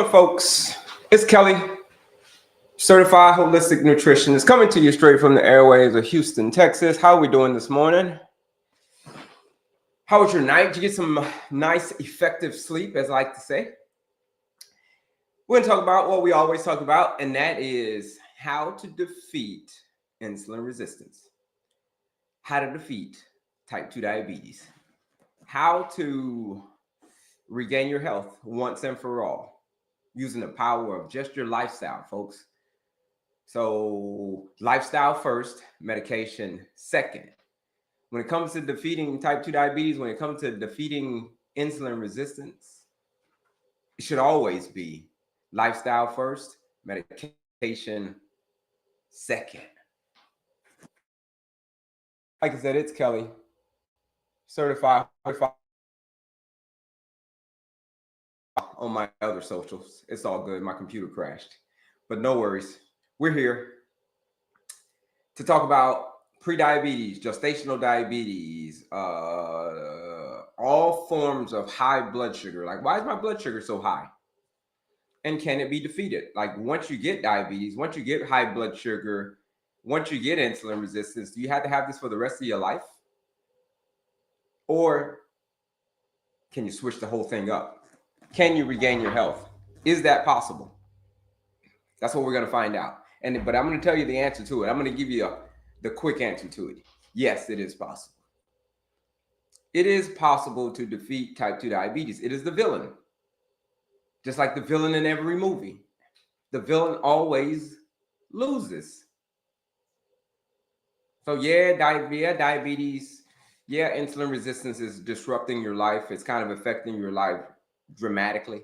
doing, folks? It's Kelley, Certified Holistic Nutritionist, coming to you straight from the airwaves of Houston, Texas. How are we doing this morning? How was your night? Did you get some nice, effective sleep, as I like to say? We're going to talk about what we always talk about, and that is how to defeat insulin resistance, how to defeat type 2 diabetes, how to regain your health once and for all, using the power of just your lifestyle, folks. So lifestyle first, medication second. When it comes to defeating type 2 diabetes, when it comes to defeating insulin resistance, it should always be lifestyle first, medication second. Like I said, it's Kelley, certified on my other socials. It's all good. My computer crashed, but no worries. We're here to talk about pre-diabetes, gestational diabetes, all forms of high blood sugar. Like, why is my blood sugar so high? And can it be defeated? Like, once you get diabetes, once you get high blood sugar, once you get insulin resistance, do you have to have this for the rest of your life? Or can you switch the whole thing up? Can you regain your health? Is that possible? That's what we're going to find out. But I'm going to tell you the answer to it. I'm going to give you the quick answer to it. Yes, it is possible. It is possible to defeat type 2 diabetes. It is the villain. Just like the villain in every movie. The villain always loses. So diabetes, insulin resistance is disrupting your life. It's kind of affecting your life dramatically.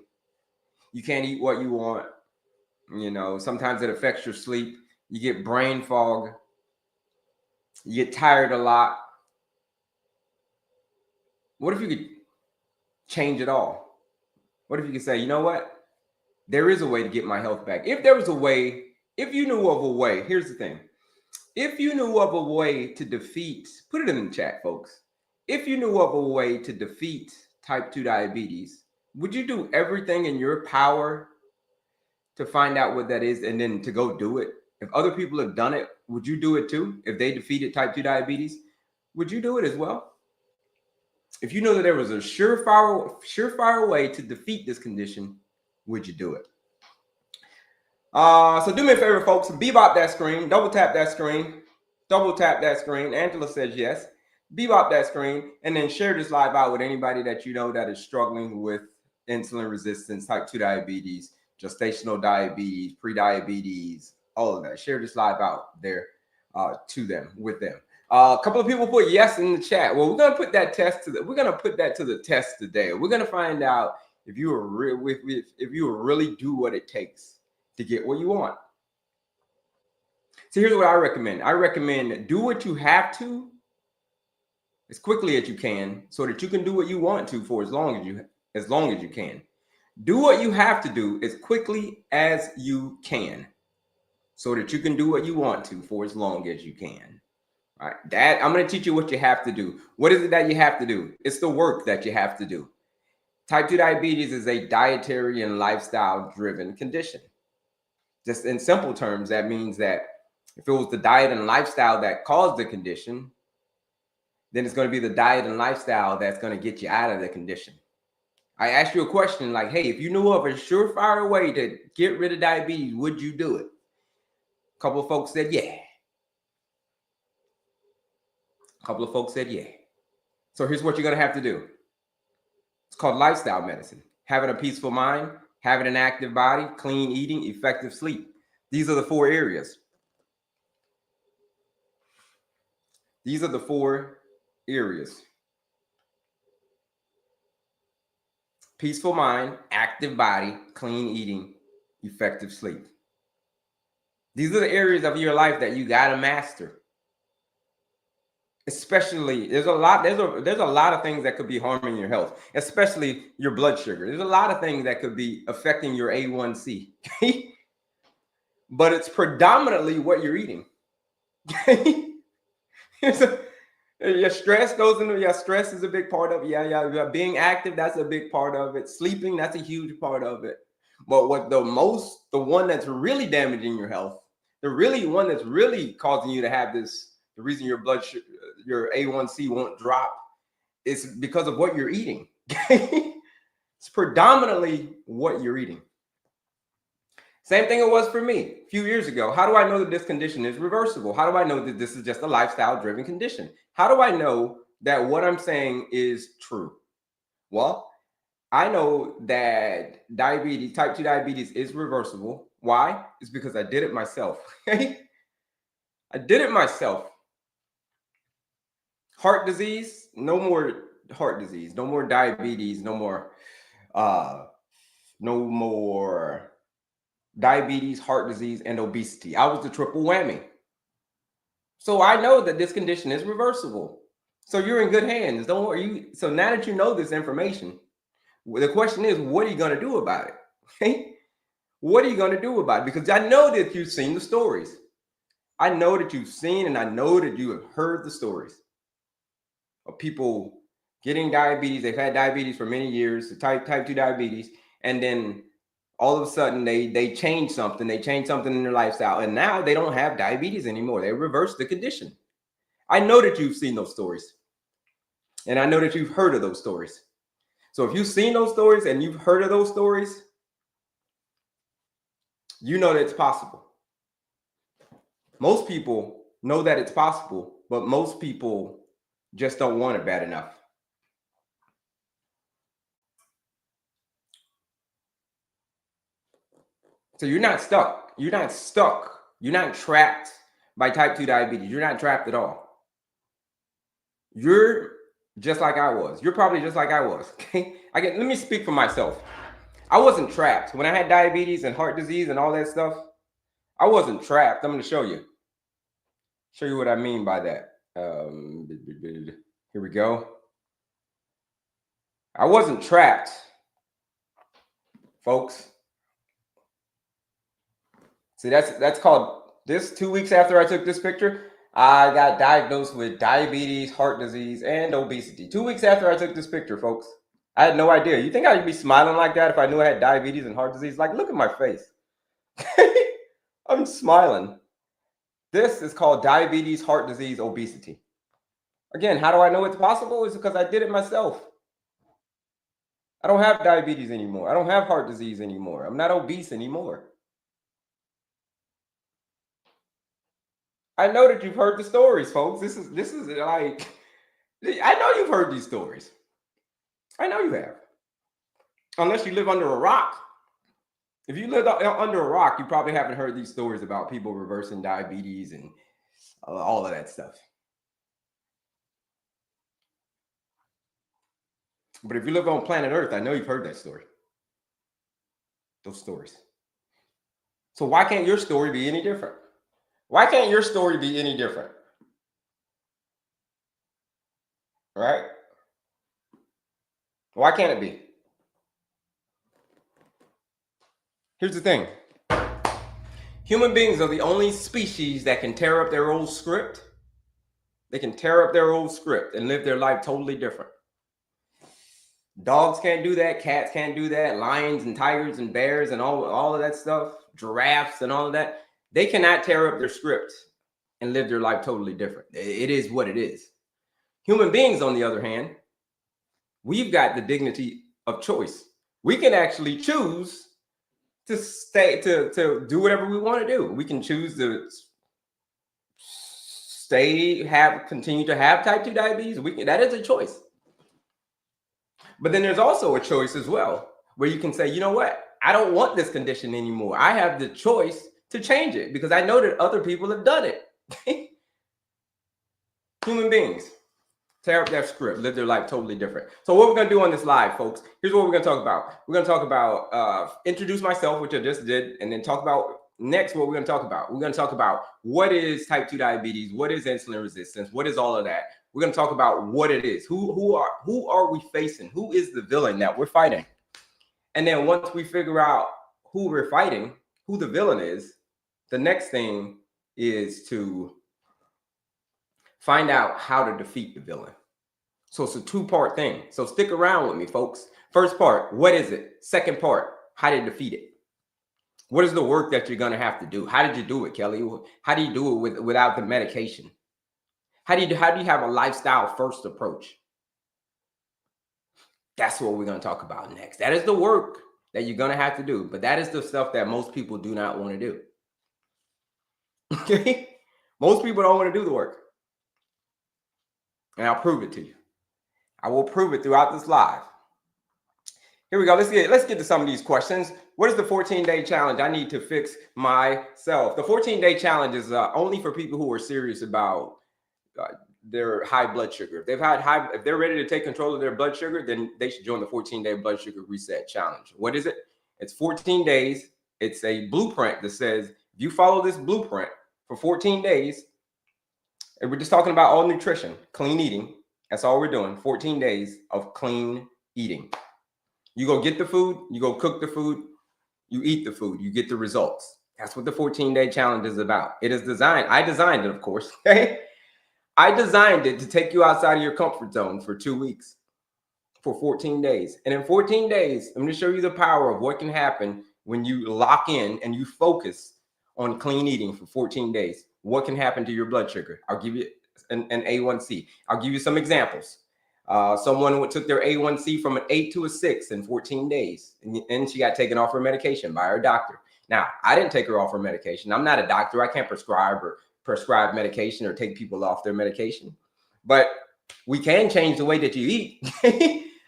You can't eat what you want. You know, sometimes it affects your sleep. You get brain fog. You get tired a lot. What if you could change it all? What if you could say, you know what? There is a way to get my health back. If there was a way, if you knew of a way, here's the thing. If you knew of a way to defeat, put it in the chat, folks. If you knew of a way to defeat type 2 diabetes, would you do everything in your power to find out what that is and then to go do it? If other people have done it, would you do it too? If they defeated type 2 diabetes, would you do it as well? If you know that there was a surefire way to defeat this condition, would you do it? So do me a favor, folks. Bebop that screen. Double tap that screen. Double tap that screen. Angela says yes. Bebop that screen. And then share this live out with anybody that you know that is struggling with insulin resistance, type 2 diabetes, gestational diabetes, pre-diabetes, all of that. Share this live out there to them, with them. A couple of people put yes in the chat. Well, we're gonna put that to the test today. We're gonna find out if you really do what it takes to get what you want. So here's what I recommend. I recommend do what you have to as quickly as you can, so that you can do what you want to for as long as you can. Do what you have to do as quickly as you can, so that you can do what you want to for as long as you can. All right, that I'm going to teach you what you have to do. What is it that you have to do? It's the work that you have to do. Type 2 diabetes is a dietary and lifestyle driven condition. Just in simple terms, that means that if it was the diet and lifestyle that caused the condition, then it's going to be the diet and lifestyle that's going to get you out of the condition. I asked you a question like, hey, if you knew of a surefire way to get rid of diabetes, would you do it? A couple of folks said, yeah. A couple of folks said, yeah. So here's what you're going to have to do. It's called lifestyle medicine. Having a peaceful mind, having an active body, clean eating, effective sleep. These are the 4 areas. These are the 4 areas. Peaceful mind, active body, clean eating, effective sleep. These are the areas of your life that you got to master. Especially, there's a lot of things that could be harming your health, especially your blood sugar. There's a lot of things that could be affecting your A1C. But it's predominantly what you're eating. Your stress goes into your stress is a big part of it. Yeah. Being active, that's a big part of it. Sleeping, that's a huge part of it. But the one that's really damaging your health, the really one that's really causing you to have this, the reason your your A1C won't drop is because of what you're eating. It's predominantly what you're eating. Same thing it was for me a few years ago. How do I know that this condition is reversible? How do I know that this is just a lifestyle-driven condition? How do I know that what I'm saying is true? Well, I know that diabetes, type 2 diabetes, is reversible. Why? It's because I did it myself. I did it myself. Heart disease, no more heart disease, no more diabetes, no more diabetes, heart disease, and obesity. I was the triple whammy. So I know that this condition is reversible. So you're in good hands. Don't worry. So now that you know this information, the question is, what are you going to do about it? What are you going to do about it? Because I know that you've seen the stories. I know that you've seen and I know that you have heard the stories of people getting diabetes. They've had diabetes for many years, the type 2 diabetes, and then all of a sudden they change something. They change something in their lifestyle, and now they don't have diabetes anymore. They reverse the condition. I know that you've seen those stories, and I know that you've heard of those stories. So if you've seen those stories and you've heard of those stories, you know that it's possible. Most people know that it's possible, but most people just don't want it bad enough. So you're not stuck. You're not stuck. You're not trapped by type 2 diabetes. You're not trapped at all. You're just like I was. You're probably just like I was. Okay. Let me speak for myself. I wasn't trapped. When I had diabetes and heart disease and all that stuff, I wasn't trapped. I'm going to show you. Show you what I mean by that. Here we go. I wasn't trapped, folks. See, that's called this. 2 weeks after I took this picture, I got diagnosed with diabetes, heart disease, and obesity. 2 weeks after I took this picture, folks. I had no idea. You think I'd be smiling like that if I knew I had diabetes and heart disease? Like, look at my face. I'm smiling. This is called diabetes, heart disease, obesity. Again, how do I know it's possible? It's because I did it myself. I don't have diabetes anymore. I don't have heart disease anymore. I'm not obese anymore. I know that you've heard the stories, folks. This is like, I know you've heard these stories. I know you have. Unless you live under a rock. If you live under a rock, you probably haven't heard these stories about people reversing diabetes and all of that stuff. But if you live on planet Earth, I know you've heard that story. Those stories. So why can't your story be any different? Why can't your story be any different? Right? Why can't it be? Here's the thing. Human beings are the only species that can tear up their old script. They can tear up their old script and live their life totally different. Dogs can't do that. Cats can't do that. Lions and tigers and bears and all of that stuff. Giraffes and all of that. They cannot tear up their script and live their life totally different. It is what it is. Human beings, on the other hand, we've got the dignity of choice. We can actually choose to do whatever we want to do. We can choose to continue to have type 2 diabetes. That is a choice. But then there's also a choice as well, where you can say, you know what? I don't want this condition anymore. I have the choice to change it because I know that other people have done it. Human beings tear up their script, live their life totally different. So what we're going to do on this live, folks, here's what we're going to talk about. We're going to talk about introduce myself, which I just did, and then talk about next what we're going to talk about. We're going to talk about what is type 2 diabetes, what is insulin resistance, what is all of that. We're going to talk about what it is. Who are we facing? Who is the villain that we're fighting? And then once we figure out who we're fighting, who the villain is, the next thing is to find out how to defeat the villain. So it's a two-part thing. So stick around with me, folks. First part, what is it? Second part, how to defeat it. What is the work that you're going to have to do? How did you do it, Kelley? How do you do it without the medication? How do you have a lifestyle first approach? That's what we're going to talk about next. That is the work that you're going to have to do. But that is the stuff that most people do not want to do. Okay? Most people don't want to do the work. And I'll prove it to you. I will prove it throughout this live. Here we go. Let's get to some of these questions. What is the 14-day challenge? I need to fix myself. The 14-day challenge is only for people who are serious about their high blood sugar. If they're ready to take control of their blood sugar, then they should join the 14-day blood sugar reset challenge. What is it? It's 14 days. It's a blueprint that says if you follow this blueprint for 14 days, and we're just talking about all nutrition, clean eating. That's all we're doing. 14 days of clean eating. You go get the food, you go cook the food, you eat the food, you get the results. That's what the 14-day challenge is about. It is designed. I designed it, of course. Okay? I designed it to take you outside of your comfort zone for 2 weeks, for 14 days. And in 14 days, I'm going to show you the power of what can happen when you lock in and you focus on clean eating for 14 days. What can happen to your blood sugar? I'll give you an A1C. I'll give you some examples. Someone took their A1C from an 8 to a 6 in 14 days, and she got taken off her medication by her doctor. Now, I didn't take her off her medication. I'm not a doctor. I can't prescribe medication or take people off their medication. But we can change the way that you eat.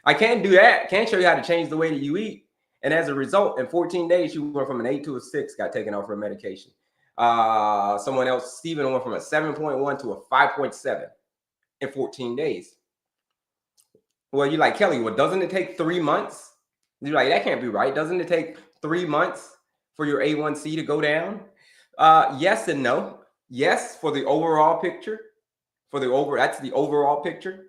I can do that. Can't show you how to change the way that you eat. And as a result, in 14 days, she went from an 8 to a 6, got taken off her medication. Someone else, Steven, went from a 7.1 to a 5.7 in 14 days. Well, you're like, Kelley, well, doesn't it take 3 months? You're like, that can't be right. Doesn't it take 3 months for your A1C to go down? Yes and no. Yes, for the overall picture. That's the overall picture.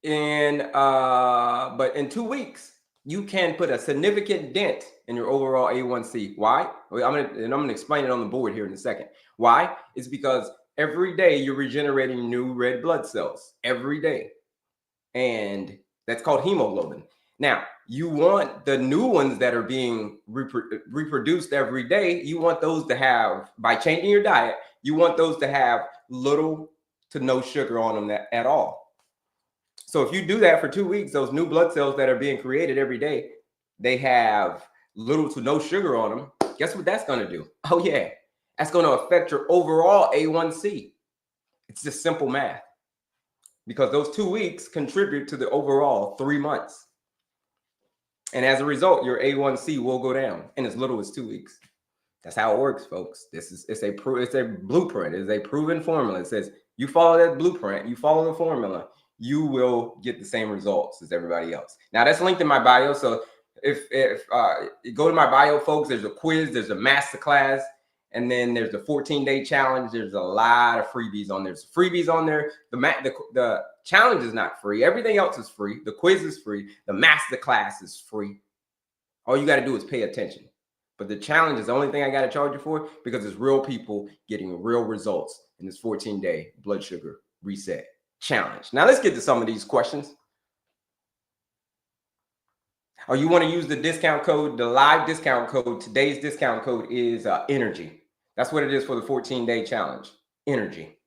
But in 2 weeks, you can put a significant dent in your overall A1C. Why? Well, I'm gonna explain it on the board here in a second. Why? It's because every day you're regenerating new red blood cells every day, and that's called hemoglobin. Now, you want the new ones that are being reproduced every day. You want those to have, by changing your diet, you want those to have little to no sugar on them at all. So if you do that for 2 weeks, those new blood cells that are being created every day, they have little to no sugar on them. Guess what that's going to do? Oh, yeah. That's going to affect your overall A1C. It's just simple math. Because those 2 weeks contribute to the overall 3 months. And as a result, your A1C will go down in as little as 2 weeks. That's how it works, folks. It's a blueprint. It's a proven formula. It says you follow that blueprint, you follow the formula, you will get the same results as everybody else. Now, that's linked in my bio. So if you go to my bio, folks, there's a quiz, there's a masterclass, and then there's the 14-day challenge. There's a lot of freebies on there. There's freebies on there. The challenge is not free. Everything else is free. The quiz is free. The masterclass is free. All you got to do is pay attention. But the challenge is the only thing I got to charge you for, because it's real people getting real results in this 14-day blood sugar reset challenge. Now, let's get to some of these questions. Oh, you want to use the discount code, the live discount code. Today's discount code is energy. That's what it is for the 14-day challenge. Energy.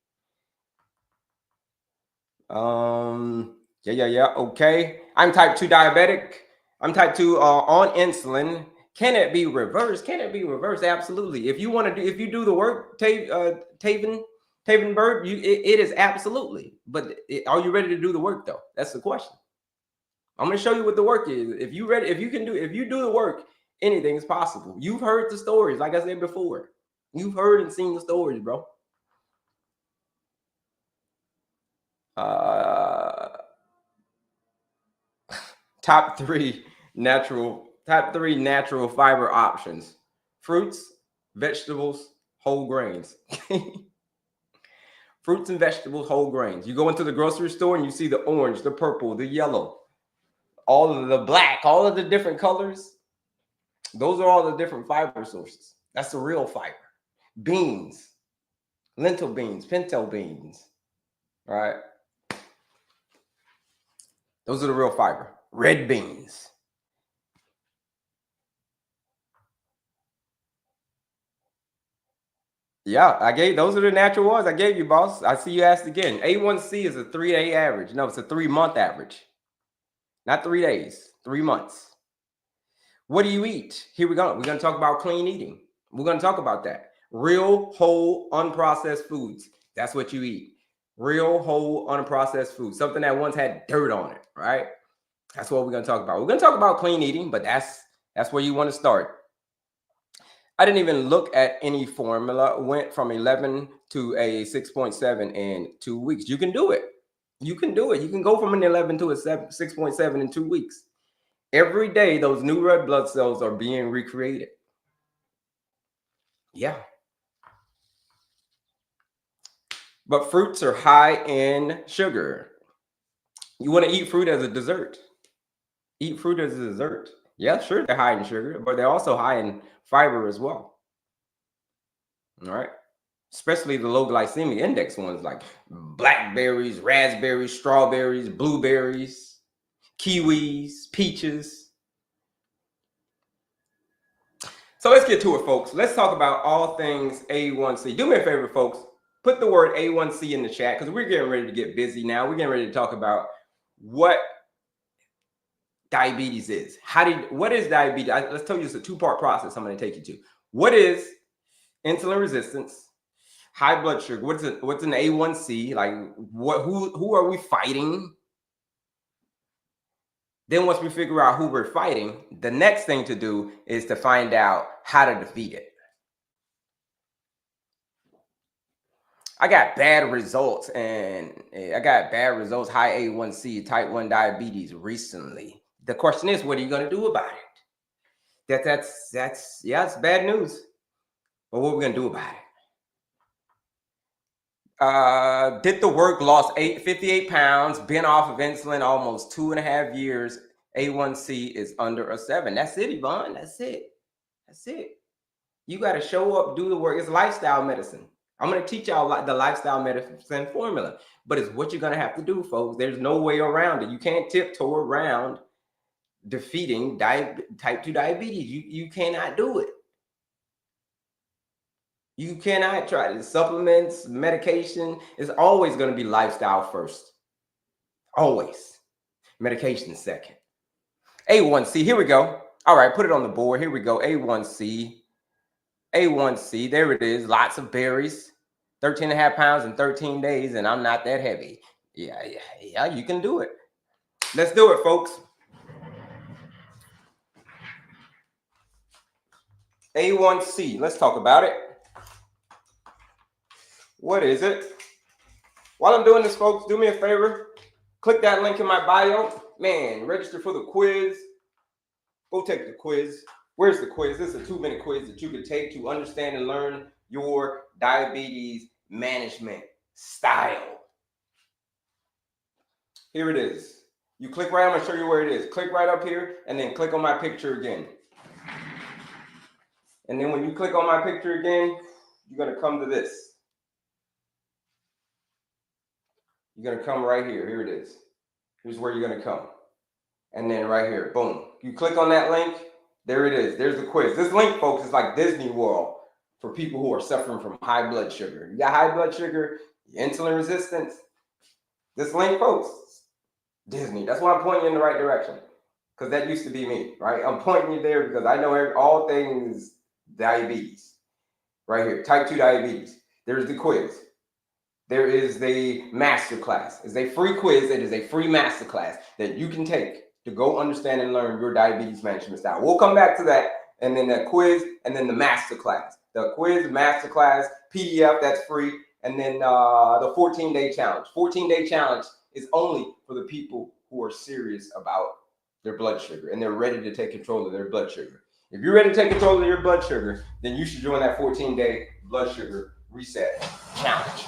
Yeah. Okay. I'm type 2 diabetic. I'm type 2 on insulin. Can it be reversed? Can it be reversed? Absolutely. If you do the work, Taven Bird, it is absolutely. But are you ready to do the work though? That's the question. I'm going to show you what the work is. If you do the work, anything is possible. You've heard the stories, like I said before. You've heard and seen the stories, bro. Top three natural fiber options: fruits, vegetables, whole grains. Fruits and vegetables, whole grains. You go into the grocery store and you see the orange, the purple, the yellow, all of the black, all of the different colors. Those are all the different fiber sources. That's the real fiber. Beans, lentil beans, pinto beans, right? Those are the real fiber. Red beans. Yeah, those are the natural ones I gave you, boss. I see you asked again. A1C is a 3-day average. No, it's a 3-month average. Not 3 days, 3 months. What do you eat? Here we go. We're going to talk about clean eating. We're going to talk about that. Real, whole, unprocessed foods. That's what you eat. Real, whole, unprocessed food. Something that once had dirt on it, right? That's what we're going to talk about. We're going to talk about clean eating, but that's where you want to start. I didn't even look at any formula. Went from 11 to a 6.7 in 2 weeks. You can do it. You can do it. You can go from an 11 to a 6.7 in 2 weeks. Every day, those new red blood cells are being recreated. Yeah. But fruits are high in sugar. You want to eat fruit as a dessert. Eat fruit as a dessert. Yeah, sure, they're high in sugar, but they're also high in fiber as well. All right. Especially the low glycemic index ones like blackberries, raspberries, strawberries, blueberries, kiwis, peaches. So let's get to it, folks. Let's talk about all things A1C. Do me a favor, folks. Put the word A1C in the chat because we're getting ready to get busy now. We're getting ready to talk about what diabetes is. What is diabetes? Let's tell you it's a 2-part process I'm going to take you to. What is insulin resistance? High blood sugar. What's an A1C? Like who are we fighting? Then once we figure out who we're fighting, the next thing to do is to find out how to defeat it. I got bad results high A1C, type 1 diabetes recently. The question is, what are you going to do about it? It's bad news. But what are we going to do about it? Did the work, lost 58 pounds, been off of insulin almost 2.5 years. A1C is under a 7. That's it, Yvonne. That's it. You got to show up, do the work. It's lifestyle medicine. I'm going to teach y'all the lifestyle medicine formula, but it's what you're going to have to do, folks. There's no way around it. You can't tiptoe around defeating type 2 diabetes. You cannot do it. You cannot try it. Supplements, medication is always going to be lifestyle first. Always. Medication second. A1C, here we go. All right, put it on the board. Here we go. A1C, there it is. Lots of berries. 13.5 pounds in 13 days, and I'm not that heavy. Yeah, you can do it. Let's do it, folks. A1C, let's talk about it. What is it? While I'm doing this, folks, do me a favor. Click that link in my bio. Man, register for the quiz. Go take the quiz. Where's the quiz? This is a 2-minute quiz that you can take to understand and learn your diabetes management style. Here it is. You click right, I'm going to show you where it is. Click right up here and then click on my picture again. And then when you click on my picture again, you're going to come to this. You're going to come right here. Here it is. Here's where you're going to come. And then right here, boom. You click on that link. There it is. There's the quiz. This link, folks, is like Disney World for people who are suffering from high blood sugar. You got high blood sugar, insulin resistance. This link, folks, Disney. That's why I'm pointing you in the right direction. Because that used to be me, right? I'm pointing you there because I know all things diabetes. Right here, type 2 diabetes. There's the quiz. There is the masterclass. It's a free quiz. It is a free masterclass that you can take to go understand and learn your diabetes management style. We'll come back to that, and then the quiz, and then the masterclass. The quiz, masterclass, PDF, that's free, and then the 14-day challenge. 14-day challenge is only for the people who are serious about their blood sugar and they're ready to take control of their blood sugar. If you're ready to take control of your blood sugar, then you should join that 14-day blood sugar reset challenge.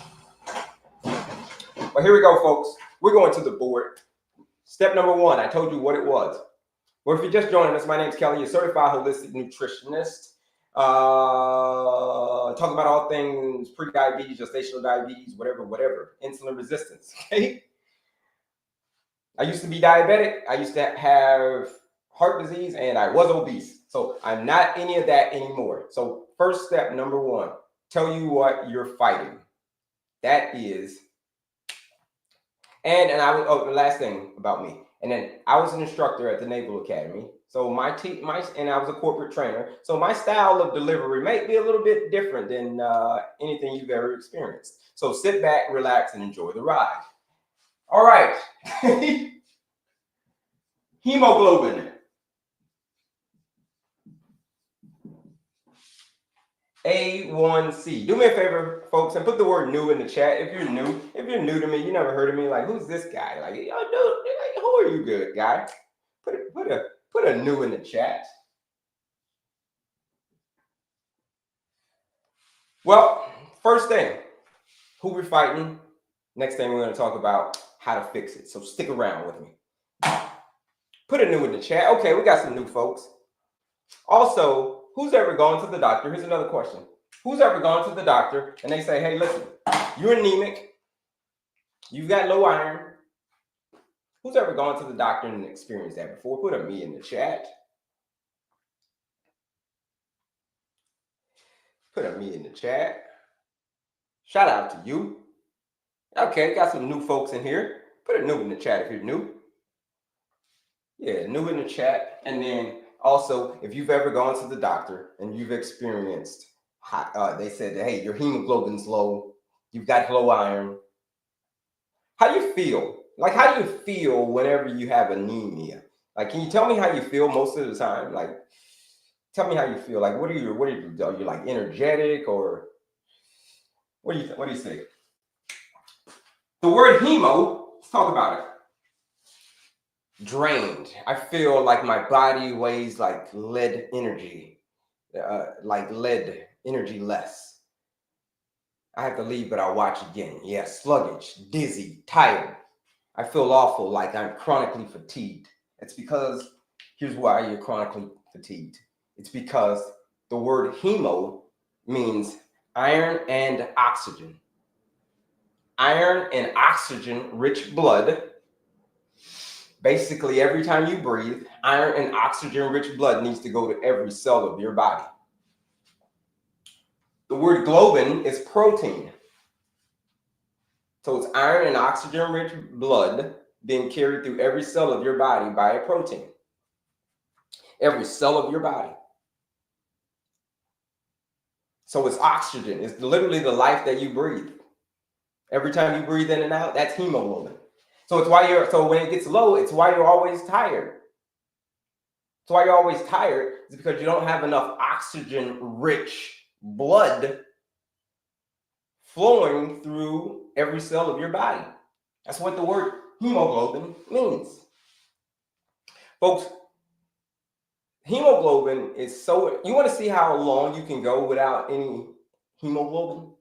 But here we go, folks. We're going to the board. Step number 1, I told you what it was. Well, if you're just joining us, my name is Kelley, a certified holistic nutritionist. Talk about all things pre-diabetes, gestational diabetes, whatever. Insulin resistance, okay? I used to be diabetic. I used to have heart disease, and I was obese. So I'm not any of that anymore. So first step, number 1, tell you what you're fighting. That is, and I was, oh, the last thing about me. And then I was an instructor at the Naval Academy. So and I was a corporate trainer. So my style of delivery may be a little bit different than anything you've ever experienced. So sit back, relax, and enjoy the ride. All right. Hemoglobin. A1C. Do me a favor, folks, and put the word new in the chat. If you're new to me, you never heard of me, like, who's this guy? Like, yo, dude, who are you, good guy? Put a new in the chat. Well, first thing, who we're fighting. Next thing, we're going to talk about how to fix it. So stick around with me. Put a new in the chat. Okay, we got some new folks. Also, who's ever gone to the doctor? Here's another question. Who's ever gone to the doctor and they say, hey, listen, you're anemic, you've got low iron. Who's ever gone to the doctor and experienced that before? Put a me in the chat. Put a me in the chat. Shout out to you. Okay, got some new folks in here. Put a new in the chat if you're new. Yeah, new in the chat. And then also, if you've ever gone to the doctor and you've experienced, they said that, hey, your hemoglobin's low, you've got low iron. How do you feel? Like, how do you feel whenever you have anemia? Like, can you tell me how you feel most of the time? Like, tell me how you feel. Like, are you like energetic, or what do you think? The word hemo, let's talk about it. Drained. I feel like my body weighs like lead energy, less. I have to leave, but I'll watch again. Yeah, sluggish, dizzy, tired. I feel awful, like I'm chronically fatigued. It's because, here's why you're chronically fatigued. It's because the word hemo means iron and oxygen. Iron and oxygen rich blood. Basically, every time you breathe, iron and oxygen rich blood needs to go to every cell of your body. The word globin is protein. So it's iron and oxygen rich blood being carried through every cell of your body by a protein. Every cell of your body. So it's oxygen. It's literally the life that you breathe. Every time you breathe in and out, that's hemoglobin. So it's why so when it gets low, it's why you're always tired. It's why you're always tired. It's because you don't have enough oxygen-rich blood flowing through every cell of your body. That's what the word hemoglobin means. Folks, hemoglobin is so, you want to see how long you can go without any hemoglobin?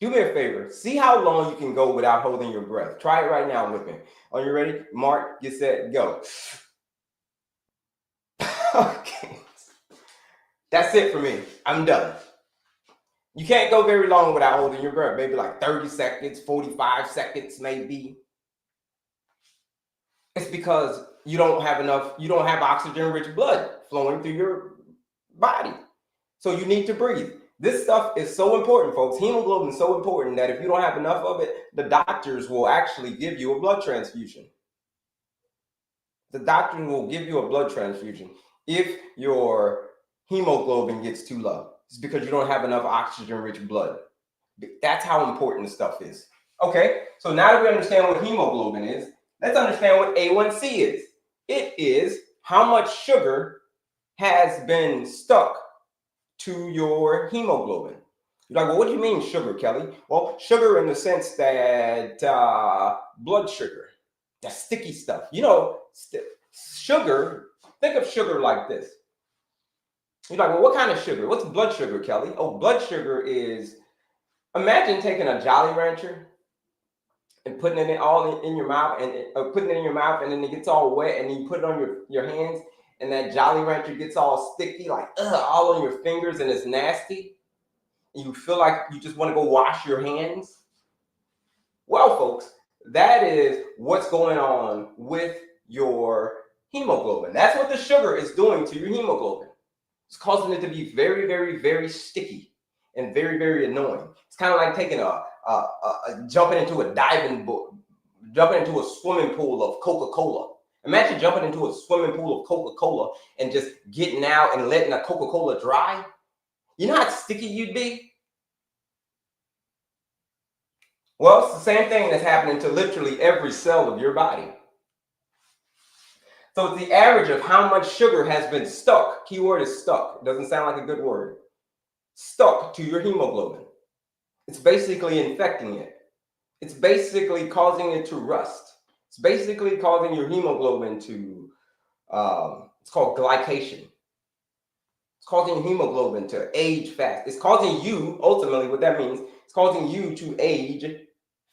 Do me a favor. See how long you can go without holding your breath. Try it right now with me. Are you ready? Mark, get set, go. Okay. That's it for me. I'm done. You can't go very long without holding your breath. Maybe like 30 seconds, 45 seconds, maybe. It's because you don't have oxygen-rich blood flowing through your body. So you need to breathe. This stuff is so important, folks. Hemoglobin is so important that if you don't have enough of it, the doctors will actually give you a blood transfusion. The doctor will give you a blood transfusion if your hemoglobin gets too low. It's because you don't have enough oxygen-rich blood. That's how important this stuff is. Okay, so now that we understand what hemoglobin is, let's understand what A1C is. It is how much sugar has been stuck to your hemoglobin. You're like, well, what do you mean sugar, Kelley? Well, sugar in the sense that blood sugar, that sticky stuff. You know, sugar, think of sugar like this. You're like, well, what kind of sugar? What's blood sugar, Kelley? Oh, blood sugar is, imagine taking a Jolly Rancher and putting it all in your mouth, and putting it in your mouth, and then it gets all wet, and then you put it on your hands, and that Jolly Rancher gets all sticky, like all on your fingers, and it's nasty, and you feel like you just want to go wash your hands. Well, folks, that is what's going on with your hemoglobin. That's what the sugar is doing to your hemoglobin. It's causing it to be very, very, very sticky. and very, very annoying. It's kind of like taking jumping into a swimming pool of Coca-Cola. Imagine jumping into a swimming pool of Coca-Cola and just getting out and letting a Coca-Cola dry. You know how sticky you'd be? Well, it's the same thing that's happening to literally every cell of your body. So it's the average of how much sugar has been stuck. Keyword is stuck. It doesn't sound like a good word. Stuck to your hemoglobin. It's basically infecting it. It's basically causing it to rust. It's basically causing your hemoglobin to, it's called glycation. It's causing your hemoglobin to age fast. It's causing you, ultimately what that means, it's causing you to age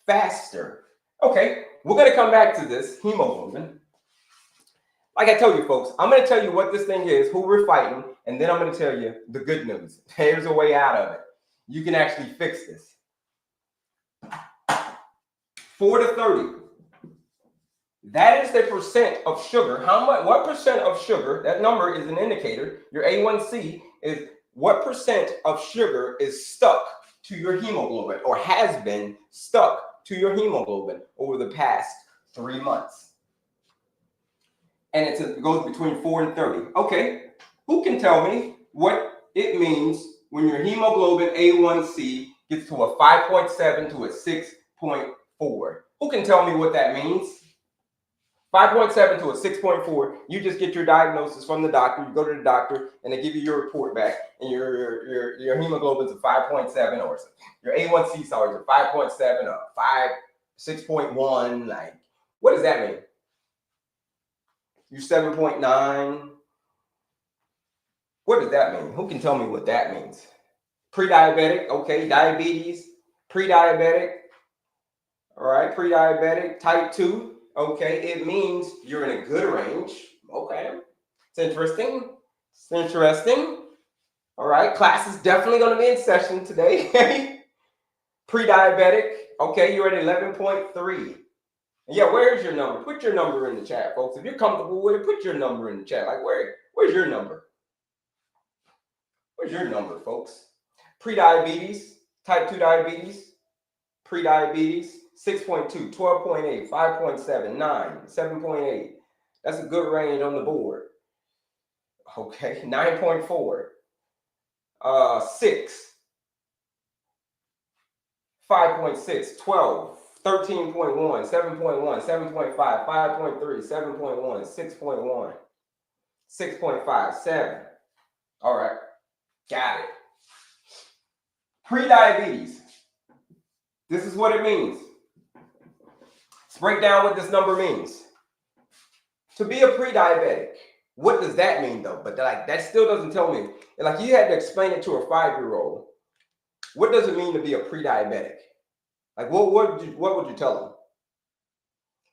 faster. Okay, we're going to come back to this hemoglobin. Like I told you folks, I'm going to tell you what this thing is, who we're fighting, and then I'm going to tell you the good news. There's a way out of it. You can actually fix this. 4 to 30. That is the percent of sugar. What percent of sugar, that number is an indicator. Your A1C is what percent of sugar is stuck to your hemoglobin or has been stuck to your hemoglobin over the past 3 months. And it goes between 4 and 30. Okay, who can tell me what it means when your hemoglobin A1C gets to a 5.7 to a 6.4? Who can tell me what that means? 5.7 to a 6.4, you just get your diagnosis from the doctor. You go to the doctor and they give you your report back, and your hemoglobin's a 5.7 or your A1C scores a 5.7 or 6.1. Like, what does that mean? You're 7.9. What does that mean? Who can tell me what that means? Pre-diabetic, okay, diabetes, pre-diabetic, all right, pre-diabetic, type 2. Okay, it means you're in a good range. Okay, it's interesting. It's interesting. All right, class is definitely going to be in session today. Pre-diabetic. Okay, you're at 11.3. Yeah, where's your number? Put your number in the chat, folks. If you're comfortable with it, put your number in the chat. Like, where's your number? Where's your number, folks? Pre-diabetes, type 2 diabetes, pre-diabetes. 6.2, 12.8, 5.7, 9, 7.8. That's a good range on the board. Okay, 9.4, 6, 5.6, 12, 13.1, 7.1, 7.5, 5.3, 7.1, 6.1, 6.5, 7. All right, got it. Pre-diabetes. This is what it means. Let's break down what this number means. To be a pre-diabetic, what does that mean though? But like that still doesn't tell me. Like you had to explain it to a 5-year-old. What does it mean to be a pre-diabetic? Like what would you tell them?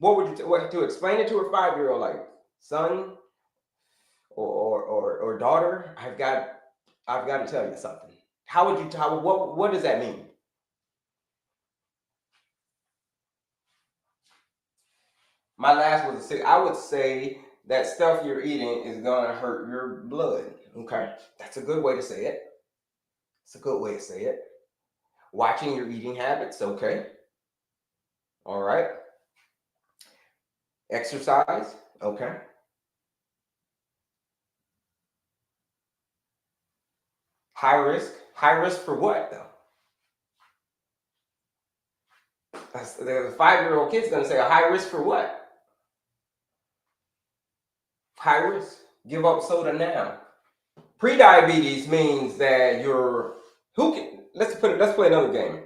What would you to explain it to a 5-year-old? Like son or daughter, I've got to tell you something. How would you tell? What does that mean? My last was a 6. I would say that stuff you're eating is gonna hurt your blood. Okay, that's a good way to say it. It's a good way to say it. Watching your eating habits. Okay. All right. Exercise. Okay. High risk. High risk for what though? The 5-year-old kid's gonna say a high risk for what? High risk. Give up soda now. Pre-diabetes means that let's play another game.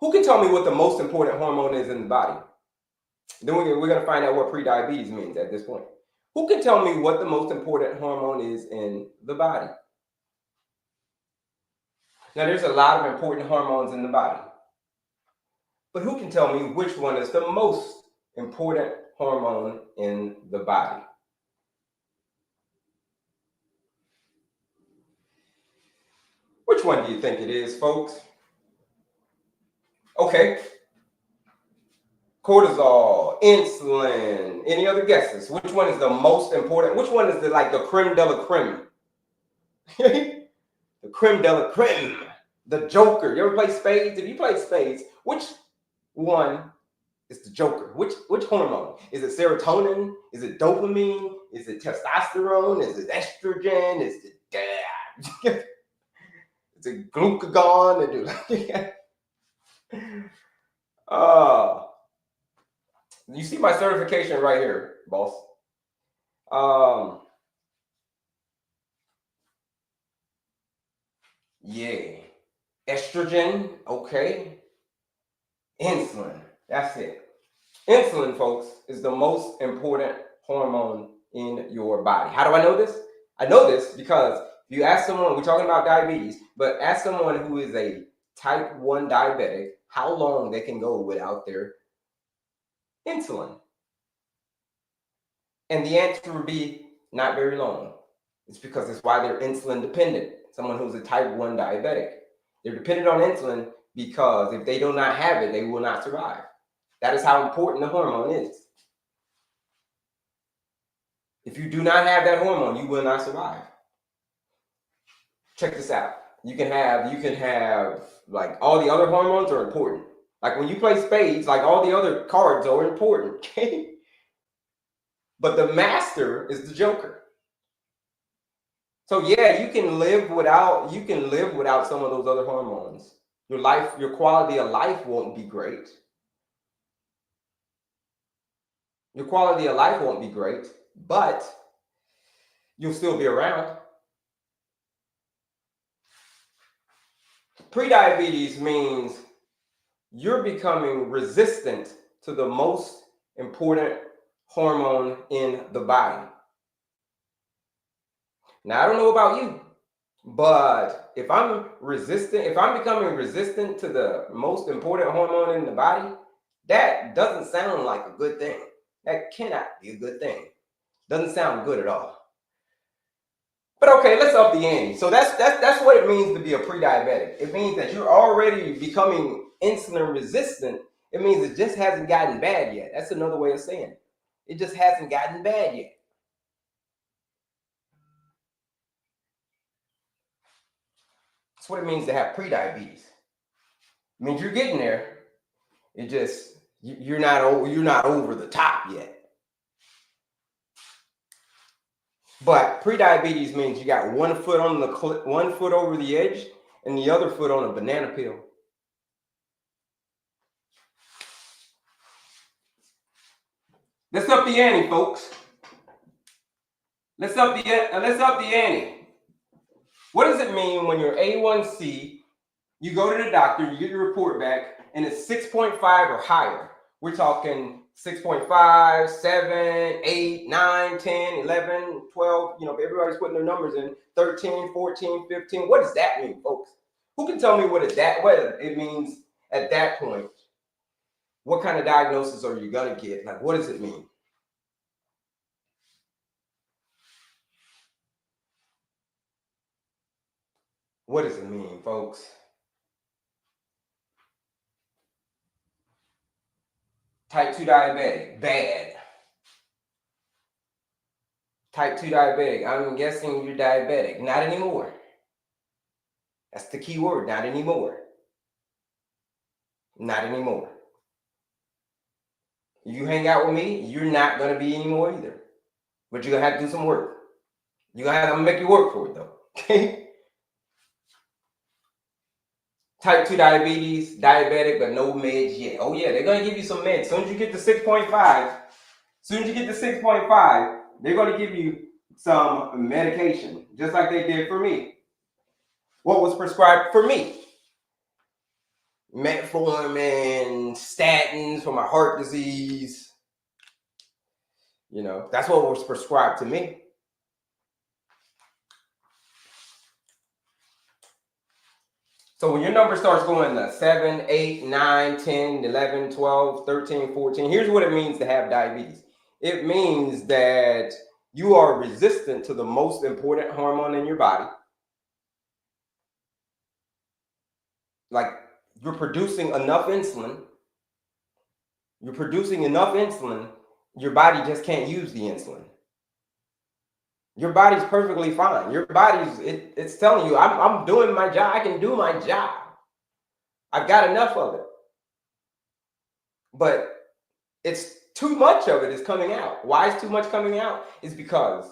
Who can tell me what the most important hormone is in the body? Then we're gonna find out what pre-diabetes means at this point. Who can tell me what the most important hormone is in the body? Now there's a lot of important hormones in the body. But who can tell me which one is the most important hormone in the body? Which one do you think it is, folks? Okay. Cortisol, insulin, any other guesses? Which one is the most important? Which one is the creme de la creme? The creme de la creme. The Joker. You ever play spades? If you play spades, which one is the Joker? Which hormone? Is it serotonin? Is it dopamine? Is it testosterone? Is it estrogen? Is it is it glucagon? You see my certification right here, boss. Yeah. Estrogen, okay. Insulin, that's it. Insulin, folks, is the most important hormone in your body. How do I know this? I know this because if you ask someone, we're talking about diabetes, but ask someone who is a type 1 diabetic how long they can go without their insulin. And the answer would be not very long. It's because it's why they're insulin dependent. Someone who's a type 1 diabetic. They're dependent on insulin because if they do not have it, they will not survive. That is how important the hormone is. If you do not have that hormone, you will not survive. Check this out. You can have like all the other hormones are important. Like when you play spades, like all the other cards are important. Okay? But the master is the Joker. So yeah, you can live without some of those other hormones. Your quality of life won't be great. Your quality of life won't be great, but you'll still be around. Prediabetes means you're becoming resistant to the most important hormone in the body. Now, I don't know about you, but if I'm becoming resistant to the most important hormone in the body, that doesn't sound like a good thing. That cannot be a good thing. Doesn't sound good at all. But okay, let's up the ante. So that's what it means to be a pre-diabetic. It means that you're already becoming insulin resistant. It means it just hasn't gotten bad yet. That's another way of saying it. It just hasn't gotten bad yet. That's what it means to have pre-diabetes. It means you're getting there. It just you're not over the top yet. But pre-diabetes means you got one foot over the edge and the other foot on a banana peel. Let's up the ante, folks. Let's up the ante. What does it mean when your A1C, you go to the doctor, you get your report back, and it's 6.5 or higher? We're talking 6.5, 7, 8, 9, 10, 11, 12. Everybody's putting their numbers in. 13, 14, 15. What does that mean, folks? Who can tell me what it means at that point? What kind of diagnosis are you going to get? Like, what does it mean? What does it mean, folks? Type 2 diabetic, bad. Type 2 diabetic, I'm guessing you're diabetic. Not anymore. That's the key word, not anymore. Not anymore. You hang out with me, you're not going to be anymore either. But you're going to have to do some work. I'm going to make you work for it, though. Okay? Type 2 diabetes, diabetic, but no meds yet. Oh, yeah, they're going to give you some meds. As soon as you get to 6.5, they're going to give you some medication, just like they did for me. What was prescribed for me? Metformin, statins for my heart disease. That's what was prescribed to me. So when your number starts going to 7, 8, 9, 10, 11, 12, 13, 14, here's what it means to have diabetes. It means that you are resistant to the most important hormone in your body. Like, you're producing enough insulin. Your body just can't use the insulin. Your body's perfectly fine. Your body's it's telling you, I'm doing my job. I can do my job. I've got enough of it. But it's too much of it is coming out. Why is too much coming out? It's because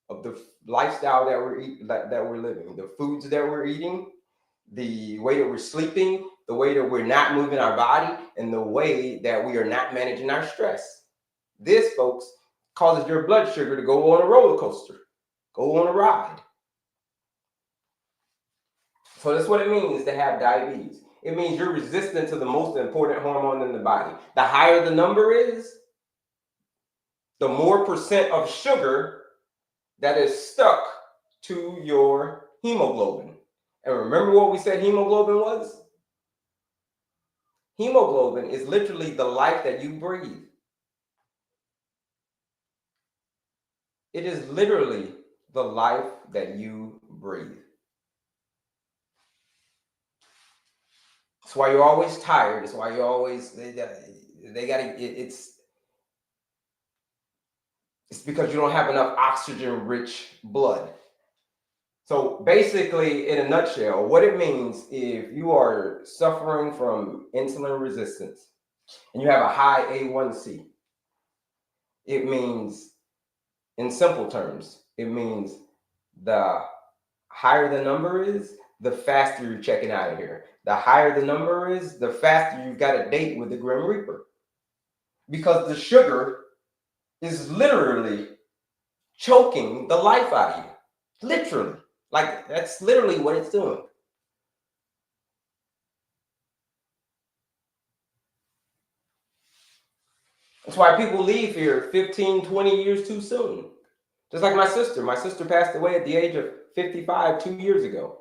of the lifestyle that we're living, the foods that we're eating, the way that we're sleeping, the way that we're not moving our body, and the way that we are not managing our stress. This, folks, causes your blood sugar to go on a roller coaster, go on a ride. So that's what it means to have diabetes. It means you're resistant to the most important hormone in the body. The higher the number is, the more percent of sugar that is stuck to your hemoglobin. And remember what we said hemoglobin was? Hemoglobin is literally the life that you breathe. It is literally the life that you breathe. That's why you're always tired. That's why you're always, it's because you don't have enough oxygen-rich blood. So basically, in a nutshell, what it means if you are suffering from insulin resistance and you have a high A1C, it means, in simple terms, it means the higher the number is, the faster you're checking out of here. The higher the number is, the faster you've got a date with the Grim Reaper. Because the sugar is literally choking the life out of you. Literally. Like, that's literally what it's doing. That's why people leave here 15, 20 years too soon. Just like my sister. My sister passed away at the age of 55 2 years ago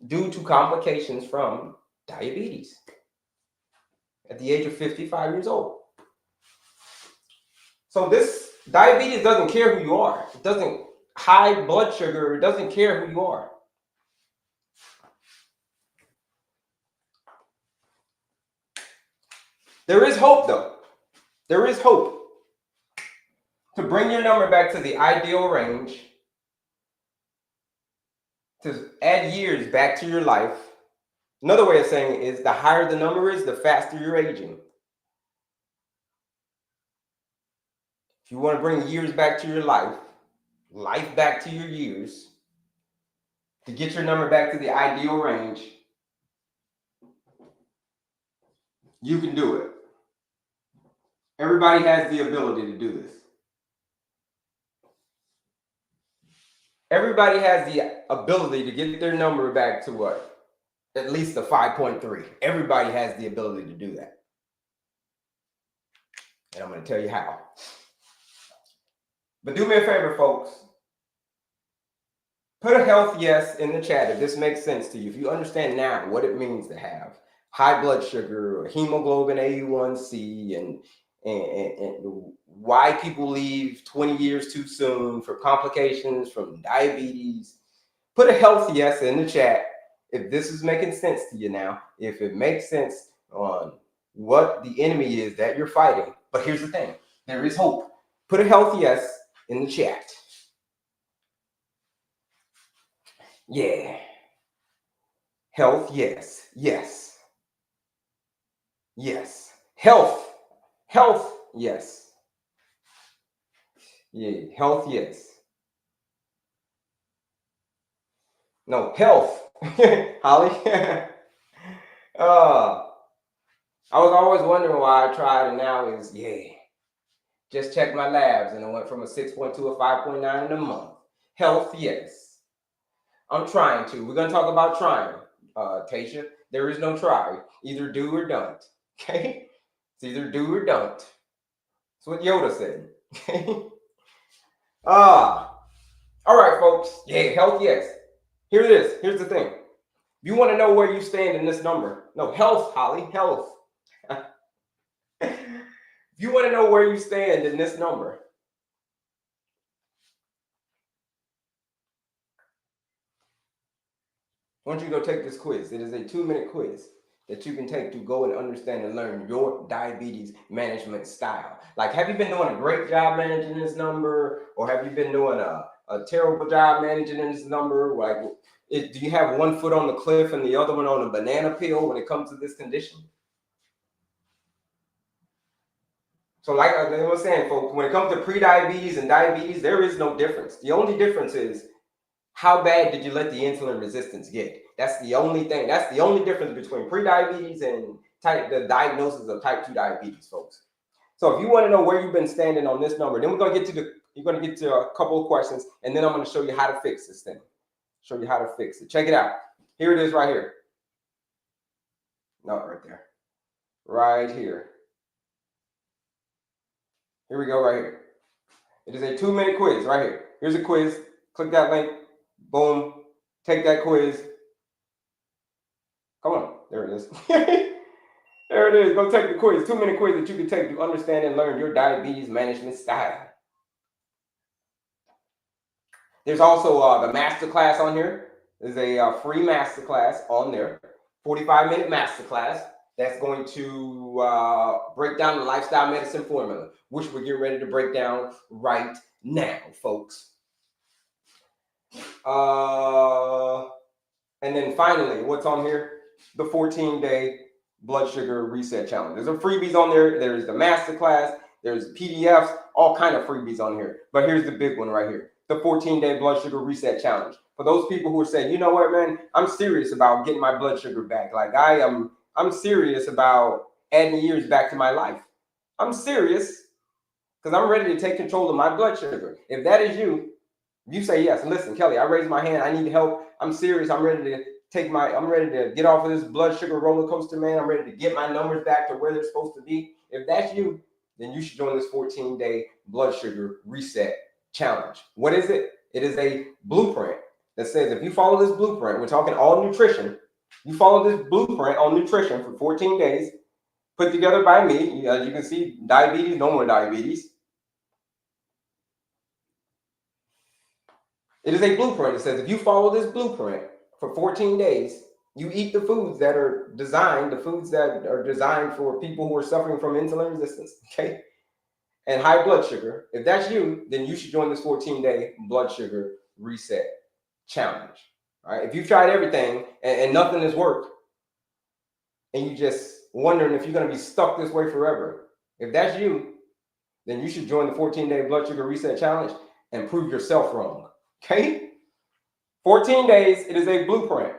due to complications from diabetes at the age of 55 years old. So this diabetes doesn't care who you are. It doesn't, high blood sugar, it doesn't care who you are. There is hope, though. There is hope to bring your number back to the ideal range, to add years back to your life. Another way of saying it is the higher the number is, the faster you're aging. If you want to bring years back to your life back to your years, to get your number back to the ideal range, you can do it. Everybody has the ability to do this. Everybody has the ability to get their number back to what? At least a 5.3. Everybody has the ability to do that. And I'm going to tell you how. But do me a favor, folks. Put a health yes in the chat if this makes sense to you. If you understand now what it means to have high blood sugar, or hemoglobin A1C, and why people leave 20 years too soon for complications from diabetes. Put a health yes in the chat if this is making sense to you now. If it makes sense on what the enemy is that you're fighting. But here's the thing. There is hope. Put a health yes in the chat. Yeah. Health, yes. Yes. Yes. Health. Health, yes. Yeah. Health, yes. No, health. Holly. I was always wondering why I tried, and now is, yeah. Just checked my labs, and it went from a 6.2 to 5.9 in a month. Health, yes. I'm trying to. We're going to talk about trying, Tasha. There is no try. Either do or don't. Okay? It's either do or don't. That's what Yoda said. Okay? All right, folks. Yeah, health, yes. Here it is. Here's the thing. If you want to know where you stand in this number, no, health, Holly, health. If you want to know where you stand in this number, I want you to go take this quiz. It is a 2-minute quiz. that you can take to go and understand and learn your diabetes management style. Like, have you been doing a great job managing this number, or have you been doing a terrible job managing this number? Like, do you have one foot on the cliff and the other one on a banana peel when it comes to this condition? So like I was saying, folks, when it comes to pre-diabetes and diabetes, there is no difference. The only difference is how bad did you let the insulin resistance get? That's the only thing. That's the only difference between pre-diabetes and the diagnosis of type 2 diabetes, folks. So if you want to know where you've been standing on this number, then you're going to get to a couple of questions, and then I'm going to show you how to fix this thing. Show you how to fix it. Check it out. Here it is right here. No, right there. Right here. Here we go right here. It is a 2-minute quiz right here. Here's a quiz. Click that link. Boom. Take that quiz. Come on. There it is. There it is. Go take the quiz. 2-minute quiz that you can take to understand and learn your diabetes management style. There's also the masterclass on here. There's a free masterclass on there. 45-minute masterclass that's going to break down the lifestyle medicine formula, which we're getting ready to break down right now, folks. And then finally, what's on here? The 14-day blood sugar reset challenge. There's some freebies on there. There's the masterclass. There's PDFs, all kind of freebies on here. But here's the big one right here. The 14-day blood sugar reset challenge. For those people who are saying, you know what, man, I'm serious about getting my blood sugar back. Like I'm serious about adding years back to my life. I'm serious because I'm ready to take control of my blood sugar. If that is you, you say yes. Listen, Kelley, I raised my hand. I need help. I'm serious. I'm ready to get off of this blood sugar roller coaster, man. I'm ready to get my numbers back to where they're supposed to be. If that's you, then you should join this 14-day blood sugar reset challenge. What is it? It is a blueprint that says if you follow this blueprint, we're talking all nutrition, you follow this blueprint on nutrition for 14 days, put together by me. As you can see, diabetes, no more diabetes. It is a blueprint. It says if you follow this blueprint for 14 days, you eat the foods that are designed, for people who are suffering from insulin resistance, okay? And high blood sugar. If that's you, then you should join this 14-day blood sugar reset challenge. All right. If you've tried everything and nothing has worked, and you just wondering if you're going to be stuck this way forever, if that's you, then you should join the 14-day blood sugar reset challenge and prove yourself wrong. Okay? 14 days, it is a blueprint.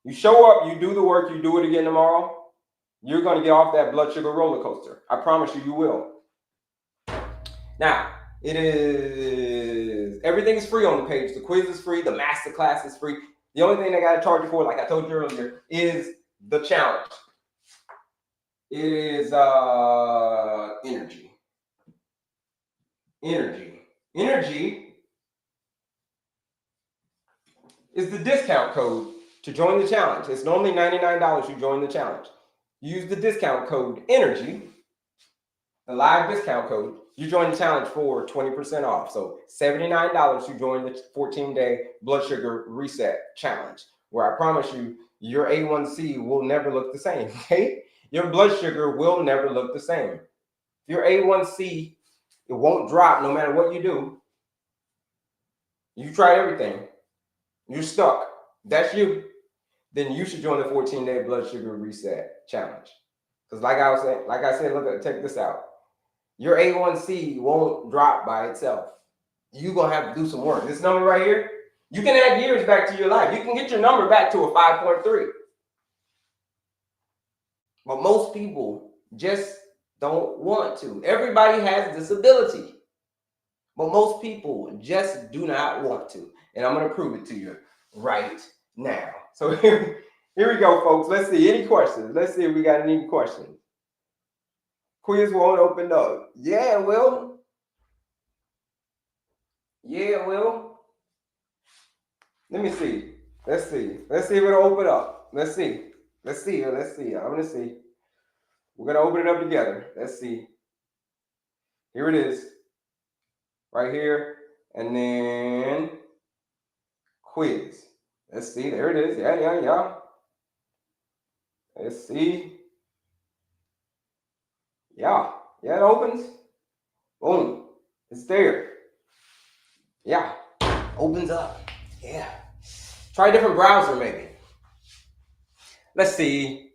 You show up, you do the work, you do it again tomorrow, you're going to get off that blood sugar roller coaster. I promise you, you will. Now, everything is free on the page. The quiz is free. The masterclass is free. The only thing they got to charge you for, like I told you earlier, is the challenge. It is energy. Energy is the discount code to join the challenge. It's normally $99 you join the challenge. Use the discount code ENERGY, the live discount code. You join the challenge for 20% off. So $79 you join the 14-day blood sugar reset challenge, where I promise you, your A1C will never look the same, okay? Your blood sugar will never look the same. Your A1C, it won't drop no matter what you do. You try everything. You're stuck. That's you. Then you should join the 14-day blood sugar reset challenge. Because like I said, check this out. Your A1C won't drop by itself. You're going to have to do some work. This number right here, you can add years back to your life. You can get your number back to a 5.3. But most people just don't want to. Everybody has this ability. But most people just do not want to. And I'm going to prove it to you right now. So here we go, folks. Let's see. Any questions? Let's see if we got any questions. Quiz won't open up. Yeah, it will. Yeah, it will. Let me see. Let's see. Let's see if it'll open up. Let's see. Let's see. I'm going to see. We're going to open it up together. Let's see. Here it is. Right here. And then quiz. Let's see. There it is. Yeah. Let's see. Yeah, it opens. Boom, it's there. Yeah, opens up. Yeah. Try a different browser maybe. Let's see.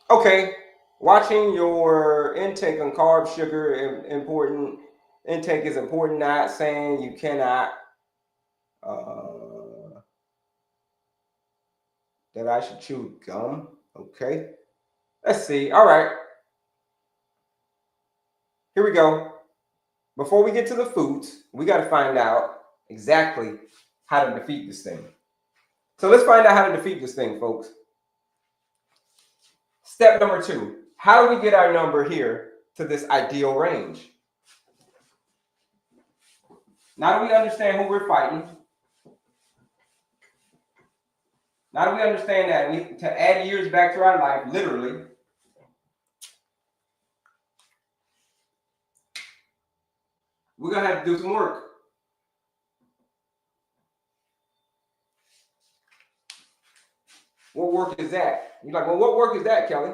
Okay, watching your intake on carb, sugar, important. Intake is important. Not saying you cannot. That I should chew gum. Okay. Let's see. All right. Here we go. Before we get to the foods, we got to find out exactly how to defeat this thing. So let's find out how to defeat this thing, folks. Step number 2. How do we get our number here to this ideal range? Now that we understand who we're fighting, now that we understand that to add years back to our life, literally, we're going to have to do some work. What work is that? You're like, well, what work is that, Kelley?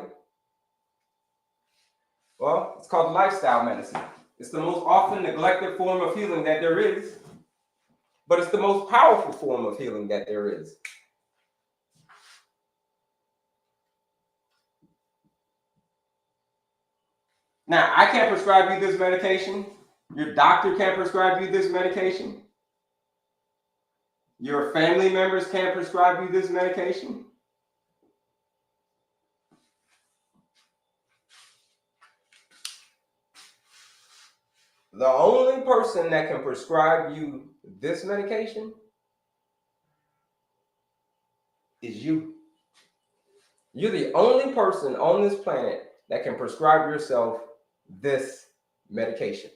Well, it's called lifestyle medicine. It's the most often neglected form of healing that there is, but it's the most powerful form of healing that there is. Now, I can't prescribe you this medication. Your doctor can't prescribe you this medication. Your family members can't prescribe you this medication. The only person that can prescribe you this medication is you. You're the only person on this planet that can prescribe yourself this medication.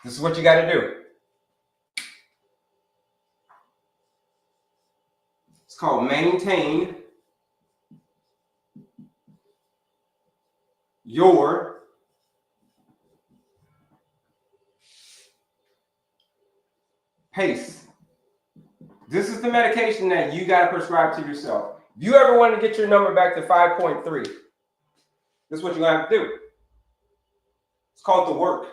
This is what you got to do. It's called maintain your pace. This is the medication that you got to prescribe to yourself. If you ever want to get your number back to 5.3, this is what you're going to have to do. It's called the work.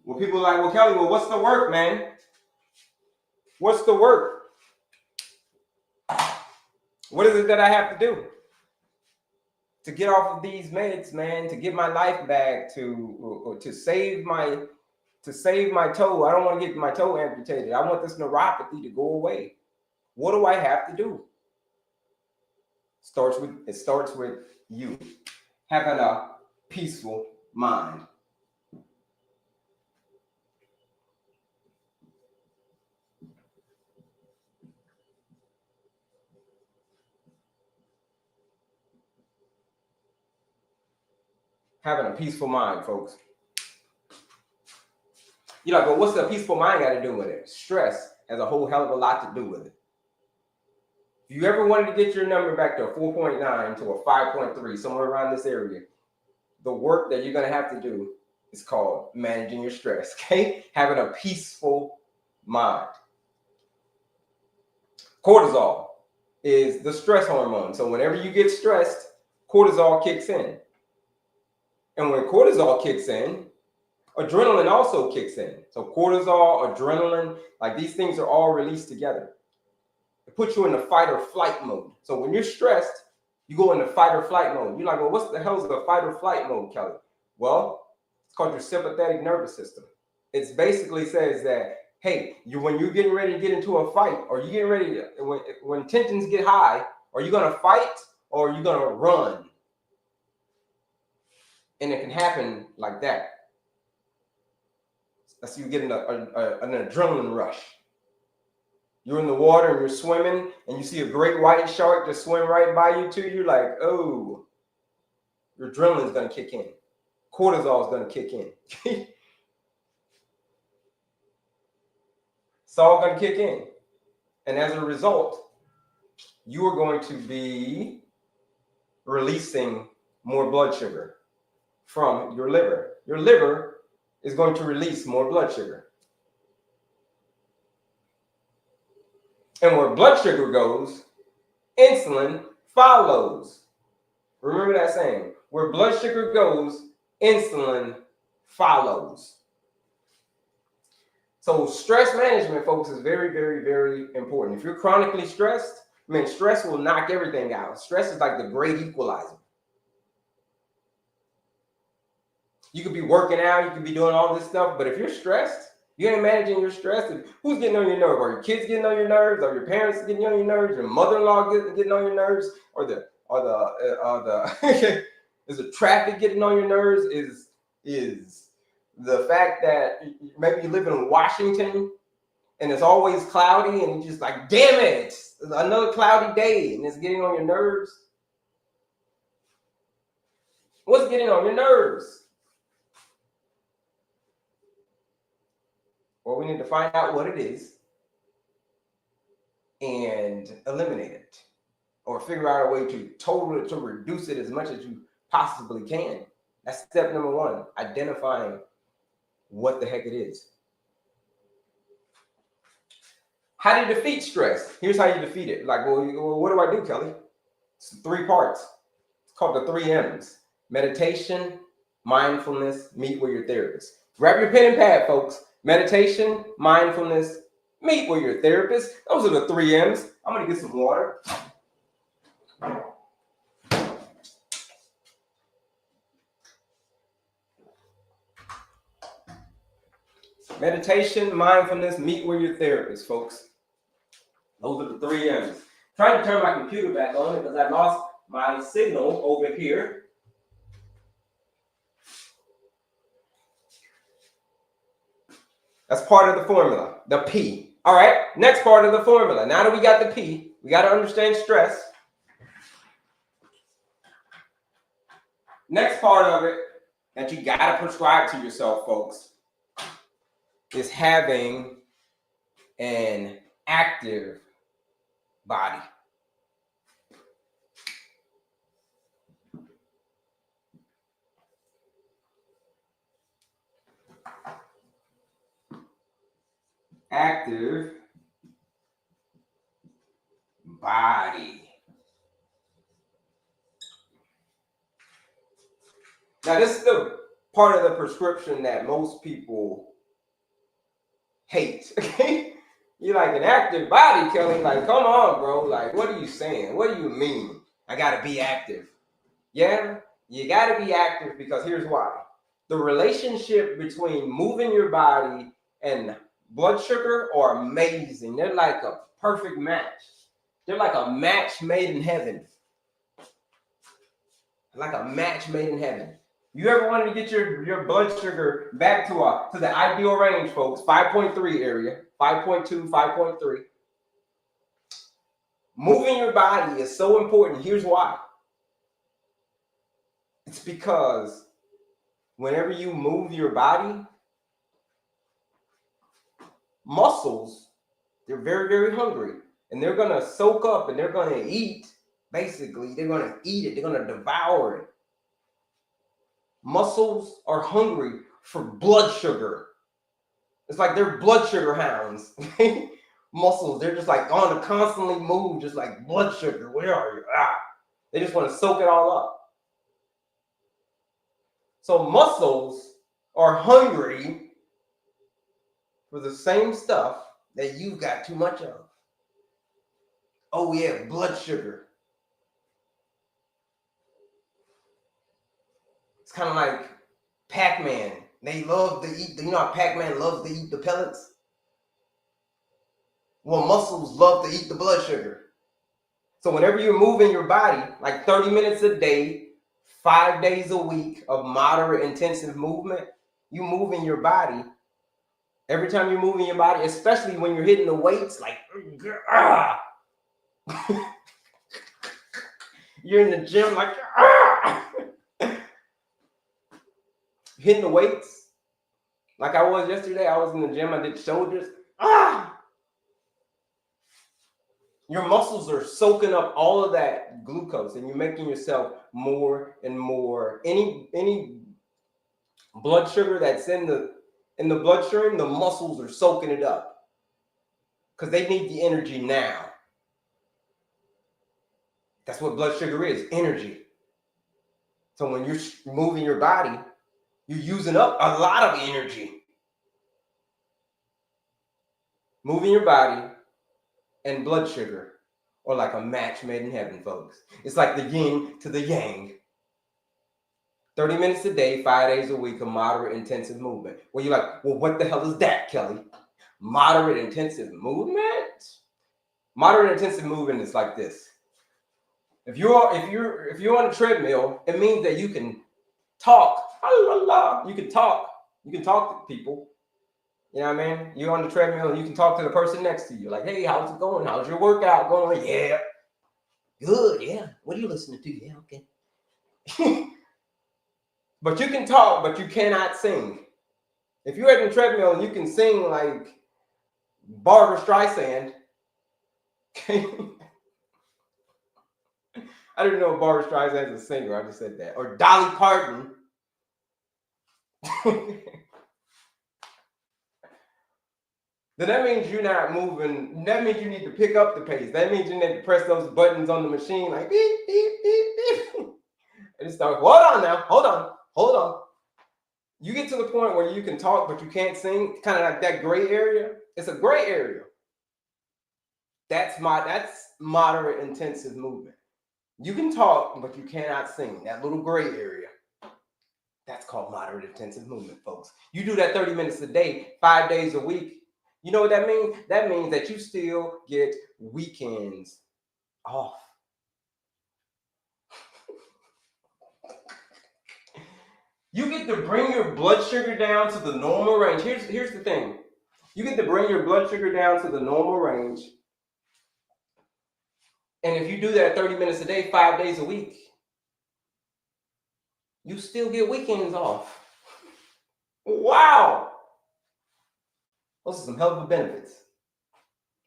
Well, people are like, well, Kelley, well, what's the work, man? What's the work? What is it that I have to do to get off of these meds, man? To get my life back, to save my toe. I don't want to get my toe amputated. I want this neuropathy to go away. What do I have to do? It starts with you having a peaceful mind. Having a peaceful mind, folks. You're like, well, what's the peaceful mind got to do with it? Stress has a whole hell of a lot to do with it. If you ever wanted to get your number back to a 4.9 to a 5.3, somewhere around this area, the work that you're going to have to do is called managing your stress, okay? Having a peaceful mind. Cortisol is the stress hormone. So whenever you get stressed, cortisol kicks in. And when cortisol kicks in, adrenaline also kicks in. So cortisol, adrenaline, like these things are all released together. It puts you in the fight or flight mode. So when you're stressed, you go into fight or flight mode. You're like, well, what the hell is the fight or flight mode, Kelley? Well, it's called your sympathetic nervous system. It basically says that, hey, when you're getting ready to get into a fight, or you're getting ready to, when tensions get high, are you going to fight or are you going to run? And it can happen like that. That's you getting an adrenaline rush. You're in the water and you're swimming and you see a great white shark just swim right by you too. You're like, oh, your adrenaline's going to kick in. Cortisol's going to kick in. It's all going to kick in. And as a result, you are going to be releasing more blood sugar from your liver. Your liver is going to release more blood sugar. And where blood sugar goes, insulin follows. Remember that saying, where blood sugar goes, insulin follows. So stress management, folks, is very, very, very important. If you're chronically stressed, stress will knock everything out. Stress is like the great equalizer. You could be working out, you could be doing all this stuff, but if you're stressed, you ain't managing your stress. Who's getting on your nerves? Are your kids getting on your nerves? Are your parents getting on your nerves? Your mother-in-law getting on your nerves? Or the is the traffic getting on your nerves? Is the fact that maybe you live in Washington and it's always cloudy and you're just like, damn it, it's another cloudy day and it's getting on your nerves? What's getting on your nerves? Well, we need to find out what it is and eliminate it, or figure out a way to reduce it as much as you possibly can. That's step number one, identifying what the heck it is. How do you defeat stress? Here's how you defeat it. Like, well, what do I do, Kelley? It's 3 parts. It's called the 3 M's. Meditation, mindfulness, meet with your therapist. Grab your pen and pad, folks. Meditation, mindfulness, meet with your therapist. Those are the 3 M's. I'm going to get some water. Meditation, mindfulness, meet with your therapist, folks. Those are the 3 M's. Trying to turn my computer back on because I lost my signal over here. That's part of the formula, the P. All right, next part of the formula. Now that we got the P, we got to understand stress. Next part of it that you got to prescribe to yourself, folks, is having an active body. Active body. Now, this is the part of the prescription that most people hate. You're like, an active body, Kelley. Like, come on, bro. Like, what are you saying? What do you mean? I got to be active. Yeah, you got to be active because here's why. The relationship between moving your body and blood sugar are amazing. They're like a perfect match. They're like a match made in heaven. Like a match made in heaven. You ever wanted to get your blood sugar back to the ideal range, folks, 5.3 area, 5.2, 5.3. Moving your body is so important. Here's why. It's because whenever you move your body, muscles, they're very, very hungry. And they're going to soak up and they're going to eat. Basically, they're going to eat it. They're going to devour it. Muscles are hungry for blood sugar. It's like they're blood sugar hounds. Muscles, they're just like on to constantly move, just like blood sugar. Where are you? They just want to soak it all up. So muscles are hungry for the same stuff that you've got too much of. Oh yeah, blood sugar. It's kind of like Pac-Man. They love to eat, you know how Pac-Man loves to eat the pellets? Well, muscles love to eat the blood sugar. So whenever you're moving your body, like 30 minutes a day, 5 days a week of moderate intensive movement, you moving your body. Every time you're moving your body, especially when you're hitting the weights, like, you're in the gym like, hitting the weights. Like I was yesterday, I was in the gym, I did shoulders. Your muscles are soaking up all of that glucose, and you're making yourself more and more. Any blood sugar that's in the bloodstream, the muscles are soaking it up because they need the energy now. That's what blood sugar is, energy. So when you're moving your body, you're using up a lot of energy. Moving your body and blood sugar are like a match made in heaven, folks. It's like the yin to the yang. 30 minutes a day, 5 days a week of moderate intensive movement. Well, you're like, well, what the hell is that, Kelley? Moderate intensive movement? Moderate intensive movement is like this. If you're on a treadmill, it means that you can talk. You can talk. You can talk to people. You know what I mean? You're on the treadmill and you can talk to the person next to you. Like, hey, how's it going? How's your workout going? Yeah. Good, yeah. What are you listening to? Yeah, okay. But you can talk, but you cannot sing. If you're at the treadmill and you can sing like Barbara Streisand, I didn't know Barbara Streisand is a singer. I just said that. Or Dolly Parton. Then that means you're not moving. That means you need to pick up the pace. That means you need to press those buttons on the machine like beep, beep, beep, beep. And start, hold on now. Hold on. You get to the point where you can talk, but you can't sing, kind of like that gray area. It's a gray area. That's moderate intensive movement. You can talk, but you cannot sing. That little gray area. That's called moderate intensive movement, folks. You do that 30 minutes a day, 5 days a week. You know what that means? That means that you still get weekends off. You get to bring your blood sugar down to the normal range. Here's the thing. You get to bring your blood sugar down to the normal range. And if you do that 30 minutes a day, 5 days a week, you still get weekends off. Wow. Those are some hell of a benefits.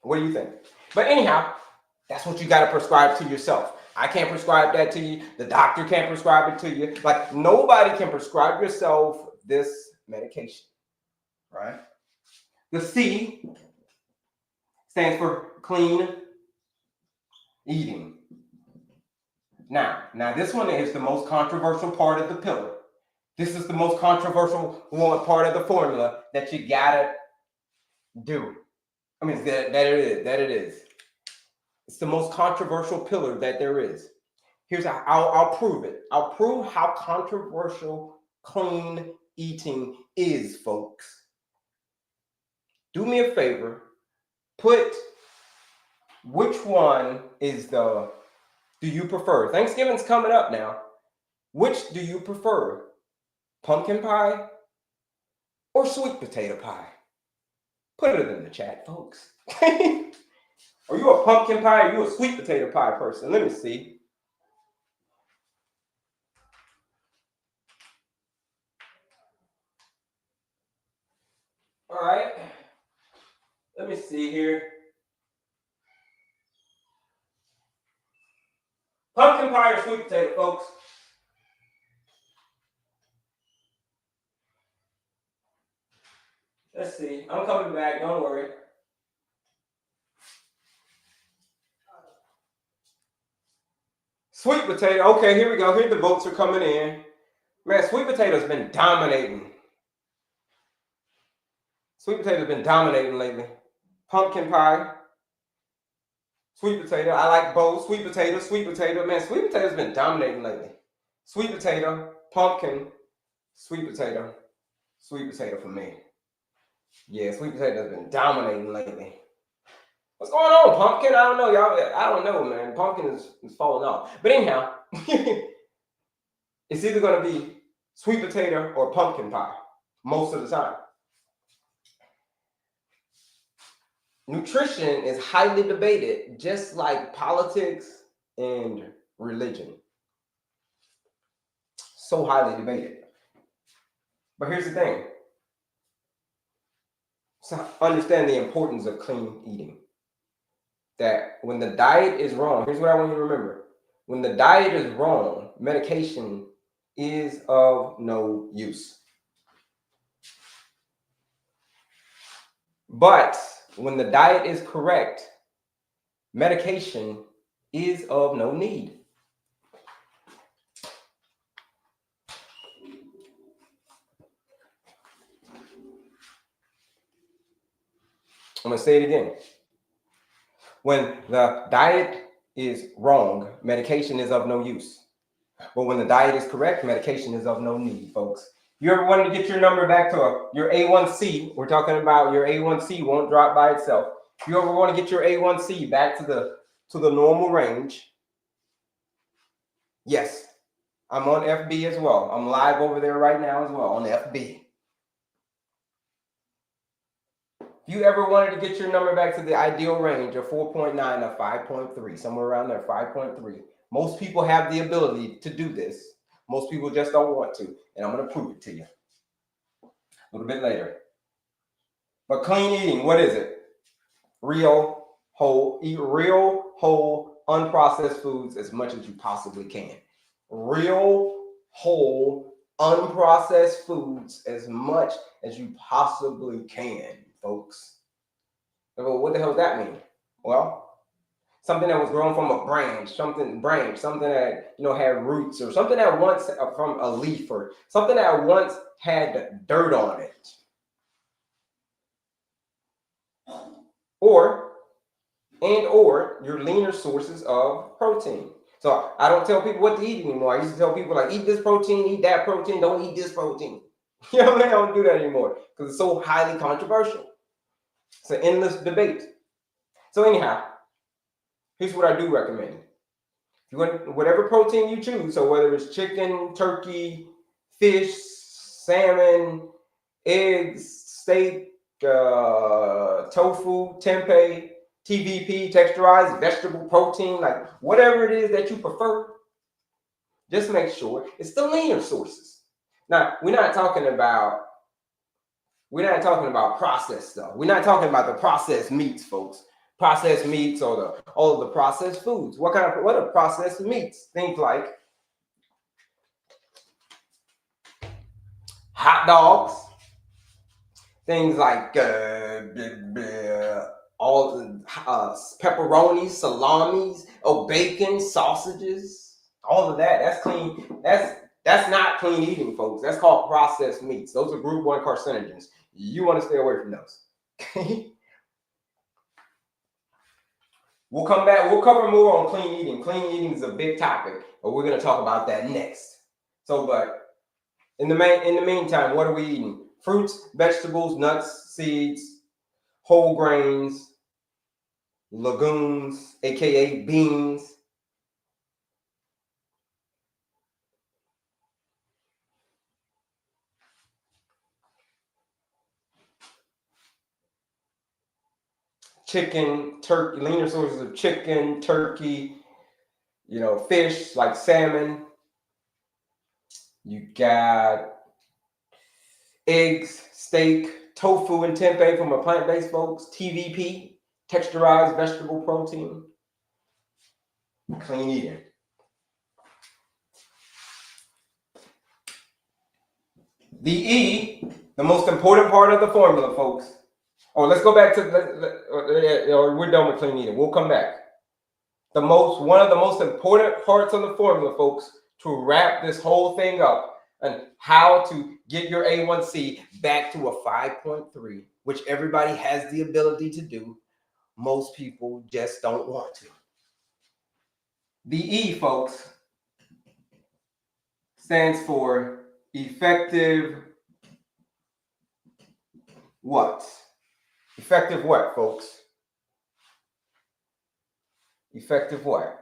What do you think? But anyhow, that's what you got to prescribe to yourself. I can't prescribe that to you. The doctor can't prescribe it to you. Like, nobody can prescribe yourself this medication, right? The C stands for clean eating. Now this one is the most controversial part of the pillar. This is the most controversial part of the formula that you gotta do. I mean, that it is. It's the most controversial pillar that there is. Here's how I'll prove it. I'll prove how controversial clean eating is, folks. Do me a favor. Put which one do you prefer? Thanksgiving's coming up now. Which do you prefer? Pumpkin pie or sweet potato pie? Put it in the chat, folks. Are you a pumpkin pie or are you a sweet potato pie person? Let me see. All right. Let me see here. Pumpkin pie or sweet potato, folks? Let's see. I'm coming back. Don't worry. Sweet potato. Okay, here we go. Here the votes are coming in. Man, sweet potato's been dominating. Sweet potato's been dominating lately. Pumpkin pie. Sweet potato. I like both. Sweet potato, sweet potato. Man, sweet potato's been dominating lately. Sweet potato, pumpkin, sweet potato for me. Yeah, sweet potato's been dominating lately. What's going on, pumpkin? I don't know, y'all. I don't know, man. Pumpkin is falling off. But anyhow, it's either going to be sweet potato or pumpkin pie most of the time. Nutrition is highly debated, just like politics and religion. So highly debated. But here's the thing. So understand the importance of clean eating. that when the diet is wrong, here's what I want you to remember. When the diet is wrong, medication is of no use. But when the diet is correct, medication is of no need. I'm going to say it again. When the diet is wrong, medication is of no use. But when the diet is correct, medication is of no need, folks. You ever wanted to get your number back to your A1C? We're talking about your A1C won't drop by itself. If you ever want to get your A1C back to the normal range, yes, I'm on FB as well. I'm live over there right now as well on FB. If you ever wanted to get your number back to the ideal range of 4.9 or 5.3, somewhere around there, 5.3, most people have the ability to do this. Most people just don't want to, and I'm going to prove it to you a little bit later. But clean eating, what is it? Eat real, whole, unprocessed foods as much as you possibly can. Real, whole, unprocessed foods as much as you possibly can, folks. So what the hell does that mean? Well, something that was grown from a branch, something that had roots, or something that once from a leaf, or something that once had dirt on it. Or your leaner sources of protein. So I don't tell people what to eat anymore. I used to tell people, like, eat this protein, eat that protein, don't eat this protein. You know what I mean? I don't do that anymore because it's so highly controversial. It's an endless debate. So anyhow, here's what I do recommend. If you want whatever protein you choose, so whether it's chicken, turkey, fish, salmon, eggs, steak, tofu, tempeh, TVP, texturized vegetable protein, like whatever it is that you prefer, just make sure it's the leaner sources. Now, we're not talking about processed stuff. We're not talking about the processed meats, folks. Processed meats or all of the processed foods. What are processed meats? Things like hot dogs, things like all the pepperonis, salamis, bacon, sausages, all of that. That's clean. That's not clean eating, folks. That's called processed meats. Those are group 1 carcinogens. You want to stay away from those. We'll come back. We'll cover more on clean eating. Clean eating is a big topic, but we're going to talk about that next. So, but in the meantime, what are we eating? Fruits, vegetables, nuts, seeds, whole grains, legumes, aka beans. Chicken, turkey, leaner sources of chicken, turkey, fish like salmon. You got eggs, steak, tofu and tempeh from a plant-based, folks. TVP, texturized vegetable protein. Clean eating. The E, the most important part of the formula, folks. Oh, let's go back to we're done with clean eating. We'll come back. One of the most important parts of the formula, folks, to wrap this whole thing up and how to get your A1C back to a 5.3, which everybody has the ability to do. Most people just don't want to. The E, folks, stands for effective what? Effective what, folks? Effective what?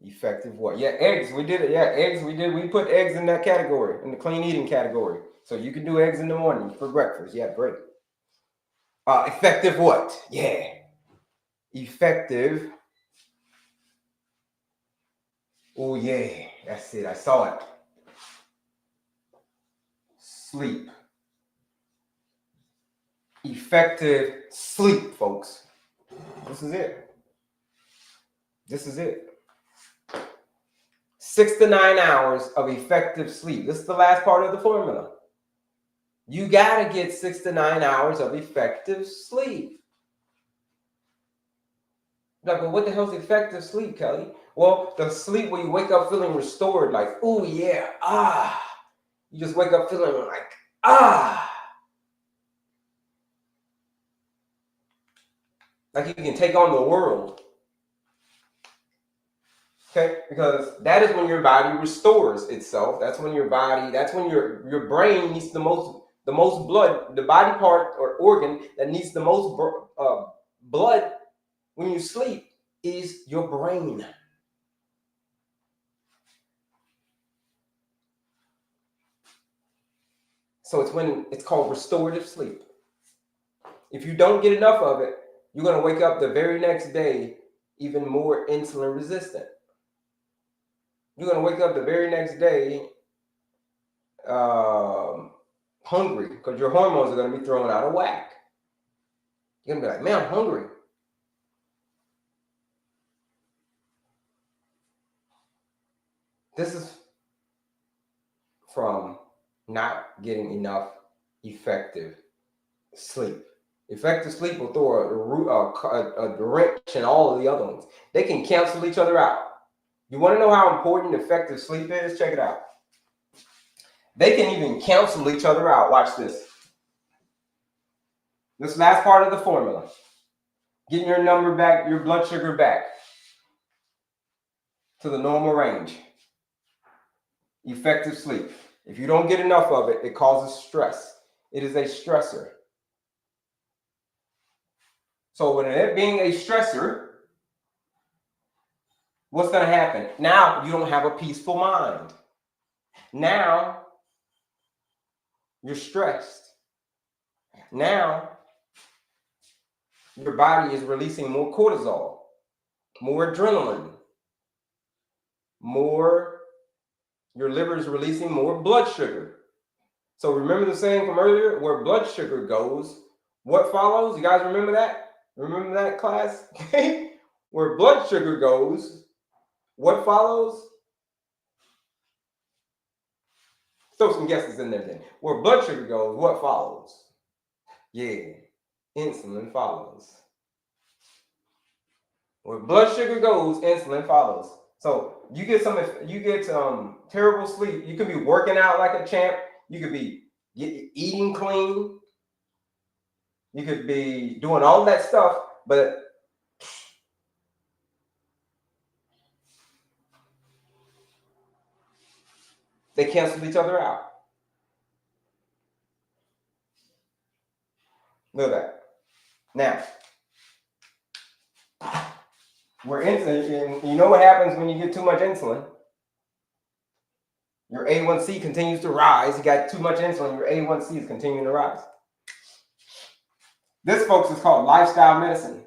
Effective what? Yeah, eggs. We did it. Yeah, eggs. We did. We put eggs in that category, in the clean eating category. So you can do eggs in the morning for breakfast. Yeah, great. Effective what? Yeah. Effective. Oh, yeah. That's it. I saw it. Sleep. effective sleep, folks. This is it. This is it. 6 to 9 hours of effective sleep. This is the last part of the formula. You got to get 6 to 9 hours of effective sleep. Like, well, what the hell is effective sleep, Kelley? Well, the sleep where you wake up feeling restored, like, oh yeah, You just wake up feeling like, Like you can take on the world. Okay, because that is when your body restores itself. That's when your body, that's when your brain needs the most blood. The body part or organ that needs the most blood when you sleep is your brain. So it's called restorative sleep. If you don't get enough of it, you're going to wake up the very next day even more insulin resistant. You're going to wake up the very next day hungry because your hormones are going to be thrown out of whack. You're going to be like, man, I'm hungry. This is from not getting enough effective sleep. Effective sleep will throw a wrench in all of the other ones. They can cancel each other out. You want to know how important effective sleep is? Check it out. They can even cancel each other out. Watch this. This last part of the formula. Getting your number back, your blood sugar back to the normal range. Effective sleep. If you don't get enough of it, it causes stress. It is a stressor. So with it being a stressor, what's going to happen? Now you don't have a peaceful mind. Now you're stressed. Now your body is releasing more cortisol, more adrenaline, your liver is releasing more blood sugar. So remember the saying from earlier, where blood sugar goes, what follows? You guys remember that? Remember that, class? Where blood sugar goes, what follows? Throw some guesses in there then. Where blood sugar goes, what follows? Yeah, insulin follows. Where blood sugar goes, insulin follows. So you get terrible sleep. You could be working out like a champ. You could be eating clean. You could be doing all that stuff, but they cancel each other out. Look at that. Now, we're insulin. You know what happens when you get too much insulin? Your A1C continues to rise. You got too much insulin, your A1C is continuing to rise. This, folks, is called lifestyle medicine.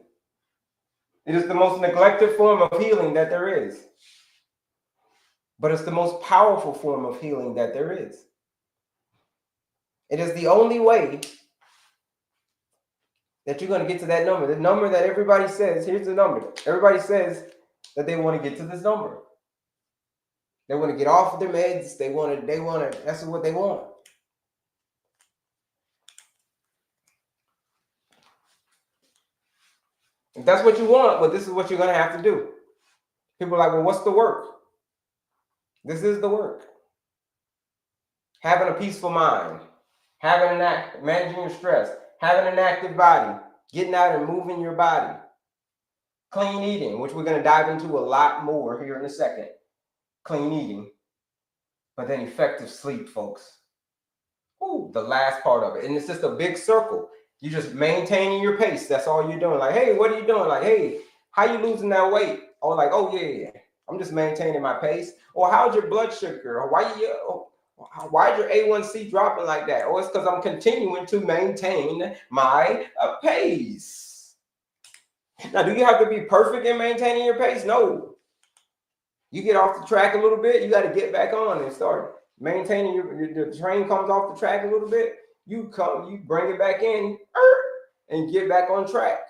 It is the most neglected form of healing that there is. But it's the most powerful form of healing that there is. It is the only way that you're going to get to that number. The number that everybody says, here's the number. Everybody says that they want to get to this number. They want to get off of their meds. They want to, that's what they want. If that's what you want, well, this is what you're going to have to do. People are like, well, what's the work? This is the work. Having a peaceful mind, managing your stress, having an active body, getting out and moving your body, clean eating, which we're going to dive into a lot more here in a second. Clean eating, but then effective sleep, folks. Ooh, the last part of it. And it's just a big circle. You're just maintaining your pace. That's all you're doing. Like, hey, what are you doing? Like, hey, how you losing that weight? Or like, oh, yeah, I'm just maintaining my pace. Or how's your blood sugar? Or why's your A1C dropping like that? Or it's because I'm continuing to maintain my pace. Now, do you have to be perfect in maintaining your pace? No. You get off the track a little bit, you got to get back on and start maintaining the train comes off the track a little bit, you bring it back in, and get back on track.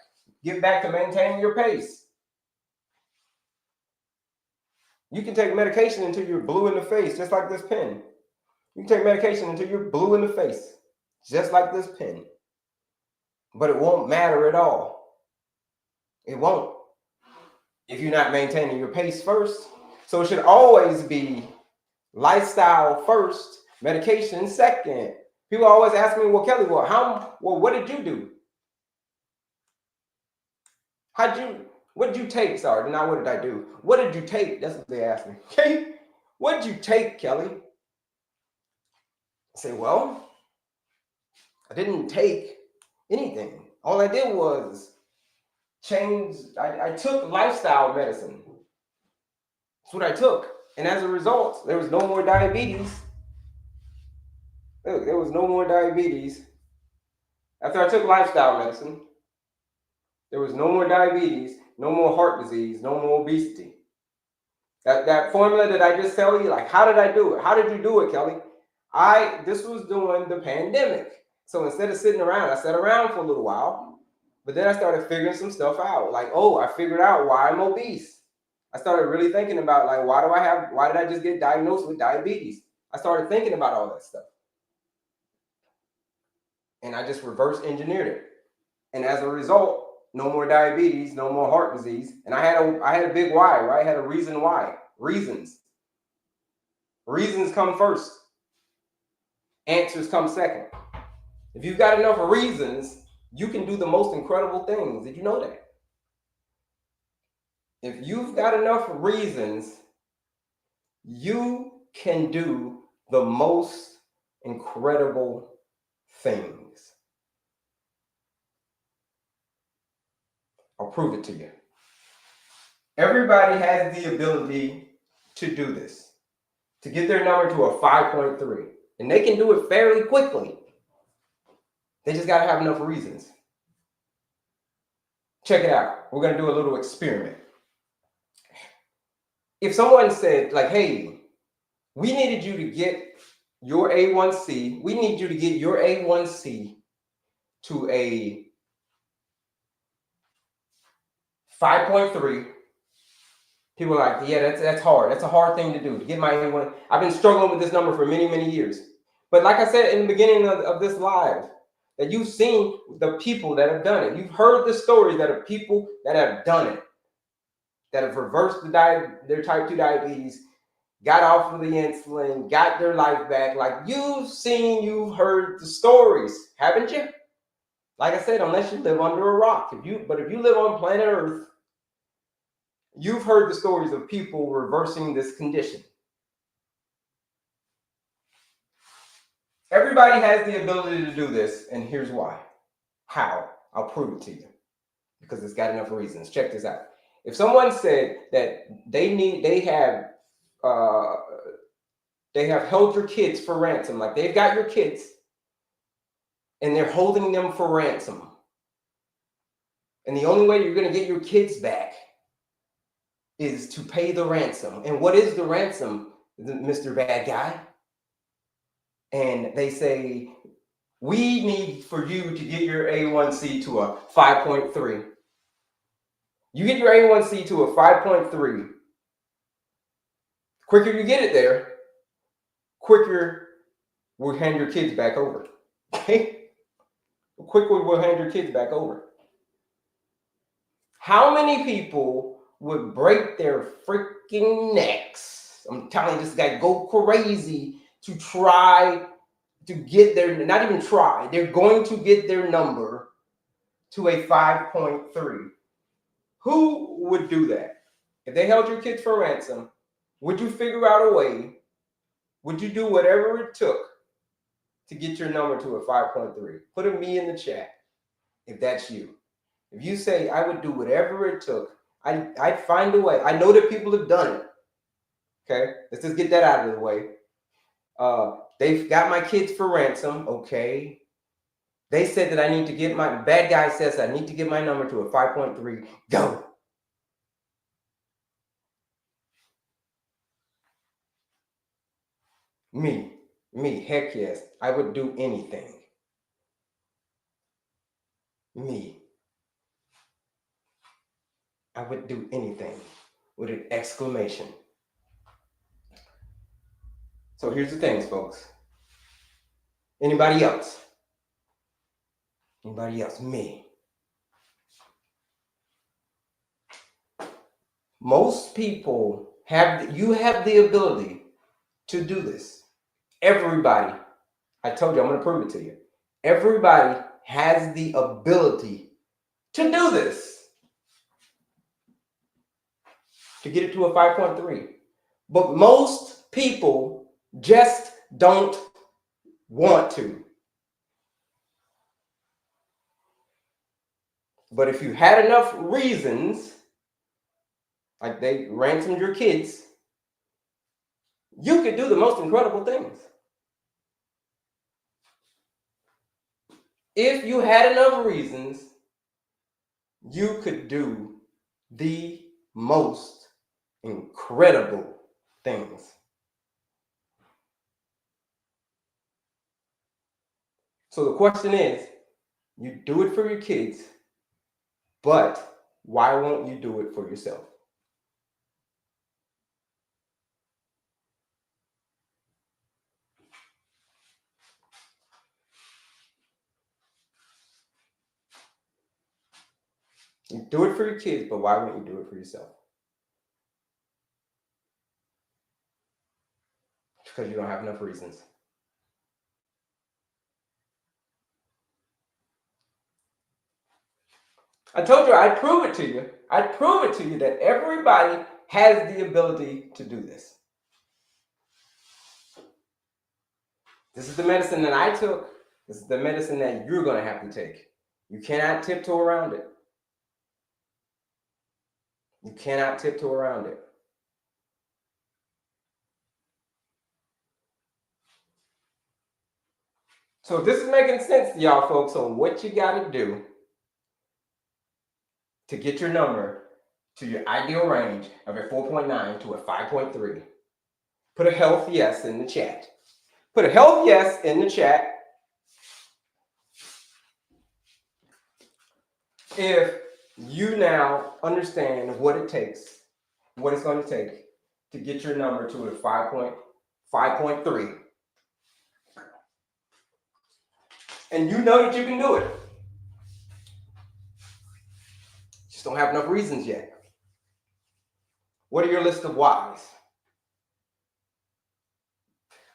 Get back to maintaining your pace. You can take medication until you're blue in the face, just like this pen. You can take medication until you're blue in the face, just like this pen. But it won't matter at all. It won't, if you're not maintaining your pace first. So it should always be lifestyle first, medication second. People always ask me, well, Kelley, what did you do? What did you take? Sorry, not what did I do? What did you take? That's what they ask me. Okay, what did you take, Kelley? I say, well, I didn't take anything. All I did was change. I took lifestyle medicine. That's what I took. And as a result, there was no more diabetes. Look, there was no more diabetes. After I took lifestyle medicine, there was no more diabetes, no more heart disease, no more obesity. That formula that I just tell you, like, how did I do it? How did you do it, Kelley? This was during the pandemic. So instead of sitting around, I sat around for a little while, but then I started figuring some stuff out. Like, oh, I figured out why I'm obese. I started really thinking about, like, why did I just get diagnosed with diabetes? I started thinking about all that stuff. And I just reverse engineered it. And as a result, no more diabetes, no more heart disease. And I had a big why, right? I had a reason why. Reasons come first. Answers come second. If you've got enough reasons, you can do the most incredible things. Did you know that? If you've got enough reasons, you can do the most incredible things. I'll prove it to you. Everybody has the ability to do this, to get their number to a 5.3. And they can do it fairly quickly. They just got to have enough reasons. Check it out. We're going to do a little experiment. If someone said, like, hey, we needed you to get your A1C, we need you to get your A1C to a 5.3. People are like, yeah, that's hard. That's a hard thing to do, to get my A1. I've been struggling with this number for many, many years. But like I said in the beginning of this live, that you've seen the people that have done it. You've heard the stories that are people that have done it, that have reversed their type 2 diabetes, got off of the insulin, got their life back. Like, you've heard the stories, haven't you? Like I said, unless you live under a rock. If you live on planet Earth, you've heard the stories of people reversing this condition. Everybody has the ability to do this, and here's why. How? I'll prove it to you, because it's got enough reasons. Check this out. If someone said that they have held your kids for ransom, like they've got your kids and they're holding them for ransom, and the only way you're going to get your kids back is to pay the ransom. And what is the ransom, Mr. Bad Guy? And they say, we need for you to get your A1C to a 5.3. You get your A1C to a 5.3. Quicker you get it there, quicker we'll hand your kids back over. Okay? The quicker we'll hand your kids back over. How many people would break their freaking necks? I'm telling you, this guy go crazy to try to get their, not even try, they're going to get their number to a 5.3. Who would do that? If they held your kids for ransom, would you figure out a way? Would you do whatever it took to get your number to a 5.3? Put a me in the chat if that's you. If you say, I would do whatever it took, I'd find a way. I know that people have done it. Okay, let's just get that out of the way. They've got my kids for ransom. Okay. They said that I need to get my, bad guy says I need to get my number to a 5.3. Go. Me, heck yes. I would do anything. Me. I would do anything with an exclamation. So here's the things, folks. Anybody else? Anybody else? Me. Most people have the ability to do this. Everybody. I told you, I'm going to prove it to you. Everybody has the ability to do this. To get it to a 5.3. But most people just don't want to. But if you had enough reasons, like they ransomed your kids, you could do the most incredible things. If you had enough reasons, you could do the most incredible things. So the question is, you do it for your kids, but why won't you do it for yourself? You do it for your kids, but why won't you do it for yourself? Because you don't have enough reasons. I told you I'd prove it to you. I'd prove it to you that everybody has the ability to do this. This is the medicine that I took. This is the medicine that you're going to have to take. You cannot tiptoe around it. You cannot tiptoe around it. So this is making sense to y'all folks on what you got to do to get your number to your ideal range of a 4.9 to a 5.3. Put a health yes in the chat. Put a health yes in the chat if you now understand what it takes, what it's going to take to get your number to a 5.3. And you know that you can do it. Just don't have enough reasons yet. What are your list of whys?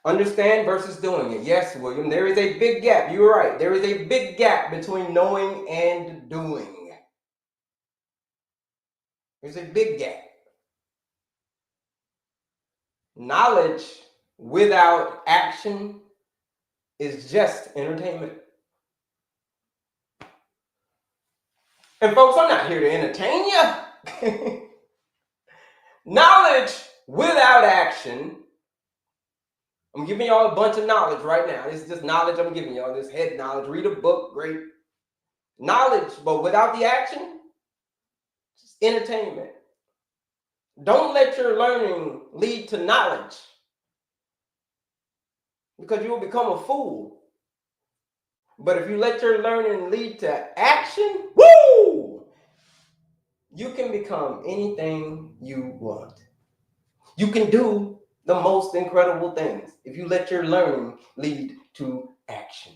Understand versus doing it. Yes, William, there is a big gap. You're right. There is a big gap between knowing and doing. There's a big gap. Knowledge without action is just entertainment. And folks, I'm not here to entertain you. Knowledge without action. I'm giving y'all a bunch of knowledge right now. This is just knowledge I'm giving y'all. This head knowledge. Read a book, great. Knowledge, but without the action, just entertainment. Don't let your learning lead to knowledge, because you will become a fool. But if you let your learning lead to action, woo! You can become anything you want. You can do the most incredible things if you let your learning lead to action.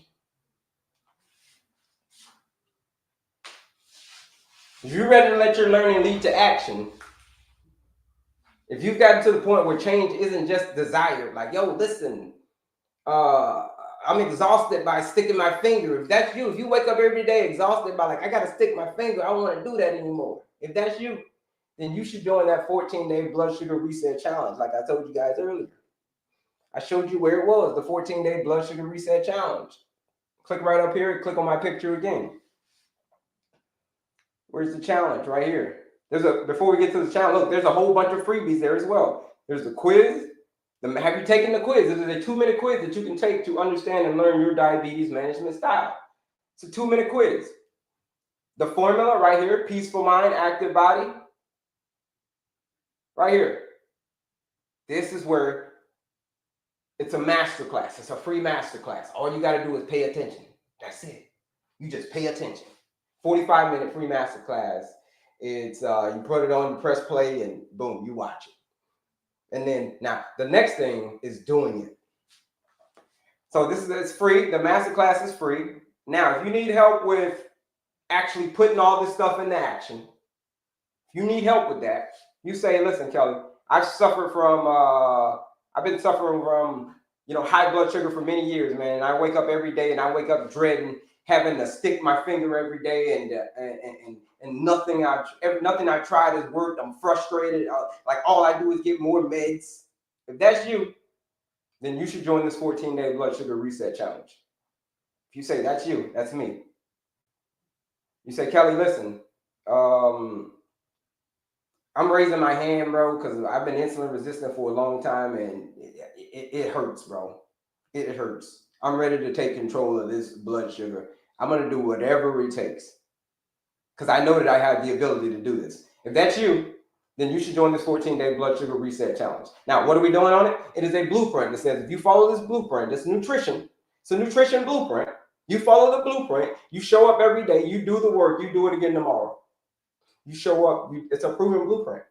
If you're ready to let your learning lead to action, if you've gotten to the point where change isn't just desired, like, yo, listen, I'm exhausted by sticking my finger. If that's you, if you wake up every day exhausted by like, I got to stick my finger, I don't want to do that anymore. If that's you, then you should join that 14-day blood sugar reset challenge like I told you guys earlier. I showed you where it was, the 14-day blood sugar reset challenge. Click right up here, click on my picture again. Where's the challenge? Right here. Before we get to the challenge, look, there's a whole bunch of freebies there as well. There's the quiz. Have you taken the quiz? This is a 2-minute quiz that you can take to understand and learn your diabetes management style. It's a 2-minute quiz. The formula right here, peaceful mind, active body. Right here. This is where it's a masterclass. It's a free masterclass. All you got to do is pay attention. That's it. You just pay attention. 45-minute free masterclass. It's you put it on, you press play, and boom, you watch it. And then now the next thing is doing it. So it's free. The masterclass is free. Now, if you need help with actually putting all this stuff into action, if you need help with that, you say, listen, Kelley, I've been suffering from, high blood sugar for many years, man. I wake up every day and I wake up dreading having to stick my finger every day, and nothing I tried has worked. I'm frustrated. Like all I do is get more meds. If that's you, then you should join this 14-day blood sugar reset challenge. If you say that's you, that's me. You say, Kelley, listen, I'm raising my hand, bro, because I've been insulin resistant for a long time, and it hurts, bro. It hurts. I'm ready to take control of this blood sugar. I'm going to do whatever it takes because I know that I have the ability to do this. If that's you, then you should join this 14-day blood sugar reset challenge. Now, what are we doing on it? It is a blueprint that says if you follow this blueprint, this nutrition, it's a nutrition blueprint. You follow the blueprint. You show up every day. You do the work. You do it again tomorrow. You show up. It's a proven blueprint.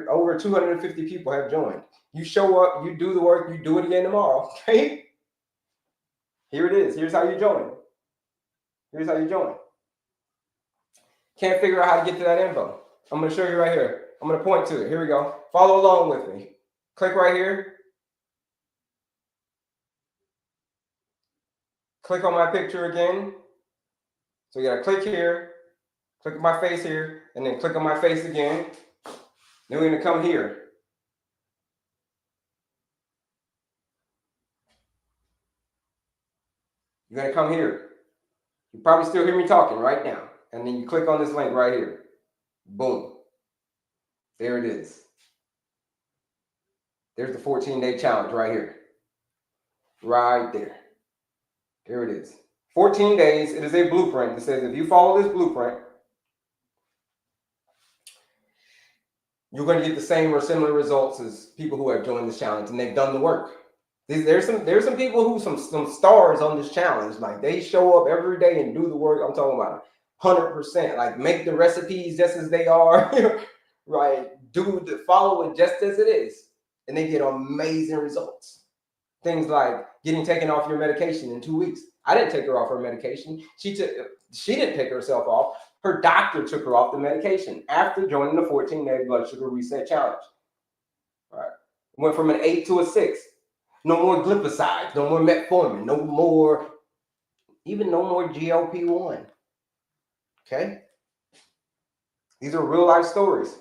Over 250 people have joined. You show up. You do the work. You do it again tomorrow. Okay? Here it is. Here's how you join. Here's how you join. Can't figure out how to get to that info. I'm going to show you right here. I'm going to point to it. Here we go. Follow along with me. Click right here. Click on my picture again. So you got to click here. Click on my face here. And then click on my face again. Then we're going to come here. You're going to come here. You probably still hear me talking right now. And then you click on this link right here. Boom. There it is. There's the 14-day challenge right here. Right there. There it is. 14 days. It is a blueprint that says if you follow this blueprint, you're going to get the same or similar results as people who have joined this challenge and they've done the work. There's some people who some stars on this challenge. Like they show up every day and do the work. I'm talking about 100%. Like make the recipes just as they are, right? Follow it just as it is, and they get amazing results. Things like getting taken off your medication in 2 weeks. I didn't take her off her medication. She didn't take herself off. Her doctor took her off the medication after joining the 14-day blood sugar reset challenge. All right, went from an 8 to a 6. No more glipizide, no more metformin, no more GLP-1. Okay? These are real life stories.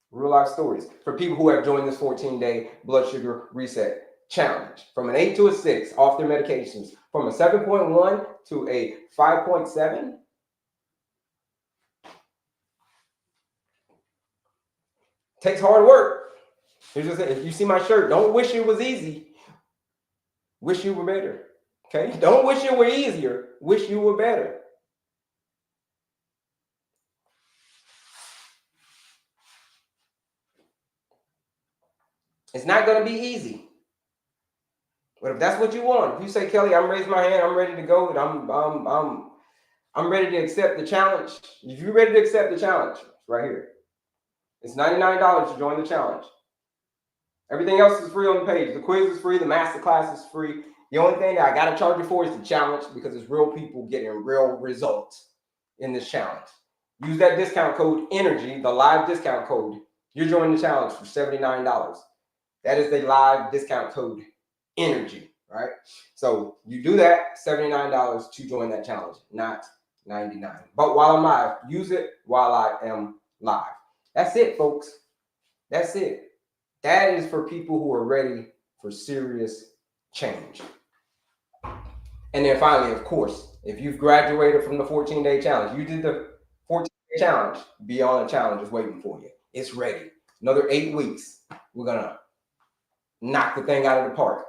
Real life stories for people who have joined this 14-day blood sugar reset challenge. From an 8 to a 6 off their medications, from a 7.1 to a 5.7. Takes hard work. If you see my shirt, don't wish it was easy. Wish you were better. Okay? Don't wish it were easier. Wish you were better. It's not going to be easy. But if that's what you want, if you say, Kelley, I'm raising my hand, I'm ready to go, and I'm ready to accept the challenge. If you're ready to accept the challenge, it's right here. It's $99 to join the challenge. Everything else is free on the page. The quiz is free. The masterclass is free. The only thing that I got to charge you for is the challenge because it's real people getting real results in this challenge. Use that discount code ENERGY, the live discount code. You're joining the challenge for $79. That is the live discount code ENERGY, right? So you do that, $79 to join that challenge, not $99. But while I'm live, use it while I am live. That's it, folks. That's it. That is for people who are ready for serious change. And then finally, of course, if you've graduated from the 14-day challenge, you did the 14-day challenge, Beyond the Challenge is waiting for you. It's ready. Another 8 weeks. We're going to knock the thing out of the park.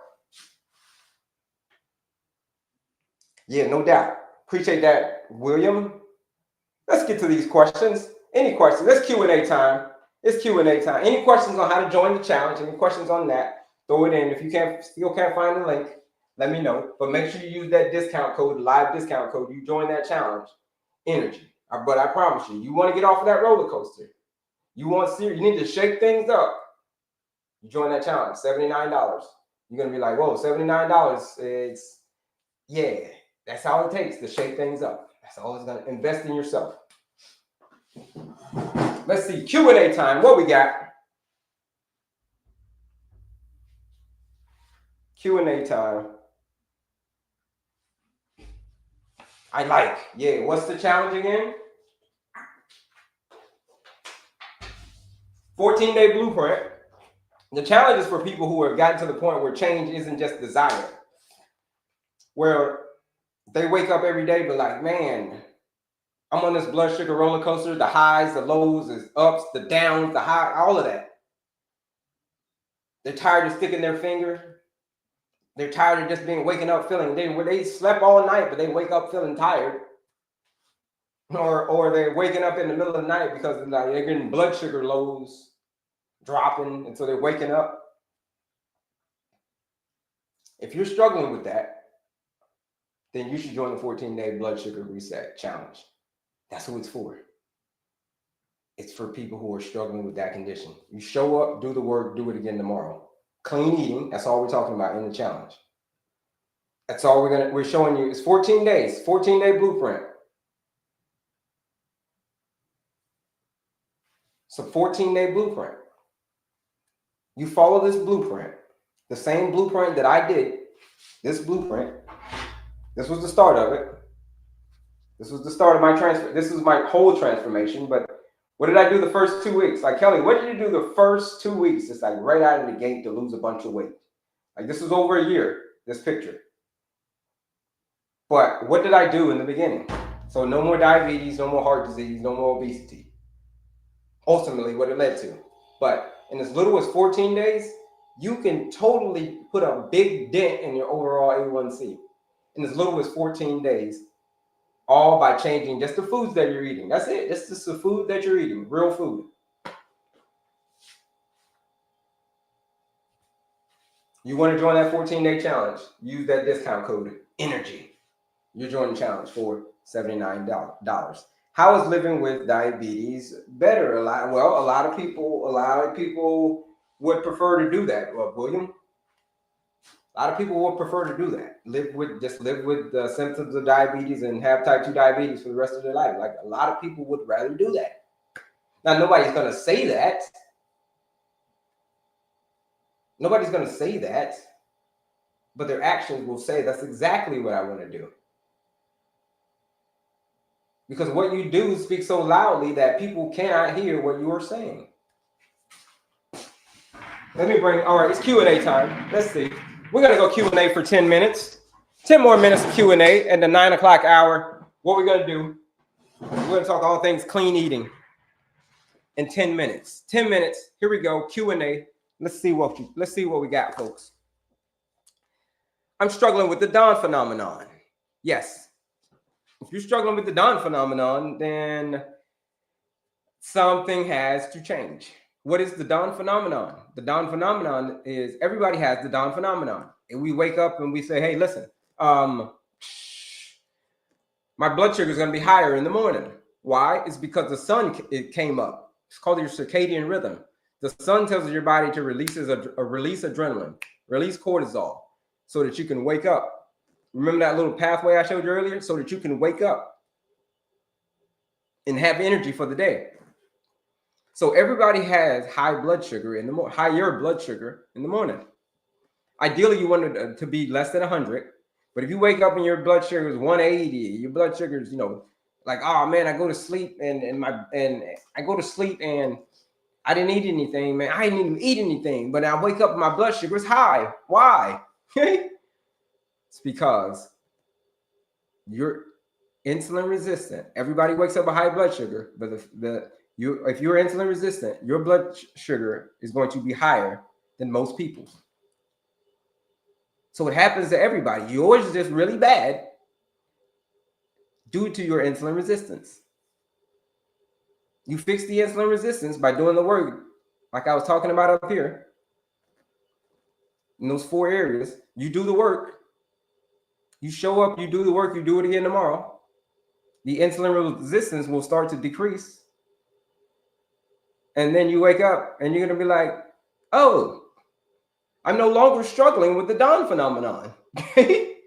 Yeah, no doubt. Appreciate that, William. Let's get to these questions. Any questions? It's Q&A time. It's Q&A time. Any questions on how to join the challenge? Any questions on that? Throw it in. If you still can't find the link, let me know. But make sure you use that discount code, live discount code. You join that challenge, energy. But I promise you, you want to get off of that roller coaster. You need to shake things up. You join that challenge, $79. You're gonna be like, whoa, $79. It's that's all it takes to shake things up. That's all it's gonna invest in yourself. Let's see, Q&A time. What we got? Q&A time. I like. Yeah, what's the challenge again? 14-day blueprint. The challenge is for people who have gotten to the point where change isn't just desire. Where they wake up every day but like, man, I'm on this blood sugar roller coaster, the highs, the lows, the ups, the downs, the high, all of that. They're tired of sticking their finger. They're tired of just waking up feeling, they slept all night, but they wake up feeling tired. Or they're waking up in the middle of the night because they're getting blood sugar lows dropping, and so they're waking up. If you're struggling with that, then you should join the 14-day blood sugar reset challenge. That's who it's for. It's for people who are struggling with that condition. You show up, do the work, do it again tomorrow. Clean eating, that's all we're talking about in the challenge. That's all we're showing you. It's 14 days, 14-day blueprint. It's a 14-day blueprint. You follow this blueprint, the same blueprint that I did, this blueprint. This was the start of it. This was the start of my transfer. This was my whole transformation. But what did I do the first 2 weeks? Like, Kelley, what did you do the first 2 weeks? Just like right out of the gate to lose a bunch of weight. Like, this was over a year, this picture. But what did I do in the beginning? So no more diabetes, no more heart disease, no more obesity. Ultimately, what it led to. But in as little as 14 days, you can totally put a big dent in your overall A1C. In as little as 14 days, all by changing just the foods that you're eating. That's it. It's just the food that you're eating, real food. You want to join that 14-day challenge? Use that discount code, ENERGY. You're joining the challenge for $79. How is living with diabetes better? A lot of people would prefer to do that. Well, William, a lot of people would prefer to do that. Live with the symptoms of diabetes and have type 2 diabetes for the rest of their life. Like, a lot of people would rather do that. Now, nobody's going to say that. Nobody's going to say that. But their actions will say, that's exactly what I want to do. Because what you do speaks so loudly that people cannot hear what you are saying. All right, it's Q&A time. Let's see. We're going to go Q&A for 10 minutes. 10 more minutes of Q&A at the 9 o'clock hour. What we're going to do, we're going to talk all things clean eating in 10 minutes. 10 minutes. Here we go, Q&A. Let's see what we got, folks. I'm struggling with the dawn phenomenon. Yes. If you're struggling with the dawn phenomenon, then something has to change. What is the dawn phenomenon? The dawn phenomenon is everybody has the dawn phenomenon. And we wake up and we say, hey, listen, my blood sugar is going to be higher in the morning. Why? It's because the sun came up. It's called your circadian rhythm. The sun tells your body to release adrenaline, release cortisol, so that you can wake up. Remember that little pathway I showed you earlier? So that you can wake up and have energy for the day. So everybody has high blood sugar in the morning, higher blood sugar in the morning. Ideally, you want it to be less than 100. But if you wake up and your blood sugar is 180, your blood sugar is, like, oh man, I go to sleep and I didn't eat anything, man. I didn't even eat anything, but I wake up and my blood sugar is high. Why? It's because you're insulin resistant. Everybody wakes up with high blood sugar, but if you're insulin resistant, your blood sugar is going to be higher than most people's. So it happens to everybody. Yours is just really bad due to your insulin resistance. You fix the insulin resistance by doing the work, like I was talking about up here. In those 4 areas, you do the work, You show up, you do the work, you do it again tomorrow. The insulin resistance will start to decrease. And then you wake up and you're going to be like, oh, I'm no longer struggling with the dawn phenomenon. It's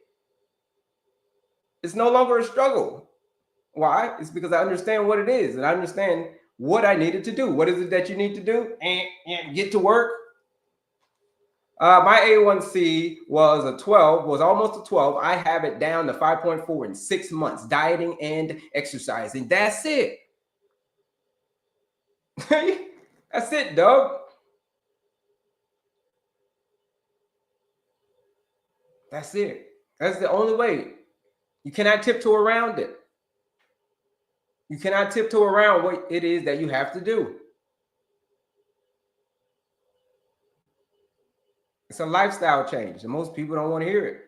no longer a struggle. Why? It's because I understand what it is and I understand what I needed to do. What is it that you need to do? And get to work. My A1C was a 12, was almost a 12. I have it down to 5.4 in 6 months, dieting and exercising. That's it. That's it, dog. That's it. That's the only way. You cannot tiptoe around it. You cannot tiptoe around what it is that you have to do. It's a lifestyle change, and most people don't want to hear it.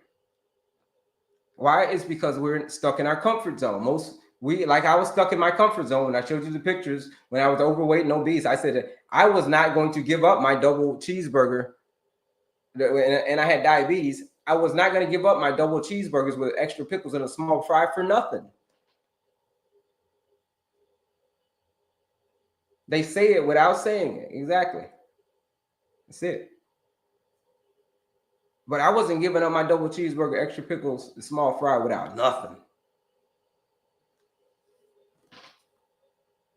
Why? It's because we're stuck in our comfort zone. I was stuck in my comfort zone when I showed you the pictures when I was overweight and obese. I said that I was not going to give up my double cheeseburger, and I had diabetes. I was not going to give up my double cheeseburgers with extra pickles and a small fry for nothing. They say it without saying it. Exactly. That's it. But I wasn't giving up my double cheeseburger, extra pickles, and small fry without nothing.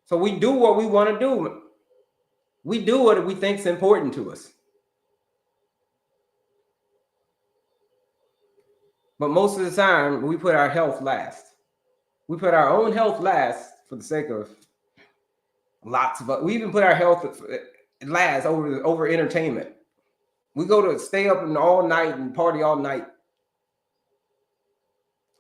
So we do what we want to do. We do what we think is important to us. But most of the time, we put our health last. We put our own health last for the sake of lots of us. We even put our health last over entertainment. We go to stay up all night and party all night.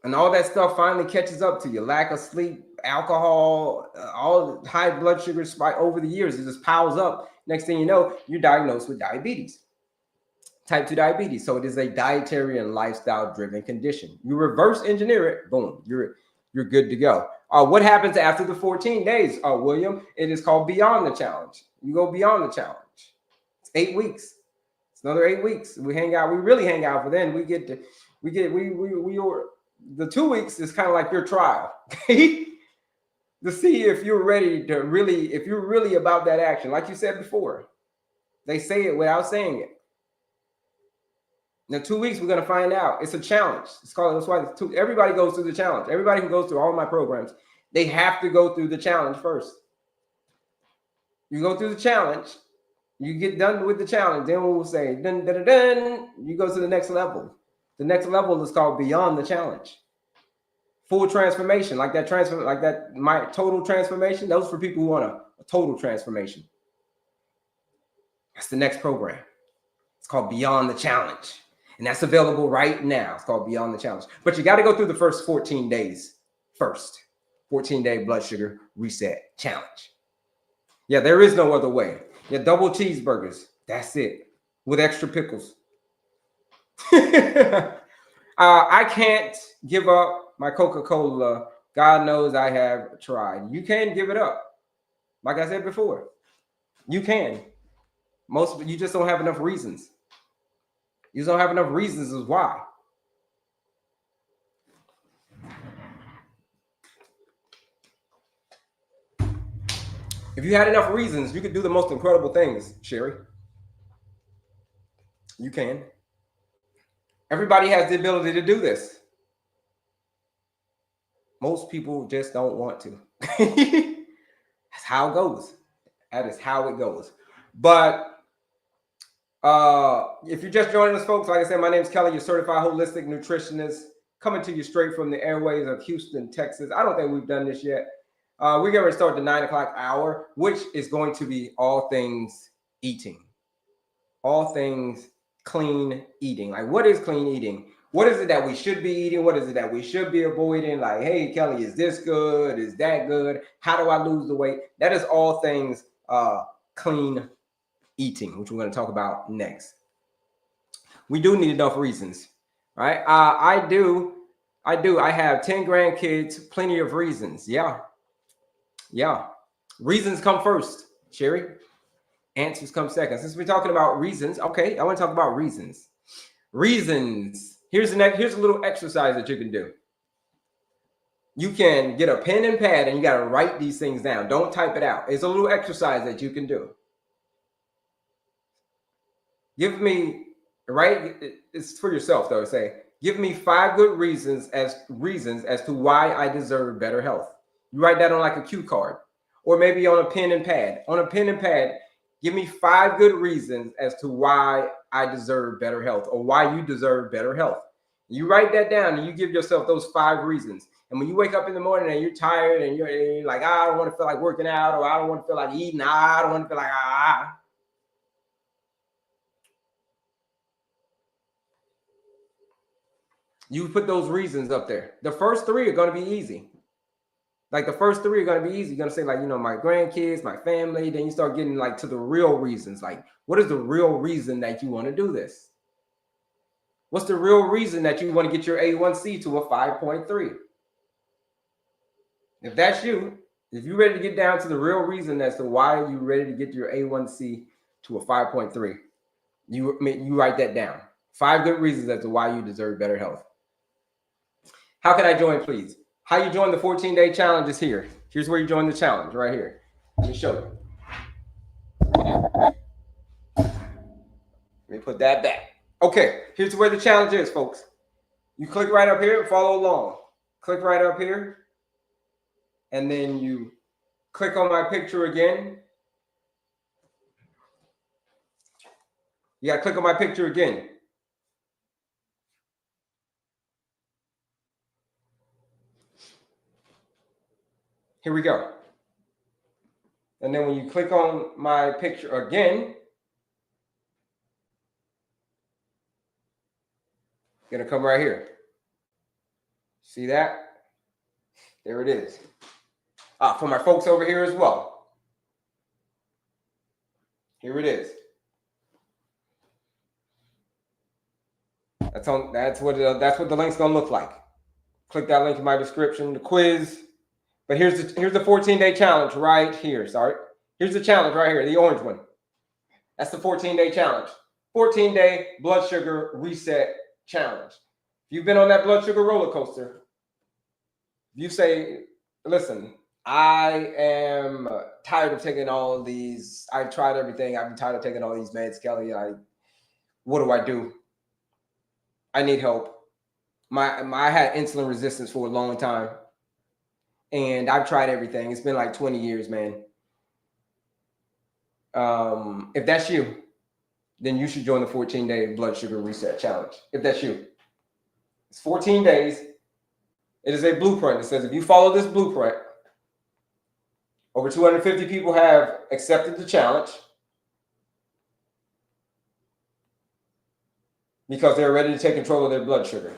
And all that stuff finally catches up to you. Lack of sleep, alcohol, all high blood sugar spike over the years. It just piles up. Next thing you know, you're diagnosed with diabetes. Type 2 diabetes. So it is a dietary and lifestyle driven condition. You reverse engineer it, boom, you're good to go. What happens after the 14 days, William? It is called beyond the challenge. You go beyond the challenge. It's 8 weeks. It's another 8 weeks. We hang out. We really hang out. But then the 2 weeks is kind of like your trial. To see if you're ready to really, if you're really about that action. Like you said before, they say it without saying it. In the 2 weeks, we're going to find out. It's a challenge. That's why everybody goes through the challenge. Everybody who goes through all my programs, they have to go through the challenge first. You go through the challenge, you get done with the challenge, then we'll say, dun, dun, dun, dun, you go to the next level. The next level is called beyond the challenge. Full transformation, like that, my total transformation. Those for people who want a total transformation. That's the next program. It's called Beyond the Challenge. And that's available right now. It's called Beyond the Challenge. But you got to go through the first 14 days first. 14-day blood sugar reset challenge. Yeah, there is no other way. Yeah, double cheeseburgers. That's it. With extra pickles. I can't give up my Coca-Cola. God knows I have tried. You can give it up. Like I said before, you can. You just don't have enough reasons. You just don't have enough reasons as why. If you had enough reasons, you could do the most incredible things, Sherry. You can. Everybody has the ability to do this. Most people just don't want to. That's how it goes. That is how it goes. But if you're just joining us, folks, like I said, my name is Kelley, your certified holistic nutritionist, coming to you straight from the airways of Houston, Texas. I don't think we've done this yet. We're going to start the 9 o'clock hour, which is going to be all things eating, all things clean eating. Like, what is clean eating? What is it that we should be eating? What is it that we should be avoiding? Like, hey, Kelley, is this good? Is that good? How do I lose the weight? That is all things clean eating, which we're going to talk about next. We do need enough reasons, right? I do. I have 10 grandkids, plenty of reasons. Yeah. Reasons come first, Sherry. Answers come second. Since we're talking about reasons, okay, I want to talk about reasons. Reasons Here's a little exercise that you can do. You can get a pen and pad and you got to write these things down. Don't type it out. It's a little exercise that you can do. Give me, right? It's for yourself though. Say, give me 5 good reasons as to why I deserve better health. You write that on like a cue card, or maybe on a pen and pad. On a pen and pad, give me 5 good reasons as to why I deserve better health, or why you deserve better health. You write that down and you give yourself those 5 reasons. And when you wake up in the morning and you're tired and you're like, I don't want to feel like working out, or I don't want to feel like eating, I don't want to feel like You put those reasons up there. The first 3 are going to be easy. Like the first 3 are going to be easy. You're going to say like, my grandkids, my family. Then you start getting like to the real reasons. Like, what is the real reason that you want to do this? What's the real reason that you want to get your A1C to a 5.3? If that's you, if you're ready to get down to the real reason as to why you're ready to get your A1C to a 5.3, you write that down. 5 good reasons as to why you deserve better health. How can I join, please? How you join the 14-day challenge is here. Here's where you join the challenge, right here. Let me show you. Let me put that back. Okay, here's where the challenge is, folks. You click right up here and follow along. Click right up here. And then you click on my picture again. You got to click on my picture again. Here we go. And then when you click on my picture again, it's going to come right here. See that? There it is. For my folks over here as well. Here it is. That's what the link's gonna look like. Click that link in my description. The quiz. But here's the 14-day challenge right here. Sorry. Here's the challenge right here, the orange one. That's the 14-day challenge. 14-day blood sugar reset challenge. If you've been on that blood sugar roller coaster, you say, listen, I am tired of taking all of these. I've tried everything. I'm tired of taking all these meds, Kelley. What do I do? I need help. I had insulin resistance for a long time, and I've tried everything. It's been like 20 years, man. If that's you, then you should join the 14-day blood sugar reset challenge. If that's you, it's 14 days. It is a blueprint. It says if you follow this blueprint, over 250 people have accepted the challenge because they're ready to take control of their blood sugar.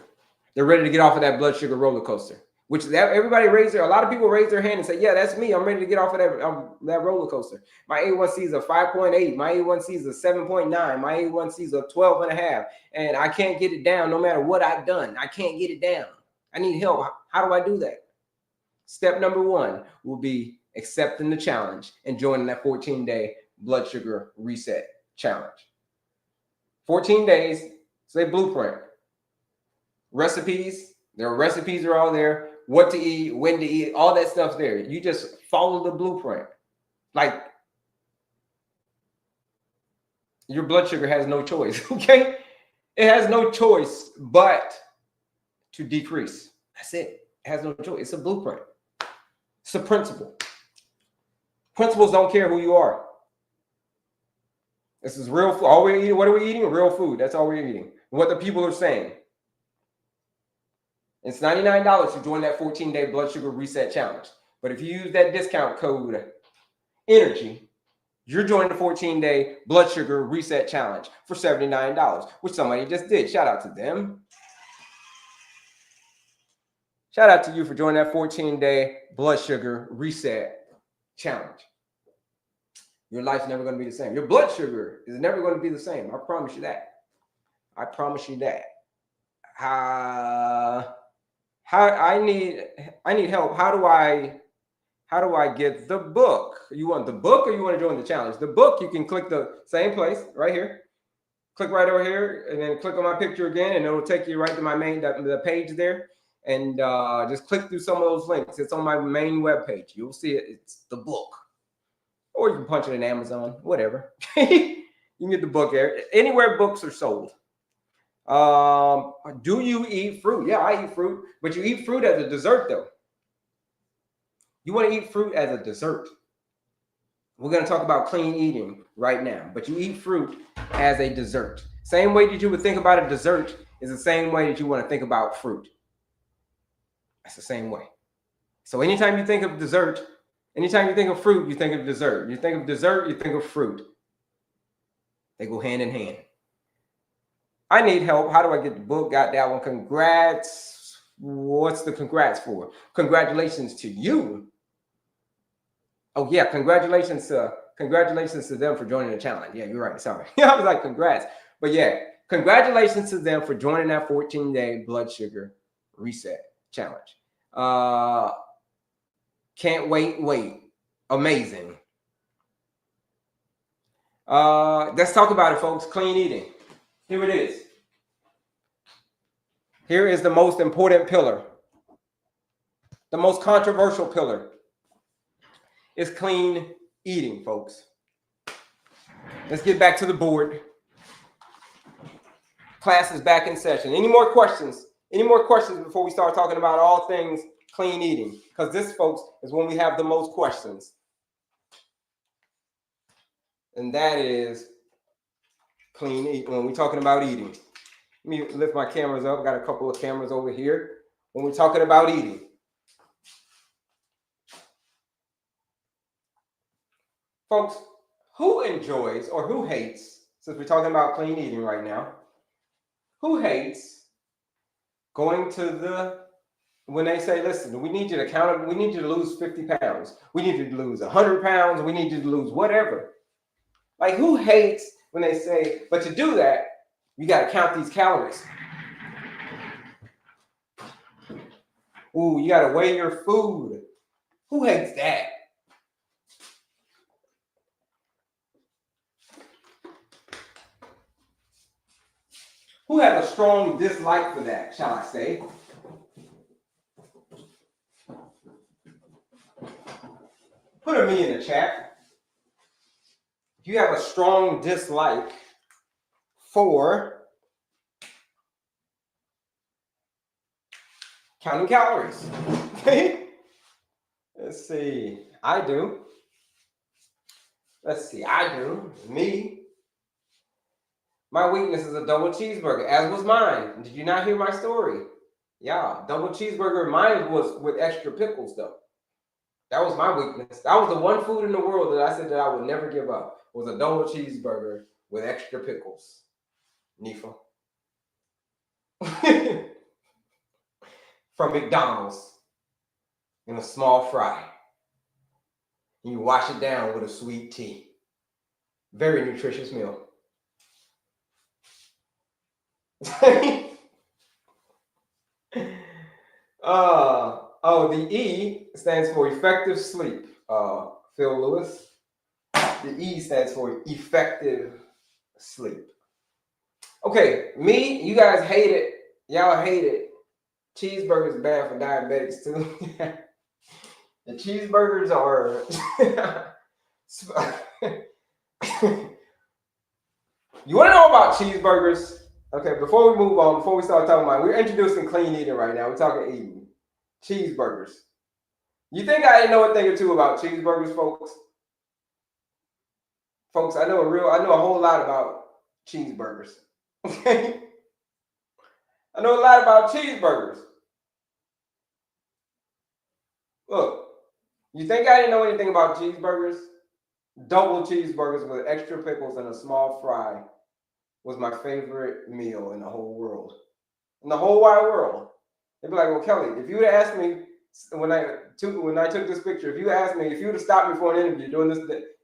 They're ready to get off of that blood sugar roller coaster, a lot of people raise their hand and say, yeah, that's me. I'm ready to get off of that roller coaster. My A1C is a 5.8. My A1C is a 7.9. My A1C is a 12.5. And I can't get it down no matter what I've done. I can't get it down. I need help. How do I do that? Step number 1 will be accepting the challenge and joining that 14-day blood sugar reset challenge. 14 days, it's a blueprint. Recipes, recipes are all there. What to eat, when to eat, all that stuff's there. You just follow the blueprint. Like, your blood sugar has no choice, okay? It has no choice but to decrease. That's it. It has no choice. It's a blueprint. It's a principle. Principles don't care who you are. This is real food. All we're eating, what are we eating? Real food. That's all we're eating. What the people are saying. It's $99 to join that 14-day blood sugar reset challenge. But if you use that discount code ENERGY, you're joining the 14-day blood sugar reset challenge for $79, which somebody just did. Shout out to them. Shout out to you for joining that 14-day blood sugar reset challenge. Your life's never going to be the same. Your blood sugar is never going to be the same. I promise you that. I promise you that. I need help. How do I get the book? You want the book or you want to join the challenge? The book, you can click the same place right here. Click right over here and then click on my picture again, and it'll take you right to my main the page there. And just click through some of those links. It's on my main webpage. You'll see it. It's the book. Or you can punch it in Amazon, whatever. You can get the book there. Anywhere books are sold. Do you eat fruit? Yeah, I eat fruit. But you eat fruit as a dessert, though. You want to eat fruit as a dessert. We're going to talk about clean eating right now. But you eat fruit as a dessert. Same way that you would think about a dessert is the same way that you want to think about fruit. That's the same way. So anytime you think of dessert, anytime you think of fruit, you think of dessert. You think of dessert, you think of fruit. They go hand in hand. I need help. How do I get the book? Got that one. Congrats. What's the congrats for? Congratulations to you. Oh yeah, congratulations to them for joining the challenge. Yeah, you're right. Sorry. I was like, congrats. But yeah, congratulations to them for joining that 14-day blood sugar reset challenge. Can't wait. Amazing. Let's talk about it, folks. Clean eating. Here it is. Here is the most important pillar. The most controversial pillar is clean eating, folks. Let's get back to the board. Class is back in session. Any more questions? Any more questions before we start talking about all things clean eating? Because this, folks, is when we have the most questions. And that is clean eating. When we're talking about eating. Let me lift my cameras up. Got a couple of cameras over here. When we're talking about eating. Folks, who enjoys or who hates, since we're talking about clean eating right now, who hates going to when they say, listen, we need you to count, we need you to lose 50 pounds. We need you to lose 100 pounds. We need you to lose whatever. Like, who hates when they say, but to do that, you got to count these calories. Ooh, you got to weigh your food. Who hates that? Who has a strong dislike for that, shall I say? Put a me in the chat. If you have a strong dislike for counting calories. Okay? Let's see. I do. Let's see. I do. Me. My weakness is a double cheeseburger, as was mine. Did you not hear my story? Yeah, double cheeseburger. Mine was with extra pickles, though. That was my weakness. That was the one food in the world that I said that I would never give up. Was a double cheeseburger with extra pickles. Nifa. From McDonald's in a small fry. And you wash it down with a sweet tea. Very nutritious meal. The E stands for effective sleep. Phil Lewis. The E stands for effective sleep. Okay, me, you guys hate it. Y'all hate it. Cheeseburgers bad for diabetics too. The cheeseburgers are You want to know about cheeseburgers? Okay, before we move on, before we start talking about it, we're introducing clean eating right now. We're talking eating. Cheeseburgers. You think I didn't know a thing or two about cheeseburgers, folks? Folks, I know a whole lot about cheeseburgers. Okay? I know a lot about cheeseburgers. Look, you think I didn't know anything about cheeseburgers? Double cheeseburgers with extra pickles and a small fry was my favorite meal in the whole world. In the whole wide world. They'd be like, well, Kelley, if you would have asked me when I took this picture, if you would have stopped me for an interview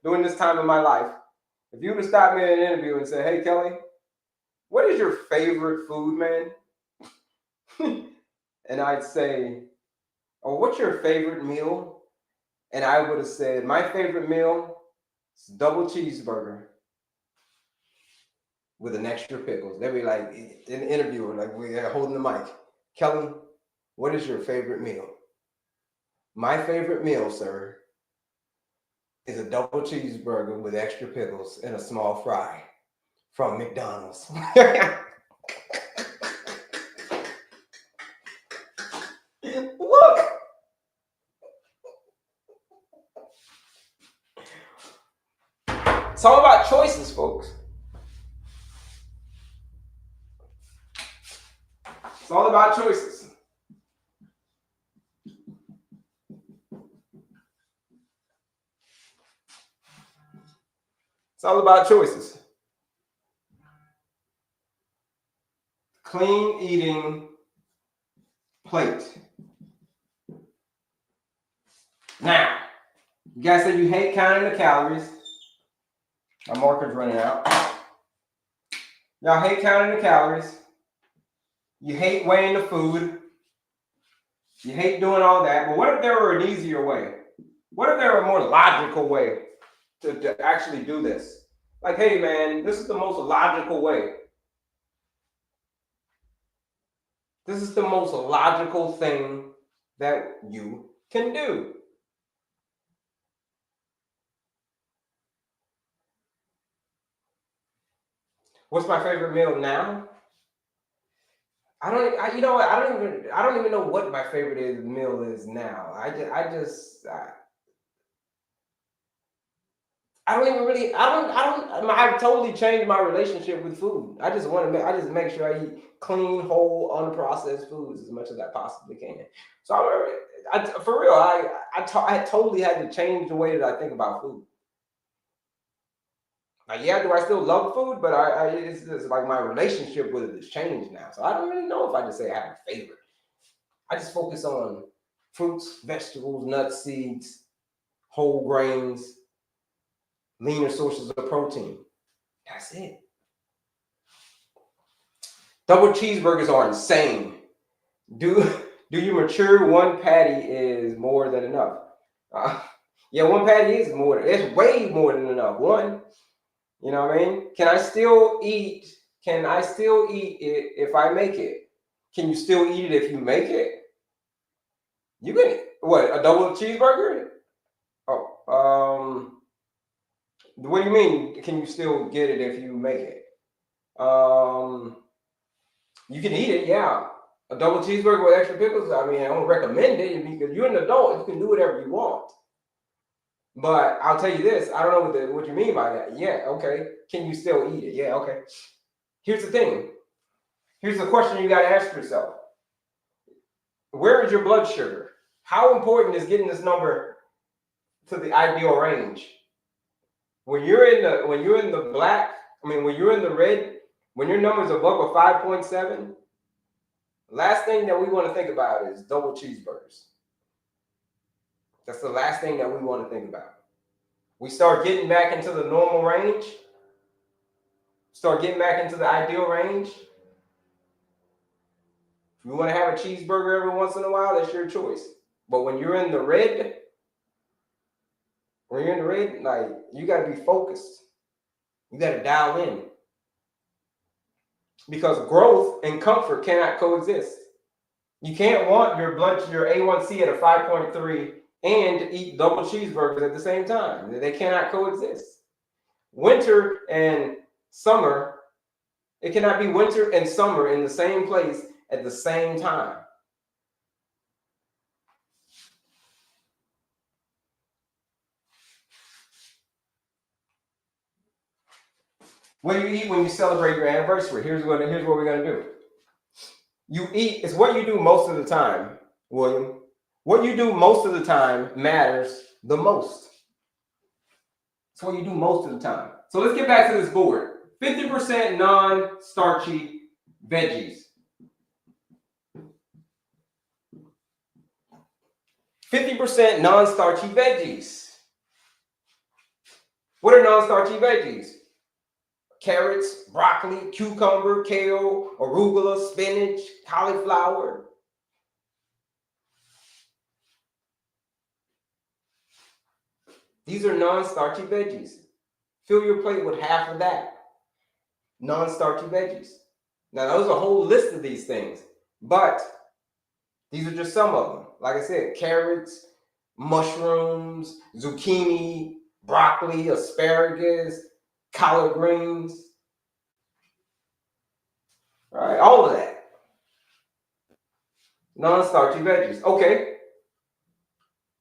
during this time in my life, if you would have stopped me in an interview and said, hey, Kelley, what is your favorite food, man? And I'd say, oh, what's your favorite meal? And I would have said, my favorite meal is double cheeseburger with an extra pickles. They'll be like, in the interview, like we're holding the mic. Kelley, what is your favorite meal? My favorite meal, sir, is a double cheeseburger with extra pickles and a small fry from McDonald's. Look. It's all about choices, folks. It's all about choices. It's all about choices. Clean eating plate. Now, you guys say you hate counting the calories. My marker's running out. Y'all hate counting the calories. You hate weighing the food. You hate doing all that. But what if there were an easier way? What if there were a more logical way to actually do this? Like, hey, man, this is the most logical way. This is the most logical thing that you can do. What's my favorite meal now? I don't even know what my favorite meal is now. I I've totally changed my relationship with food. I just make sure I eat clean, whole, unprocessed foods as much as I possibly can. So for real, I totally had to change the way that I think about food. Like, yeah, do I still love food? But it's just like my relationship with it has changed now. So I don't really know if I just say I have a favorite. I just focus on fruits, vegetables, nuts, seeds, whole grains, leaner sources of protein. That's it. Double cheeseburgers are insane. Do you mature? One patty is more than enough. Yeah, one patty is more. It's way more than enough. One, you know what I mean? Can I still eat it if I make it? Can you still eat it if you make it? You can. What, a double cheeseburger? Oh, what do you mean? Can you still get it if you make it? You can eat it, yeah. A double cheeseburger with extra pickles. I mean, I don't recommend it because you're an adult. You can do whatever you want. But I'll tell you this. I don't know what you mean by that. Yeah, okay. Can you still eat it? Yeah, okay. Here's the thing. Here's the question you got to ask yourself. Where is your blood sugar? How important is getting this number to the ideal range? When you're in the black, when you're in the red, when your number's above a 5.7, last thing that we want to think about is double cheeseburgers. That's the last thing that we want to think about. We start getting back into the normal range, start getting back into the ideal range. If you want to have a cheeseburger every once in a while, that's your choice. But when you're in the red, like, you got to be focused. You got to dial in. Because growth and comfort cannot coexist. You can't want your A1C at a 5.3 and eat double cheeseburgers at the same time. They cannot coexist. Winter and summer, it cannot be winter and summer in the same place at the same time. What do you eat when you celebrate your anniversary? Here's what we're going to do. You eat, it's what you do most of the time, William. What you do most of the time matters the most. It's what you do most of the time. So let's get back to this board. 50% non-starchy veggies. 50% non-starchy veggies. What are non-starchy veggies? Carrots, broccoli, cucumber, kale, arugula, spinach, cauliflower. These are non-starchy veggies. Fill your plate with half of that. non-starchy veggies. Now, there's a whole list of these things, but these are just some of them. Like I said, carrots, mushrooms, zucchini, broccoli, asparagus, collard greens, right? All of that. Non-starchy veggies. Okay.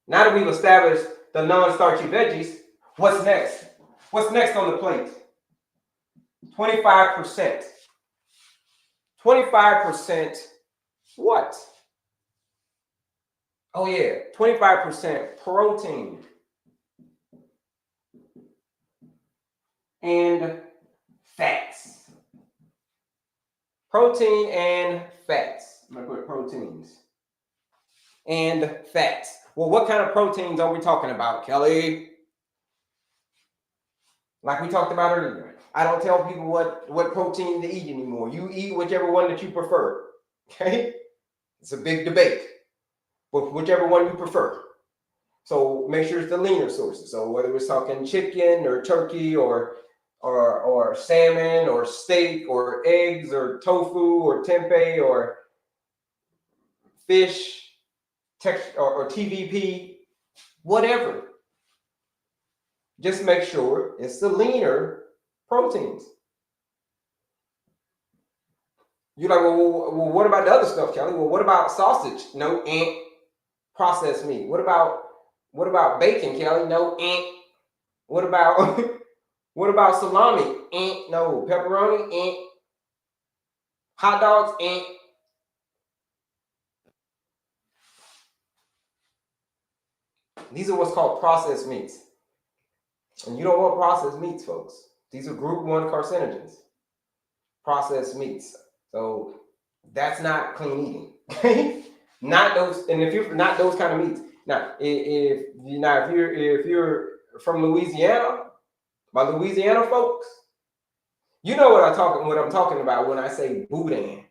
Now that we've established the non-starchy veggies, what's next? What's next on the plate? 25%. 25% what? Oh yeah, 25% protein and fats. Protein and fats. I'm gonna put proteins and fats. Well, what kind of proteins are we talking about, Kelley? Like we talked about earlier, I don't tell people what protein to eat anymore. You eat whichever one that you prefer. Okay? It's a big debate, but whichever one you prefer. So make sure it's the leaner sources. So whether we're talking chicken or turkey or salmon or steak or eggs or tofu or tempeh or fish or TVP, whatever. Just make sure it's the leaner proteins. You're like, well, what about the other stuff, Kelley? Well, what about sausage? No, processed meat. What about bacon, Kelley? No, What about what about salami? No, pepperoni? Hot dogs? These are what's called processed meats. And you don't want processed meats, folks. These are group 1 carcinogens. Processed meats. So that's not clean eating. Okay? Not those, and if you're not those kind of meats. Now, if you're from Louisiana, my Louisiana folks, you know what I'm talking about when I say boudin.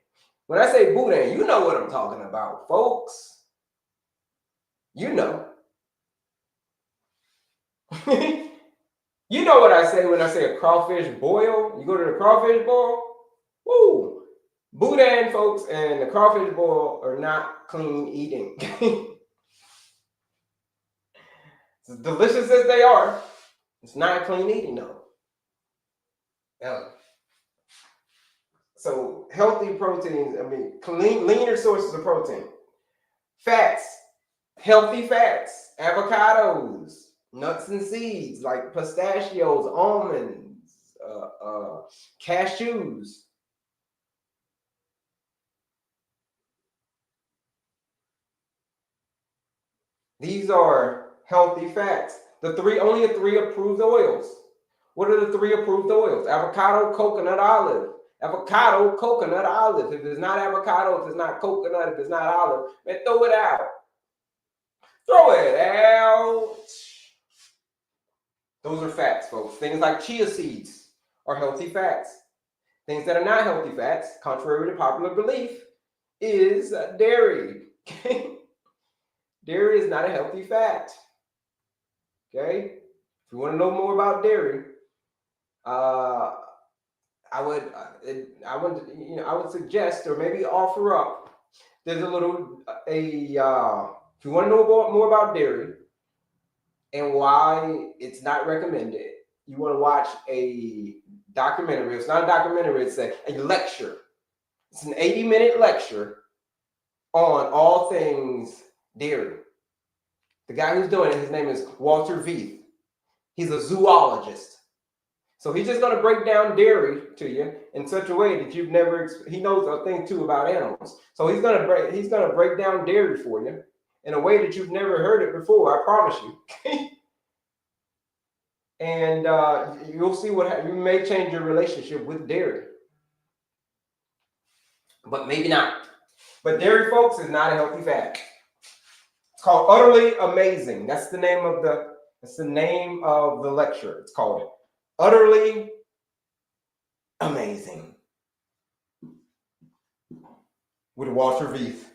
When I say boudin, you know what I'm talking about, folks. You know. You know what I say when I say a crawfish boil. You go to the crawfish boil. Woo! Boudin, folks, and the crawfish boil are not clean eating. As delicious as they are, it's not clean eating, though. So healthy proteins, leaner sources of protein. Fats, healthy fats, avocados, nuts and seeds like pistachios, almonds, cashews. These are healthy fats. Only the 3 approved oils. What are the 3 approved oils? Avocado, coconut, olive. Avocado, coconut, olive. If it's not avocado, if it's not coconut, if it's not olive, man, throw it out. Throw it out. Those are fats, folks. Things like chia seeds are healthy fats. Things that are not healthy fats, contrary to popular belief, is dairy. Dairy is not a healthy fat. Okay? If you want to know more about dairy, I would suggest or maybe offer up. There's if you want to know more about dairy and why it's not recommended, you want to watch a documentary. It's not a documentary, it's a lecture. It's an 80-minute lecture on all things dairy. The guy who's doing it, his name is Walter Veith. He's a zoologist. So he's just going to break down dairy to you in such a way that you've never. He knows a thing too about animals. So he's going to break down dairy for you in a way that you've never heard it before. I promise you. And you'll see you may change your relationship with dairy, but maybe not. But dairy, folks, is not a healthy fat. It's called Utterly Amazing. That's the name of the lecture. It's called Utterly Amazing with Walter Veith.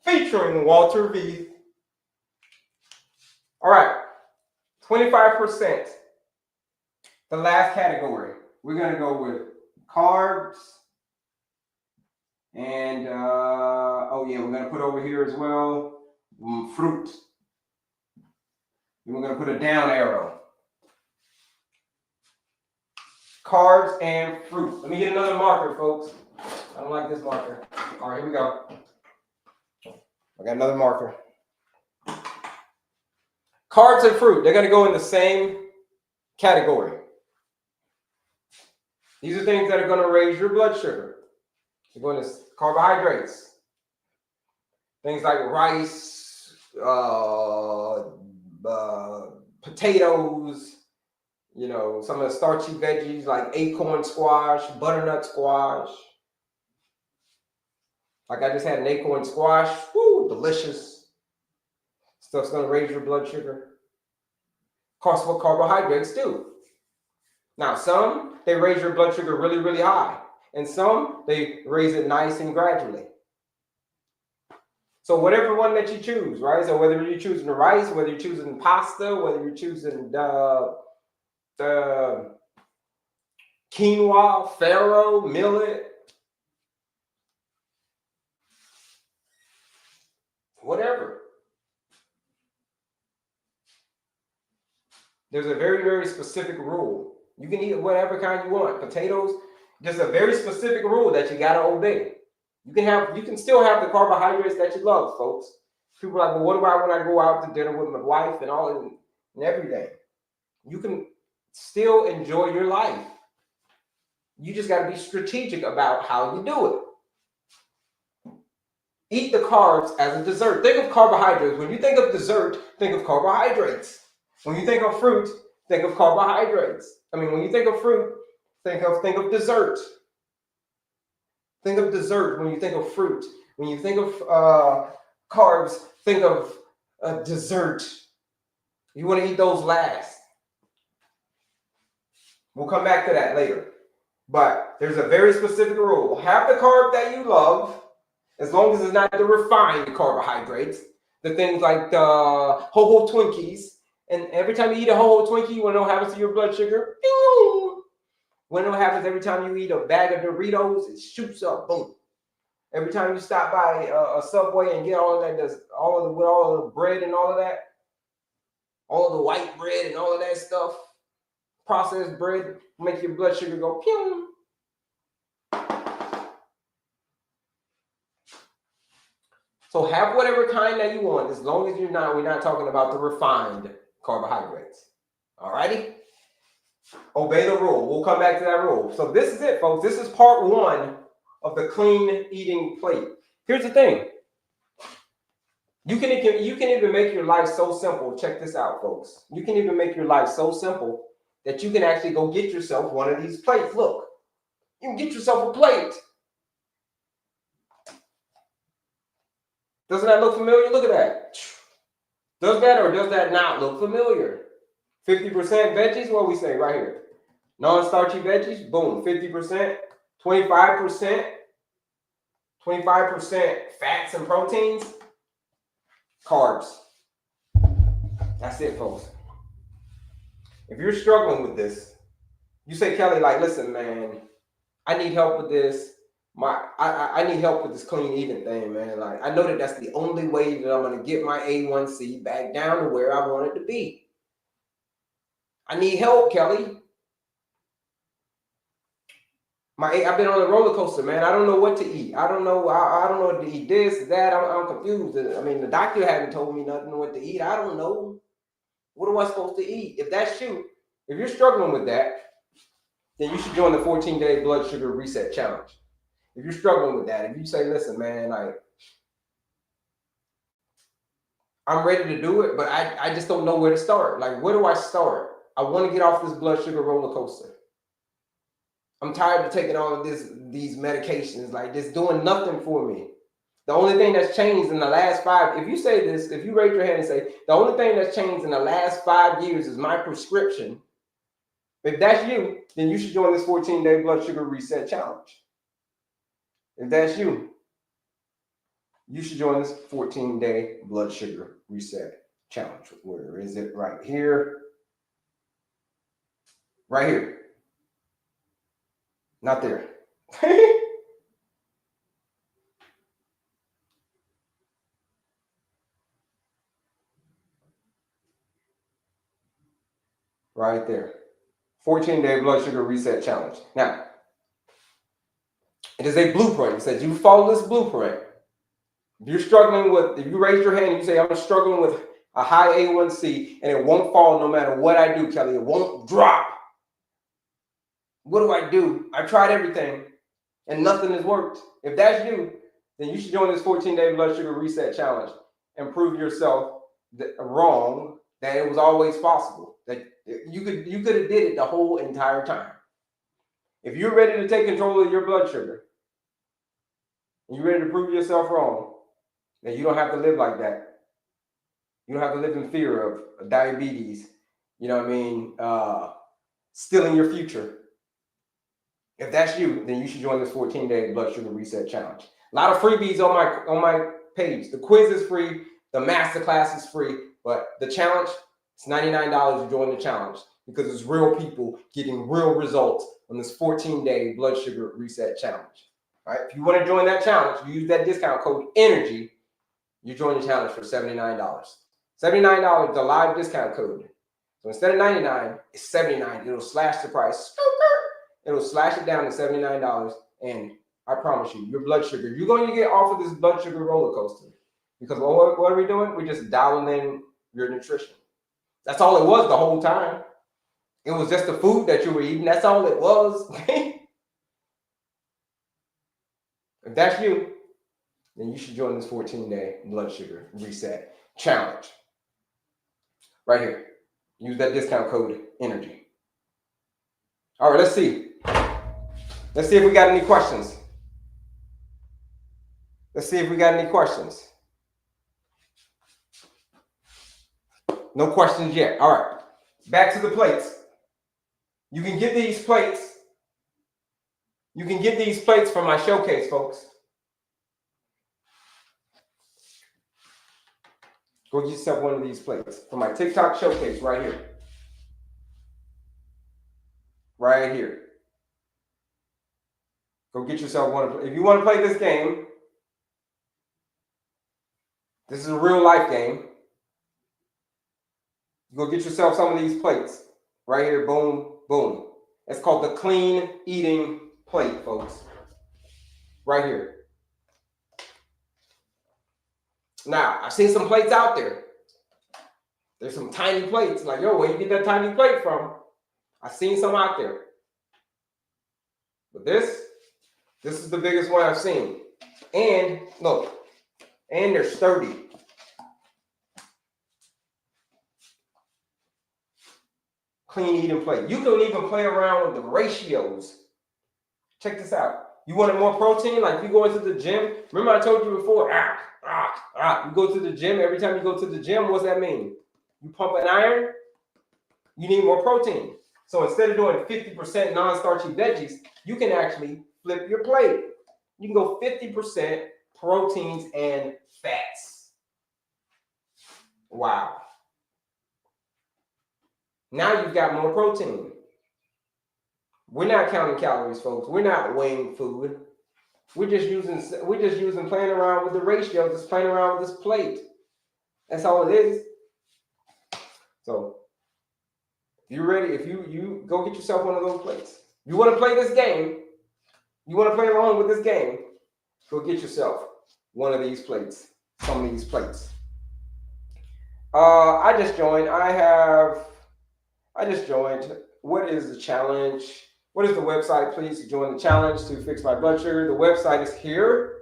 Featuring Walter Veith. All right, 25%. The last category. we're going to go with carbs. And, oh yeah, we're going to put over here as well, fruit. And we're going to put a down arrow. Carbs and fruit. Let me get another marker, folks. I don't like this marker. All right, here we go. I got another marker. Carbs and fruit, they're going to go in the same category. These are things that are going to raise your blood sugar. They're going to carbohydrates. Things like rice, potatoes, you know, some of the starchy veggies like acorn squash, butternut squash. Like I just had an acorn squash. Woo, delicious. Stuff's going to raise your blood sugar. Of course, what carbohydrates do. Now, some, they raise your blood sugar really, really high. And some, they raise it nice and gradually. So whatever one that you choose, right? So whether you're choosing the rice, whether you're choosing pasta, whether you're choosing the quinoa, farro, millet, whatever. There's a very, very specific rule. You can eat whatever kind you want. Potatoes, there's a very specific rule that you gotta obey. You can still have the carbohydrates that you love, folks. People are like, well, what about when I go out to dinner with my wife and all and everything? You can still enjoy your life. You just got to be strategic about how you do it. Eat the carbs as a dessert. Think of carbohydrates. When you think of dessert, think of carbohydrates. When you think of fruit, think of carbohydrates. I mean, when you think of fruit, think of dessert. Think of dessert when you think of fruit. When you think of carbs, think of dessert. You want to eat those last. We'll come back to that later. But there's a very specific rule. Have the carb that you love, as long as it's not the refined carbohydrates, the things like the Ho-Ho Twinkies. And every time you eat a Ho-Ho Twinkie, you want to know what happens to your blood sugar? Boom! You want to know what happens every time you eat a bag of Doritos? It shoots up, boom. Every time you stop by a Subway and get all of that, all of the bread and all of that, all of the white bread and all of that stuff, processed bread, make your blood sugar go pew. So have whatever kind that you want, as long as we're not talking about the refined carbohydrates. All righty? Obey the rule. We'll come back to that rule. So this is it, folks. This is part one of the clean eating plate. Here's the thing. You can even make your life so simple. Check this out, folks. You can even make your life so simple that you can actually go get yourself one of these plates. Look, you can get yourself a plate. Doesn't that look familiar? Look at that. Does that or does that not look familiar? 50% veggies, what we say right here. Non-starchy veggies, boom, 50%, 25%, 25% fats and proteins, carbs. That's it, folks. If you're struggling with this, you say, Kelley, like, listen, man, I need help with this. I need help with this clean eating thing, man. Like, I know that that's the only way that I'm going to get my A1C back down to where I want it to be. I need help, Kelley. I've been on a roller coaster, man. I don't know what to eat. I don't know. I don't know what to eat. This, that. I'm confused. I mean, the doctor hadn't told me nothing what to eat. I don't know. What am I supposed to eat? If that's you, if you're struggling with that, then you should join the 14-day blood sugar reset challenge. If you're struggling with that, if you say, listen, man, I'm ready to do it, but I just don't know where to start. Like, where do I start? I want to get off this blood sugar roller coaster. I'm tired of taking all of these medications, like just doing nothing for me. The only thing that's changed in the last 5, if you say this, if you raise your hand and say, the only thing that's changed in the last 5 years is my prescription. If that's you, then you should join this 14-day blood sugar reset challenge. If that's you, you should join this 14-day blood sugar reset challenge. Where is it? Right here. Right here. Not there. Right there. 14-day blood sugar reset challenge. Now, it is a blueprint. It says you follow this blueprint. If you're struggling with, if you raise your hand and you say, I'm struggling with a high A1C and it won't fall no matter what I do, Kelley, it won't drop. What do? I tried everything and nothing has worked. If that's you, then you should join this 14-day blood sugar reset challenge and prove yourself wrong, that it was always possible, that you could have did it the whole entire time. If you're ready to take control of your blood sugar and you're ready to prove yourself wrong, then you don't have to live like that. You don't have to live in fear of diabetes, you know what I mean, stealing your future. If that's you, then you should join this 14-day blood sugar reset challenge. A lot of freebies on my page. The quiz is free, the masterclass is free, but the challenge, it's $99 to join the challenge because it's real people getting real results on this 14-day blood sugar reset challenge. All right, if you want to join that challenge, you use that discount code ENERGY, you join the challenge for $79. $79 is a live discount code. So instead of $99, it's $79. It'll slash the price. It'll slash it down to $79. And I promise you, your blood sugar, you're going to get off of this blood sugar roller coaster. Because what are we doing? We're just dialing in your nutrition. That's all it was the whole time. It was just the food that you were eating. That's all it was. If that's you, then you should join this 14-day blood sugar reset challenge. Right here. Use that discount code ENERGY. All right, let's see. Let's see if we got any questions. Let's see if we got any questions. No questions yet. All right. Back to the plates. You can get these plates. You can get these plates from my showcase, folks. Go get yourself one of these plates from my TikTok showcase right here. Right here. Go get yourself one. If you want to play this game, this is a real life game. Go get yourself some of these plates. Right here, boom, boom. It's called the clean eating plate, folks. Right here. Now, I've seen some plates out there. There's some tiny plates. Like, yo, where you get that tiny plate from? I've seen some out there. But this is the biggest one I've seen. And look, and they're sturdy. Clean eating plate. You can even play around with the ratios. Check this out. You wanted more protein? Like you go into the gym. Remember I told you before, you go to the gym. Every time you go to the gym, what's that mean? You pump an iron, you need more protein. So instead of doing 50% non-starchy veggies, you can actually flip your plate. You can go 50% proteins and fats. Wow. Now you've got more protein. We're not counting calories, folks. We're not weighing food. We're just using playing around with the ratio, just playing around with this plate. That's all it is. So if you're ready, if you go get yourself one of those plates. You want to play this game, you want to play along with this game, go get yourself one of these plates, some of these plates. I just joined. I just joined. What is the challenge? What is the website, please, to join the challenge to fix my blood sugar? The website is here.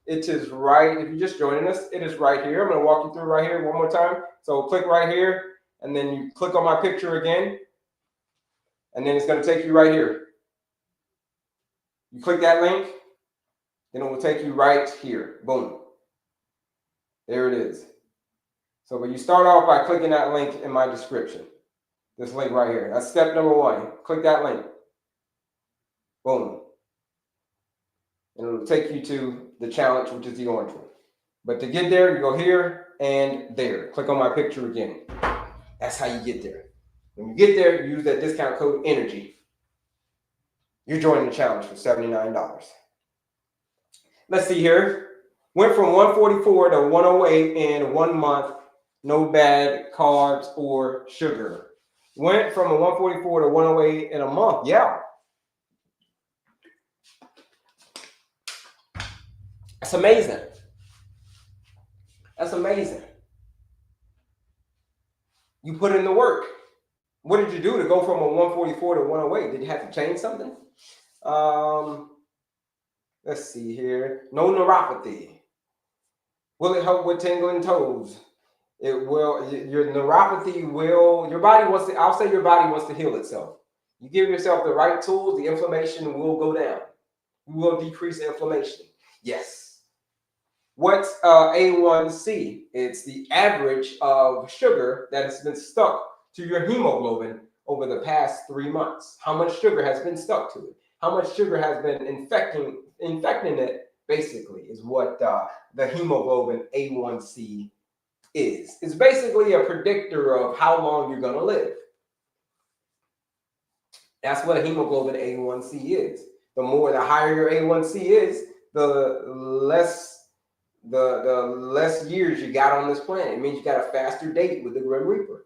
It is right. If you're just joining us, it is right here. I'm going to walk you through right here one more time. So click right here, and then you click on my picture again, and then it's going to take you right here. You click that link, then it will take you right here. Boom. There it is. So when you start off by clicking that link in my description, this link right here. That's step number one. Click that link. Boom. And it'll take you to the challenge, which is the orange one. But to get there, you go here and there. Click on my picture again. That's how you get there. When you get there, you use that discount code ENERGY. You're joining the challenge for $79. Let's see here. Went from 144 to 108 in 1 month. No bad carbs or sugar. Went from a 144 to 108 in a month. Yeah. That's amazing. That's amazing. You put in the work. What did you do to go from a 144 to 108? Did you have to change something? Let's see here. No neuropathy. Will it help with tingling toes? It will. Your neuropathy will. Your body wants to. I'll say your body wants to heal itself. You give yourself the right tools, the inflammation will go down. You will decrease inflammation. Yes. What's A1C? It's the average of sugar that has been stuck to your hemoglobin over the past 3 months. How much sugar has been stuck to it? How much sugar has been infecting it? Basically, is what the hemoglobin A1C is. It's basically a predictor of how long you're going to live. That's what a hemoglobin A1C is. The higher your A1C is, the less years you got on this planet. It means you got a faster date with the Grim Reaper.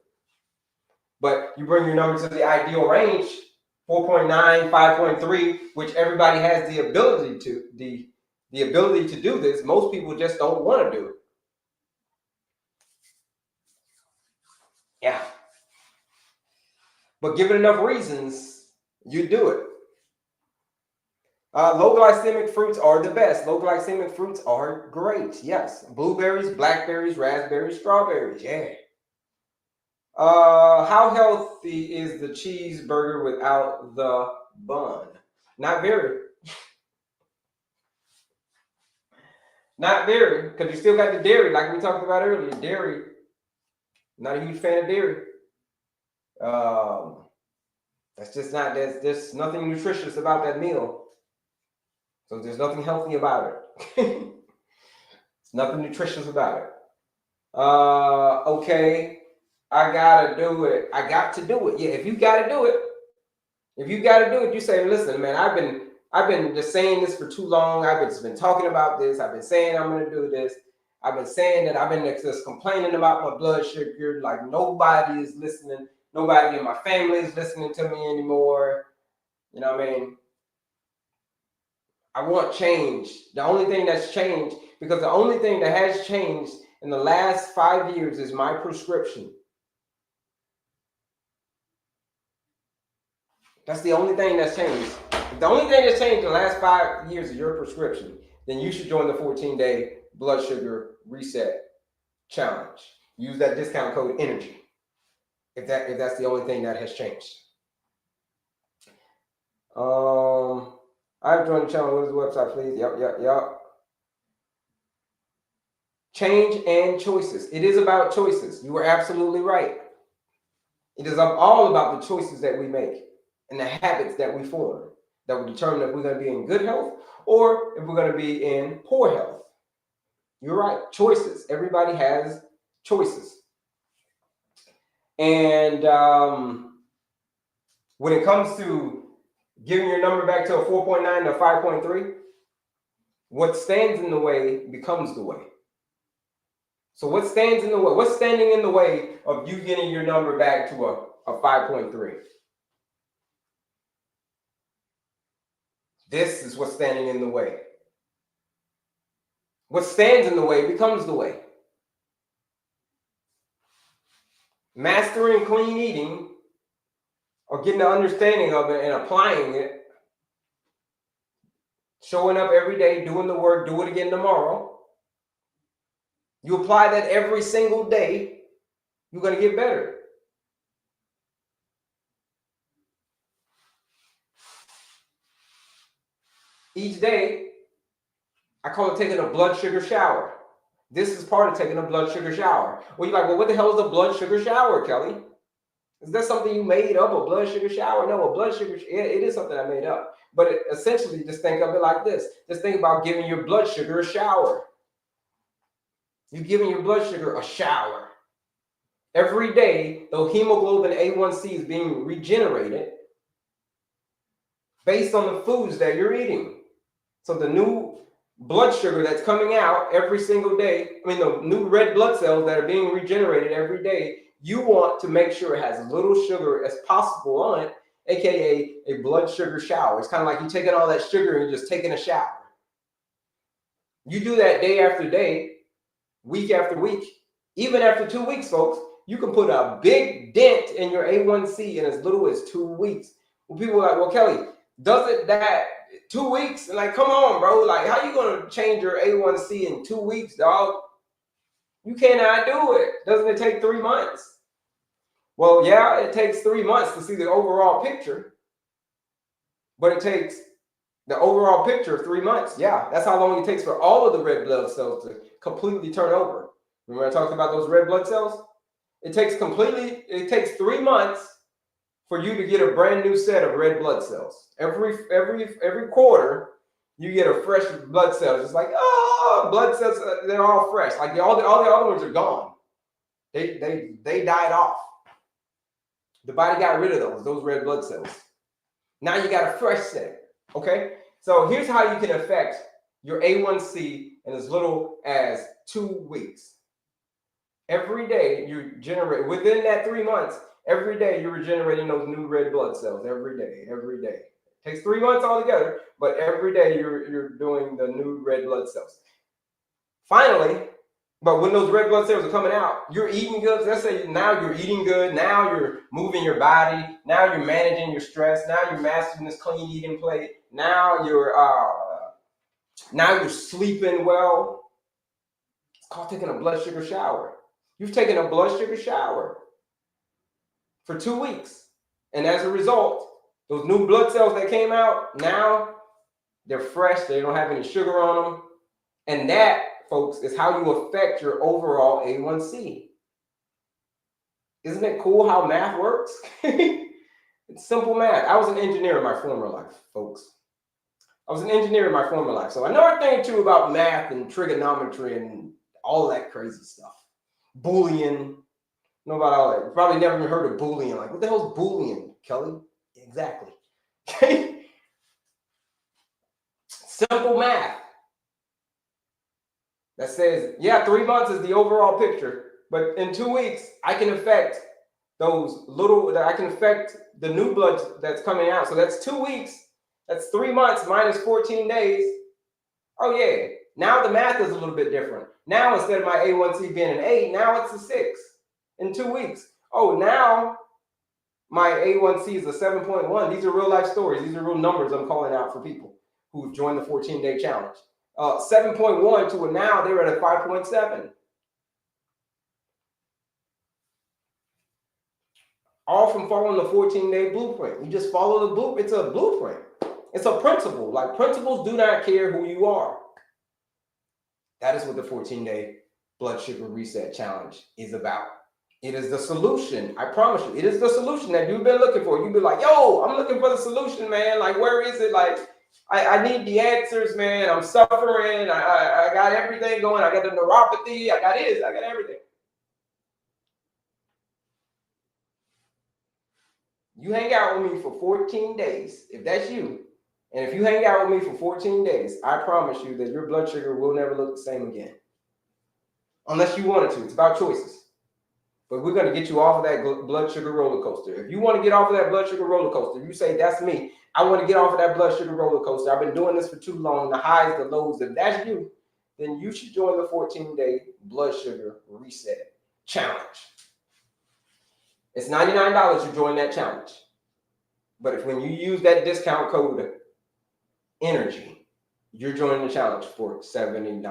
But you bring your number to the ideal range, 4.9, 5.3, which everybody has the ability to do this. Most people just don't want to do it. Yeah. But given enough reasons, you do it. Low glycemic fruits are the best. Low glycemic fruits are great. Yes. Blueberries, blackberries, raspberries, strawberries. Yeah. How healthy is the cheeseburger without the bun? Not very. Not very, because you still got the dairy, like we talked about earlier. Dairy. Not a huge fan of dairy. That's just not. There's nothing nutritious about that meal. So there's nothing healthy about it. There's nothing nutritious about it. Okay, I gotta do it. I got to do it. Yeah, if you gotta do it, you say, listen, man, I've been just saying this for too long. I've just been talking about this. I've been saying I'm gonna do this. I've been saying that I've been just complaining about my blood sugar. Like nobody is listening. Nobody in my family is listening to me anymore. You know what I mean? I want change. The only thing that's changed, because the only thing that has changed in the last 5 years is my prescription. That's the only thing that's changed. If the only thing that's changed in the last 5 years is your prescription, then you should join the 14-day blood sugar reset challenge. Use that discount code ENERGY if that's the only thing that has changed. I've joined the channel. What is the website, please? Yep. Change and choices. It is about choices. You were absolutely right. It is all about the choices that we make and the habits that we form that will determine if we're going to be in good health or if we're going to be in poor health. You're right. Choices. Everybody has choices. And when it comes to giving your number back to a 4.9 to 5.3, what stands in the way becomes the way. So what stands in the way? What's standing in the way of you getting your number back to a 5.3? This is what's standing in the way. What stands in the way becomes the way. Mastering clean eating or getting the understanding of it and applying it, showing up every day, doing the work, do it again tomorrow. You apply that every single day, you're going to get better. Each day, I call it taking a blood sugar shower. This is part of taking a blood sugar shower. Well, you're like, well, what the hell is a blood sugar shower, Kelley? Is that something you made up, a blood sugar shower? No, a blood sugar, it is something I made up. But essentially, just think of it like this. Just think about giving your blood sugar a shower. You're giving your blood sugar a shower. Every day, though hemoglobin A1C is being regenerated, based on the foods that you're eating. So the new blood sugar that's coming out every single day, I mean, the new red blood cells that are being regenerated every day, you want to make sure it has as little sugar as possible on it, aka a blood sugar shower. It's kind of like you taking all that sugar and you're just taking a shower. You do that day after day, week after week, even after 2 weeks, folks. You can put a big dent in your A1C in as little as 2 weeks. Well, people are like, well, Kelley, does it that 2 weeks? And like, come on, bro. Like, how you gonna change your A1C in 2 weeks, dog? You cannot do it. Doesn't it take 3 months? Well, yeah, it takes 3 months to see the overall picture, but it takes the overall picture of 3 months. Yeah, that's how long it takes for all of the red blood cells to completely turn over. Remember I talked about those red blood cells? It takes 3 months for you to get a brand new set of red blood cells. Every quarter, you get a fresh blood cell. It's like, oh, blood cells, they're all fresh. Like all the other ones are gone. They died off. The body got rid of those red blood cells. Now you got a fresh set. Okay? So here's how you can affect your A1C in as little as 2 weeks. Every day you generate, within that 3 months, every day you're regenerating those new red blood cells. Every day. It takes 3 months altogether, but every day you're doing the new red blood cells. Finally, but when those red blood cells are coming out, you're eating good. Let's say now you're eating good. Now you're moving your body. Now you're managing your stress. Now you're mastering this clean eating plate. Now you're sleeping well. It's called taking a blood sugar shower. You've taken a blood sugar shower for 2 weeks. And as a result, those new blood cells that came out, now they're fresh. They don't have any sugar on them. And that, folks, is how you affect your overall A1C. Isn't it cool how math works? It's simple math. I was an engineer in my former life, folks. So I know a thing or two about math and trigonometry and all that crazy stuff. Boolean. Know about all that. You probably never even heard of Boolean. Like, what the hell's Boolean, Kelley? Exactly. Okay? Simple math that says, yeah, 3 months is the overall picture, but in 2 weeks, I can affect the new blood that's coming out. So that's 2 weeks. That's 3 months minus 14 days. Oh, yeah. Now the math is a little bit different. Now, instead of my A1C being an 8, now it's a 6 in 2 weeks. Oh, now my A1C is a 7.1. These are real life stories. These are real numbers I'm calling out for people who've joined the 14-day challenge. 7.1 to now they're at a 5.7. All from following the 14-day blueprint. You just follow the blueprint. It's a blueprint. It's a principle. Like, principles do not care who you are. That is what the 14-day blood sugar reset challenge is about. It is the solution. I promise you, it is the solution that you've been looking for. You've been like, yo, I'm looking for the solution, man. Like, where is it? Like, I need the answers, man. I'm suffering. I got everything going. I got the neuropathy. I got this. I got everything. You hang out with me for 14 days, if that's you, and if you hang out with me for 14 days, I promise you that your blood sugar will never look the same again. Unless you want it to. It's about choices. But we're going to get you off of that blood sugar roller coaster. If you want to get off of that blood sugar roller coaster, you say, that's me. I want to get off of that blood sugar roller coaster. I've been doing this for too long. The highs, the lows. If that's you, then you should join the 14-day blood sugar reset challenge. It's $99 to join that challenge. But if when you use that discount code ENERGY, you're joining the challenge for $79.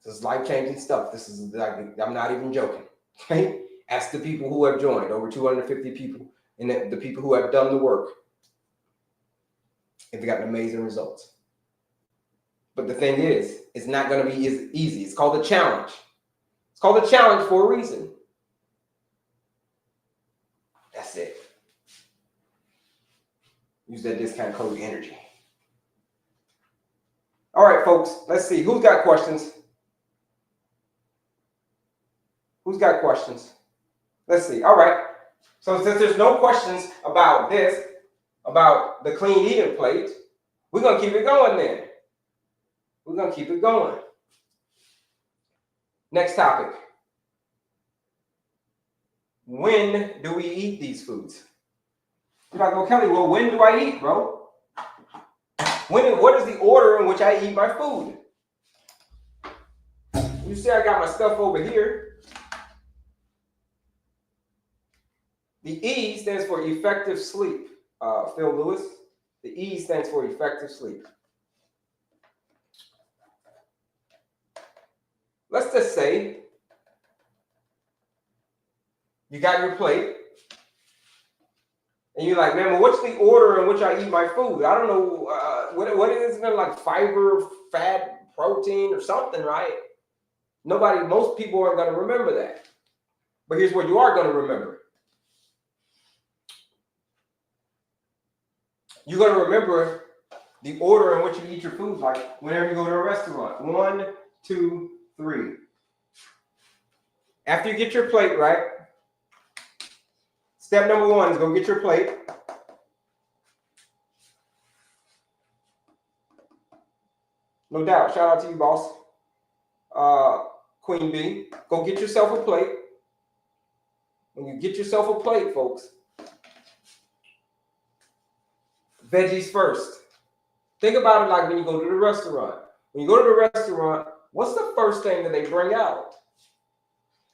This is life-changing stuff. This is like, I'm not even joking. Okay? Ask the people who have joined, over 250 people, and the people who have done the work. They've gotten amazing results. But the thing is, it's not going to be as easy. It's called a challenge. It's called a challenge for a reason. That's it. Use that discount code ENERGY. All right, folks. Let's see. Who's got questions? Who's got questions? Let's see. All right. So since there's no questions about this, about the clean eating plate, we're going to keep it going then. We're going to keep it going. Next topic. When do we eat these foods? You're like, well, Kelley, well, when do I eat, bro? What is the order in which I eat my food? You see I got my stuff over here. The E stands for effective sleep. Phil Lewis. The E stands for effective sleep. Let's just say you got your plate, and you're like, man, well, what's the order in which I eat my food? I don't know, what is it, like fiber, fat, protein, or something, right? Most people aren't going to remember that. But here's what you are going to remember. You're going to remember the order in which you eat your food, like whenever you go to a restaurant. 1, 2, 3. After you get your plate, right? Step number 1 is go get your plate. No doubt. Shout out to you, boss. Queen Bee. Go get yourself a plate. When you get yourself a plate, folks, veggies first. Think about it like when you go to the restaurant. When you go to the restaurant, what's the first thing that they bring out?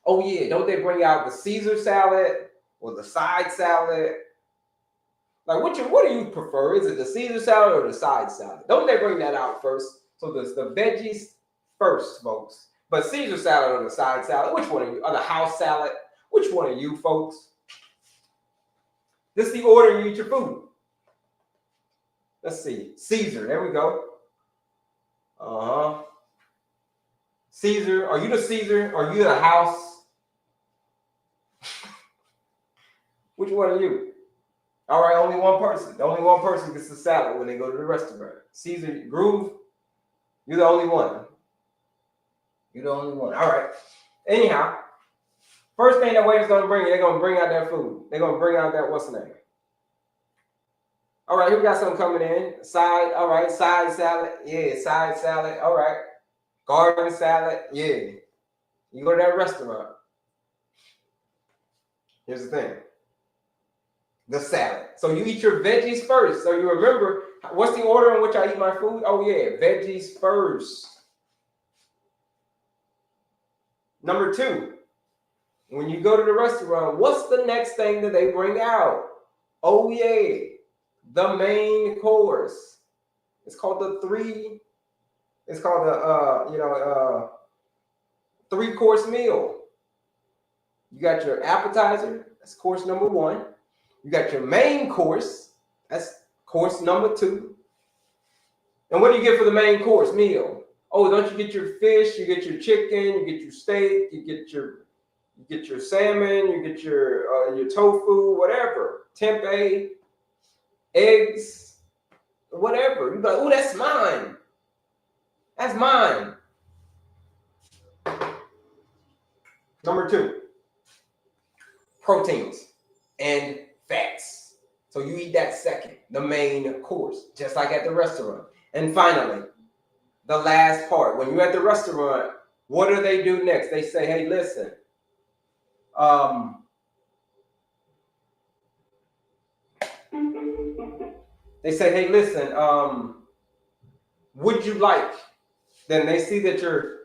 Oh yeah, don't they bring out the Caesar salad or the side salad? Like what do you prefer? Is it the Caesar salad or the side salad? Don't they bring that out first? So the veggies first, folks. But Caesar salad or the side salad, which one are you? Or the house salad, which one are you, folks? This is the order you eat your food. Let's see. Caesar, there we go. Caesar, are you the Caesar? Are you the house? Which one are you? All right, only one person. Only one person gets the salad when they go to the restaurant. Caesar, Groove, you're the only one. You're the only one. All right. Anyhow, first thing that waiter's going to bring you, they're going to bring out that food. They're going to bring out that, what's the name? All right, here we got something coming in. Side, all right, side salad. Yeah, side salad. All right. Garden salad. Yeah. You go to that restaurant. Here's the thing. The salad. So you eat your veggies first. So you remember, what's the order in which I eat my food? Oh, yeah, veggies first. Number 2, when you go to the restaurant, what's the next thing that they bring out? Oh, yeah, the main course. It's called the 3-course meal. You got your appetizer, that's course number 1. You got your main course, that's course number 2. And what do you get for the main course meal? Oh, don't you get your fish, you get your chicken, you get your steak, you get your salmon, you get your tofu, whatever, tempeh, eggs, whatever. You're like, oh, that's mine. That's mine. Number 2, proteins and fats. So you eat that second, the main course, just like at the restaurant. And finally, the last part, when you're at the restaurant, what do they do next? They say, hey, listen, would you like? Then they see that you're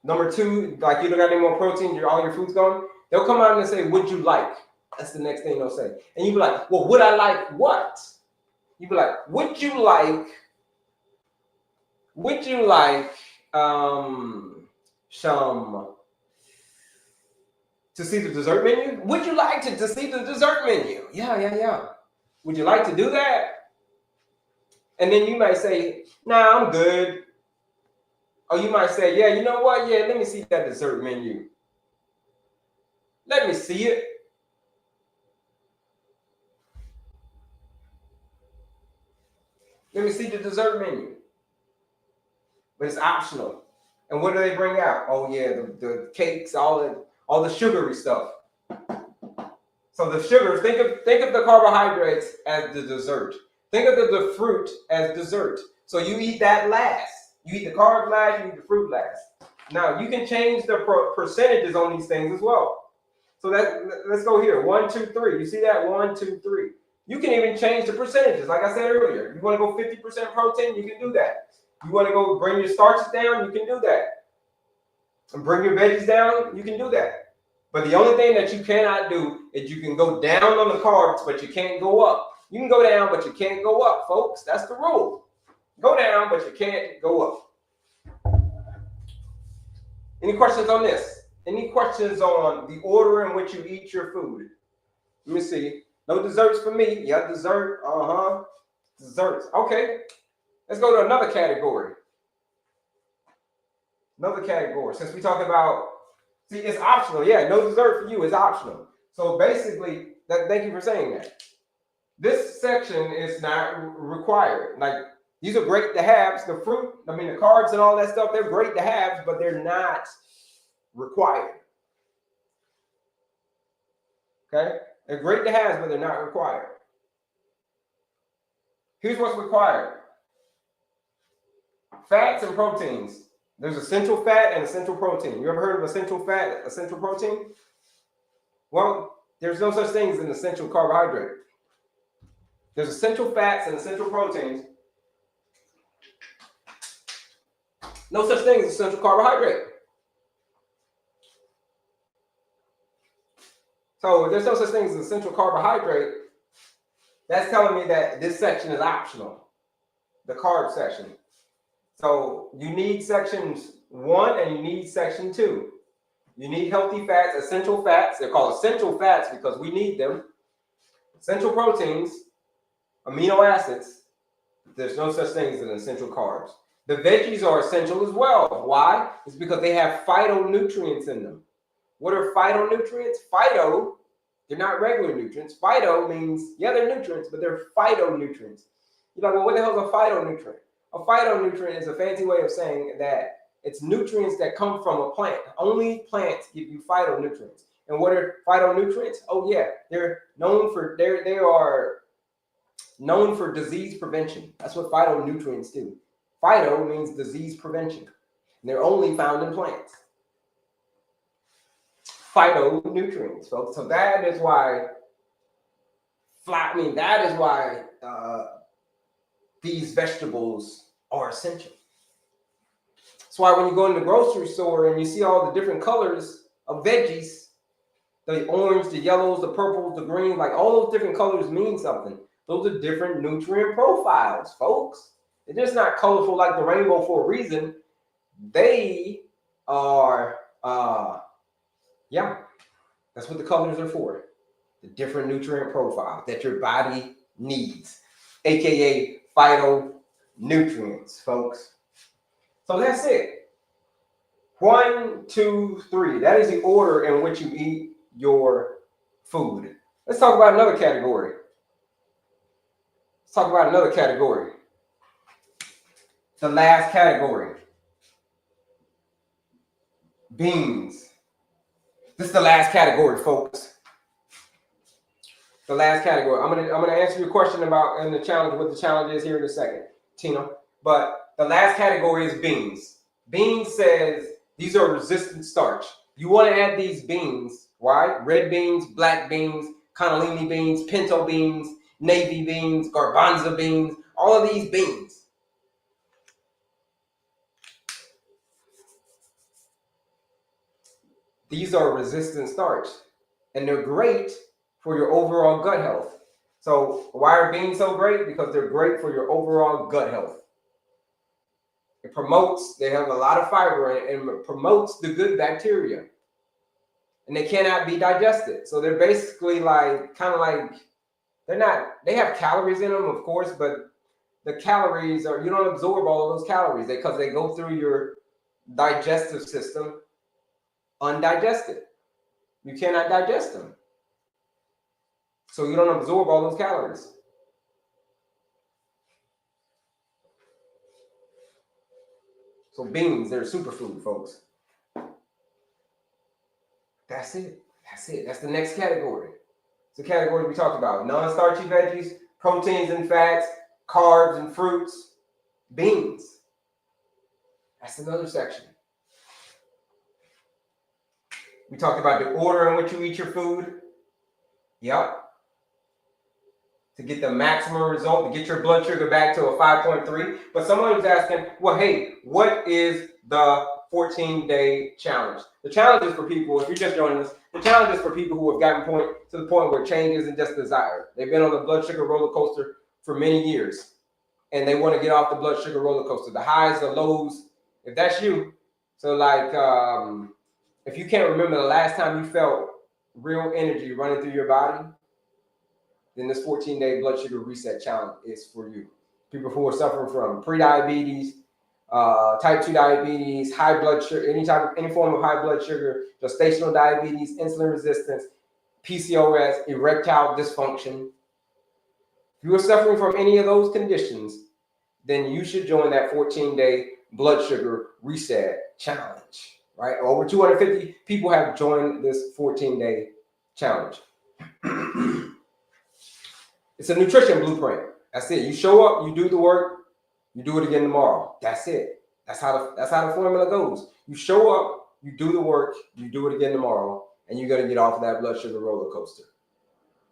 number 2, like you don't got any more protein, all your food's gone. They'll come out and say, would you like? That's the next thing they'll say. And you be like, well, would I like what? You be like, would you like some to see the dessert menu? Would you like to see the dessert menu? Yeah. Would you like to do that? And then you might say, nah, I'm good. Or you might say, yeah, you know what? Yeah, let me see that dessert menu. Let me see it. Let me see the dessert menu. But it's optional. And what do they bring out? Oh yeah, the cakes, all the sugary stuff. So the sugars, think of the carbohydrates as the dessert. Think of the fruit as dessert. So you eat that last. You eat the carbs last, you eat the fruit last. Now you can change the percentages on these things as well. So let's go here. 1, 2, 3. You see that? 1, 2, 3. You can even change the percentages. Like I said earlier, you want to go 50% protein, you can do that. You want to go bring your starches down, you can do that. And bring your veggies down, you can do that. But the only thing that you cannot do is you can go down on the carbs, but you can't go up. You can go down, but you can't go up, folks. That's the rule. Go down, but you can't go up. Any questions on this? Any questions on the order in which you eat your food? Let me see. No desserts for me. Yeah, dessert. Desserts. Okay. Let's go to another category. Another category. Since we talk about, see, it's optional. Yeah, no dessert for you is optional. So basically, thank you for saying that. This section is not required. Like, these are great to haves. The fruit, the carbs and all that stuff, they're great to haves, but they're not required. Okay? They're great to haves, but they're not required. Here's what's required. Fats and proteins. There's essential fat and essential protein. You ever heard of essential fat, essential protein? Well, there's no such thing as an essential carbohydrate. There's essential fats and essential proteins. No such thing as essential carbohydrate. So if there's no such thing as essential carbohydrate, that's telling me that this section is optional, the carb section. So you need sections 1 and you need section 2. You need healthy fats, essential fats. They're called essential fats because we need them. Essential proteins, amino acids. There's no such thing as an essential carbs. The veggies are essential as well. Why? It's because they have phytonutrients in them. What are phytonutrients? Phyto, they're not regular nutrients. Phyto means, yeah, they're nutrients, but they're phytonutrients. You're like, well, what the hell is a phytonutrient? A phytonutrient is a fancy way of saying that it's nutrients that come from a plant. Only plants give you phytonutrients. And what are phytonutrients? Oh yeah, they are known for disease prevention. That's what phytonutrients do. Phyto means disease prevention. And they're only found in plants. Phytonutrients, folks. So that is why these vegetables are essential. That's why when you go in the grocery store and you see all the different colors of veggies, the orange, the yellows, the purples, the greens, like all those different colors mean something. Those are different nutrient profiles, folks. They're just not colorful like the rainbow for a reason. They are, that's what the colors are for. The different nutrient profiles that your body needs, aka phytonutrients, folks. So that's it. 1, 2, 3. That is the order in which you eat your food. Let's talk about another category. The last category. Beans. This is the last category, folks. The last category. I'm gonna answer your question about in the challenge, what the challenge is here in a second, Tina. But the last category is beans. Beans says these are resistant starch. You want to add these beans, right? Red beans, black beans, cannellini beans, pinto beans, navy beans, garbanzo beans, all of these beans. These are resistant starch, and they're great for your overall gut health. So why are beans so great? Because they're great for your overall gut health. They have a lot of fiber in it, and it promotes the good bacteria. And they cannot be digested. So they're basically they have calories in them, of course, but the calories you don't absorb all of those calories because they go through your digestive system undigested. You cannot digest them. So you don't absorb all those calories. So beans, they're a superfood, folks. That's it. That's the next category. It's the categories we talked about. Non-starchy veggies, proteins and fats, carbs and fruits, beans. That's another section. We talked about the order in which you eat your food. Yep. To get the maximum result, to get your blood sugar back to a 5.3. But someone was asking, well, hey, what is the 14-day challenge? The challenge is for people, if you're just joining us, the challenge is for people who have gotten to the point where change isn't just desired. They've been on the blood sugar roller coaster for many years, and they want to get off the blood sugar roller coaster. The highs, the lows, if that's you. So like, if you can't remember the last time you felt real energy running through your body, then this 14-day blood sugar reset challenge is for you. People who are suffering from pre-diabetes, type 2 diabetes, high blood sugar, any form of high blood sugar, gestational diabetes, insulin resistance, PCOS, erectile dysfunction. If you are suffering from any of those conditions, then you should join that 14-day blood sugar reset challenge, right? Over 250 people have joined this 14-day challenge. It's a nutrition blueprint. That's it. You show up, you do the work, you do it again tomorrow. That's it. That's how the formula goes. You show up, you do the work, you do it again tomorrow, and you're gonna get off of that blood sugar roller coaster.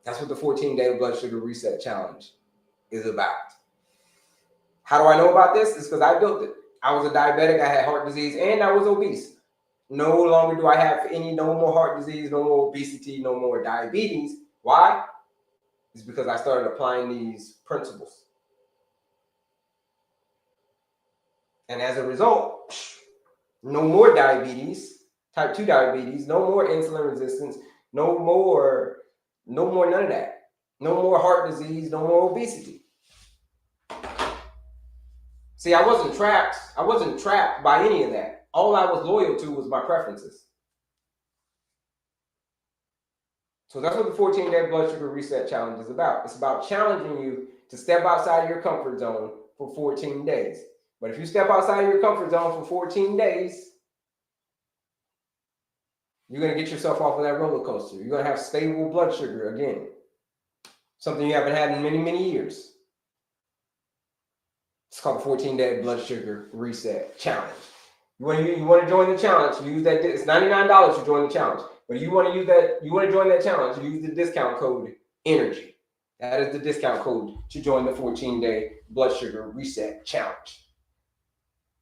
That's what the 14-day blood sugar reset challenge is about. How do I know about this? It's because I built it. I was a diabetic, I had heart disease, and I was obese. No longer do I have no more heart disease, no more obesity, no more diabetes. Why? It's because I started applying these principles. And as a result, no more diabetes, type 2 diabetes, no more insulin resistance, no more none of that. No more heart disease, no more obesity. See, I wasn't trapped by any of that. All I was loyal to was my preferences. So that's what the 14-day blood sugar reset challenge is about. It's about challenging you to step outside your comfort zone for 14 days. But if you step outside your comfort zone for 14 days, you're going to get yourself off of that roller coaster. You're going to have stable blood sugar again. Something you haven't had in many, many years. It's called the 14-day blood sugar reset challenge. You want to join the challenge, use that. It's $99 to join the challenge. But you want to join that challenge, use the discount code ENERGY. That is the discount code to join the 14-day blood sugar reset challenge.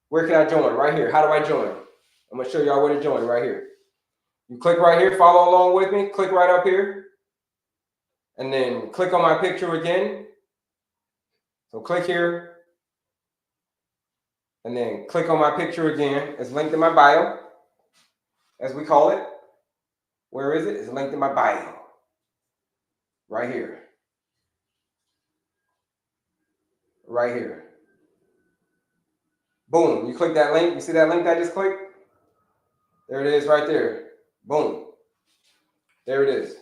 Where can I join? Right here. How do I join? I'm going to show y'all where to join right here. You click right here, follow along with me, click right up here, and then click on my picture again. So click here, and then click on my picture again. It's linked in my bio, as we call it. Where is it? It's linked in my bio. Right here. Right here. Boom. You click that link. You see that link I just clicked? There it is right there. Boom. There it is.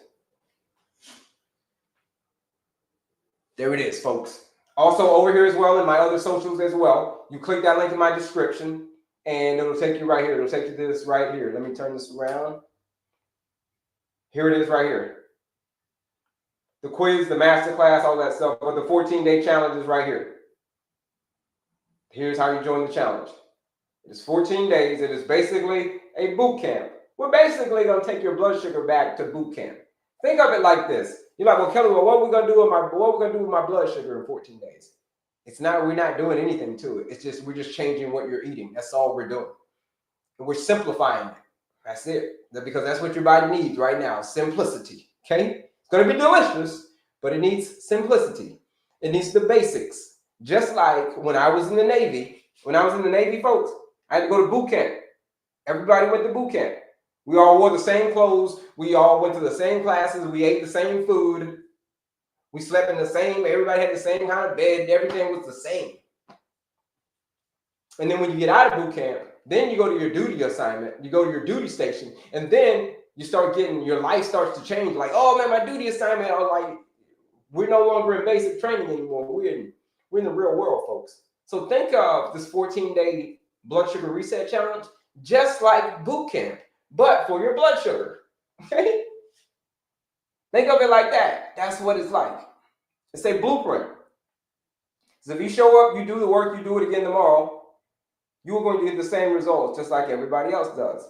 There it is, folks. Also over here as well in my other socials as well. You click that link in my description and it'll take you right here. It'll take you to this right here. Let me turn this around. Here it is right here. The quiz, the masterclass, all that stuff. But the 14-day challenge is right here. Here's how you join the challenge. It is 14 days. It is basically a boot camp. We're basically going to take your blood sugar back to boot camp. Think of it like this. You're like, well, Kelley, what are we going to do with my blood sugar in 14 days? We're not doing anything to it. It's just, we're just changing what you're eating. That's all we're doing. And we're simplifying it. That's it. Because that's what your body needs right now. Simplicity. Okay? It's going to be delicious, but it needs simplicity. It needs the basics. Just like when I was in the Navy, folks, I had to go to boot camp. Everybody went to boot camp. We all wore the same clothes. We all went to the same classes. We ate the same food. We slept in the same, everybody had the same kind of bed. Everything was the same. And then when you get out of boot camp, then you go to your duty assignment. You go to your duty station. And then you start your life starts to change. Like, oh man, my duty assignment, I was like, we're no longer in basic training anymore. We're in the real world, folks. So think of this 14-day blood sugar reset challenge just like boot camp, but for your blood sugar. Okay? Think of it like that. That's what it's like. It's a blueprint. So if you show up, you do the work, you do it again tomorrow, you are going to get the same results just like everybody else does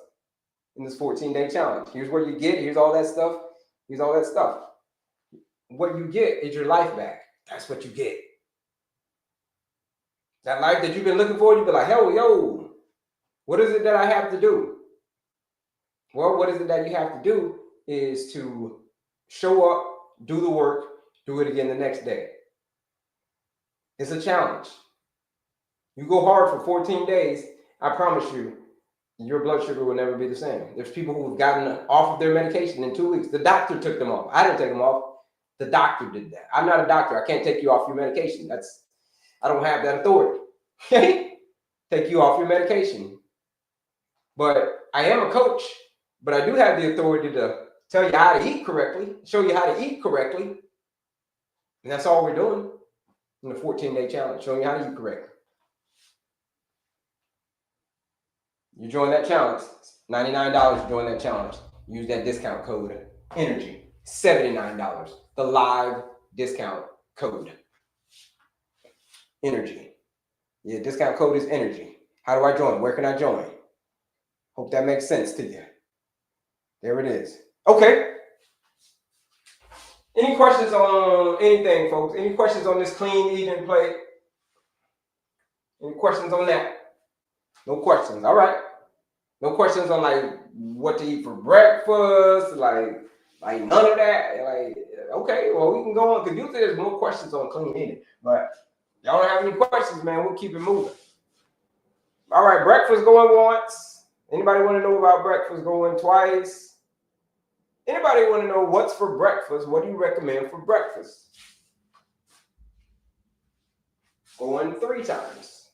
in this 14-day challenge. Here's what you get. Here's all that stuff. Here's all that stuff. What you get is your life back. That's what you get. That life that you've been looking for, you've been like, yo, what is it that I have to do? Well, what is it that you have to do is to show up, do the work, do it again the next day. It's a challenge. You go hard for 14 days, I promise you, your blood sugar will never be the same. There's people who have gotten off of their medication in 2 weeks. The doctor took them off. I didn't take them off. The doctor did that. I'm not a doctor. I can't take you off your medication. I don't have that authority. Take you off your medication. But I am a coach, but I do have the authority to tell you how to eat correctly, show you how to eat correctly. And that's all we're doing in the 14-day challenge, showing you how to eat correctly. You join that challenge, $99 to join that challenge. Use that discount code, ENERGY, $79. The live discount code, ENERGY. Yeah, discount code is ENERGY. How do I join? Where can I join? Hope that makes sense to you. There it is. Okay. Any questions on anything, folks? Any questions on this clean eating plate? Any questions on that? No questions. All right. No questions on like what to eat for breakfast, like none of that. Like, okay, well, we can go on because usually there's more questions on clean eating. But y'all don't have any questions, man. We'll keep it moving. All right, breakfast going once. Anybody want to know about breakfast going twice? Anybody want to know what's for breakfast? What do you recommend for breakfast? Going 3 times.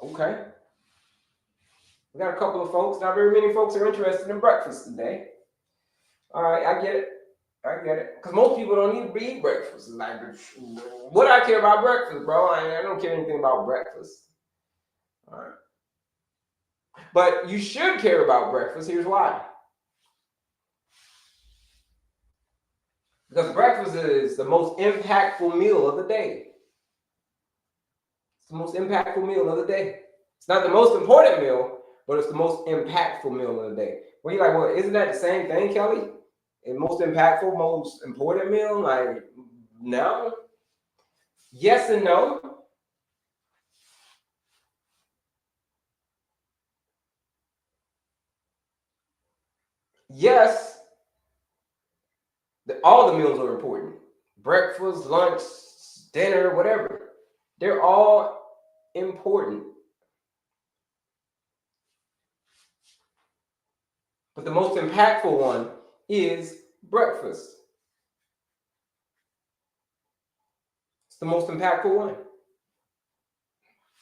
Okay. We got a couple of folks. Not very many folks are interested in breakfast today. All right, I get it. Because most people don't even eat breakfast. Like, what I care about breakfast, bro? I don't care anything about breakfast. All right. But you should care about breakfast. Here's why. Because breakfast is the most impactful meal of the day. It's the most impactful meal of the day. It's not the most important meal, but it's the most impactful meal of the day. Well, you're like, well, isn't that the same thing, Kelley? And most impactful, most important meal? Like, no. Yes and no. Yes, all the meals are important. Breakfast, lunch, dinner, whatever. They're all important. But the most impactful one is breakfast. It's the most impactful one.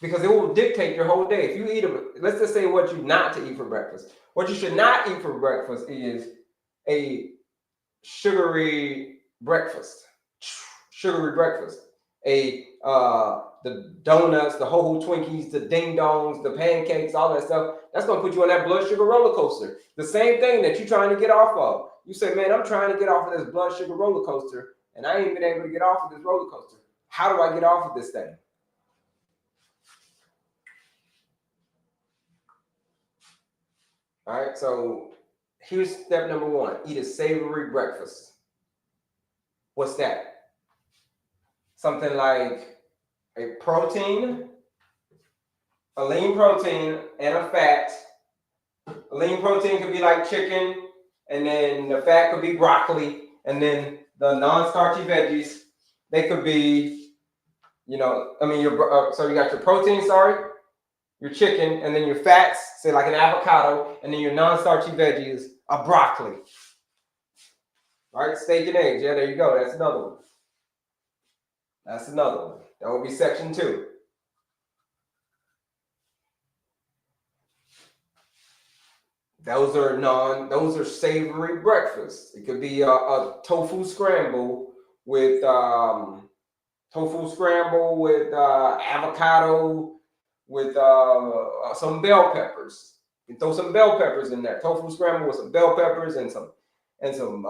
Because it will dictate your whole day. If you eat, let's just say what you not to eat for breakfast. What you should not eat for breakfast is a sugary breakfast. Sugary breakfast. The donuts, the whole Twinkies, the ding dongs, the pancakes, all that stuff. That's gonna put you on that blood sugar roller coaster. The same thing that you're trying to get off of. You say, man, I'm trying to get off of this blood sugar roller coaster, and I ain't been able to get off of this roller coaster. How do I get off of this thing? All right, so here's step number 1. Eat a savory breakfast. What's that? Something like a protein, a lean protein, and a fat. A lean protein could be like chicken, and then the fat could be broccoli, and then the non-starchy veggies, they could be, so you got your protein, your chicken, and then your fats, say like an avocado, and then your non-starchy veggies, a broccoli. All right, steak and eggs. Yeah, there you go. That's another one. That would be section 2. Those are savory breakfasts. It could be a tofu scramble with avocado with some bell peppers. You throw some bell peppers in there. Tofu scramble with some bell peppers and some and some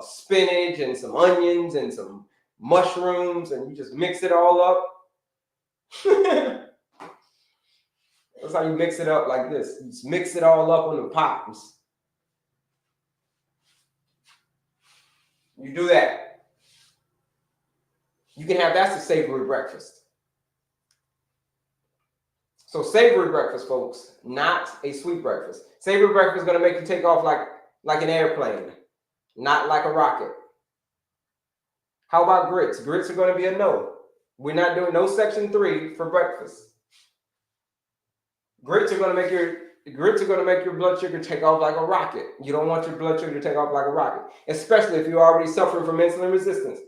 spinach and some onions and some mushrooms, and you just mix it all up. That's how you mix it up, like this. You just mix it all up on the pot. You do that. You can have, that's a savory breakfast. So savory breakfast, folks, not a sweet breakfast. Savory breakfast is going to make you take off like an airplane, not like a rocket. How about grits? Grits are going to be a no. We're not doing no section 3 for breakfast. Grits are going to make your blood sugar take off like a rocket. You don't want your blood sugar to take off like a rocket, especially if you're already suffering from insulin resistance.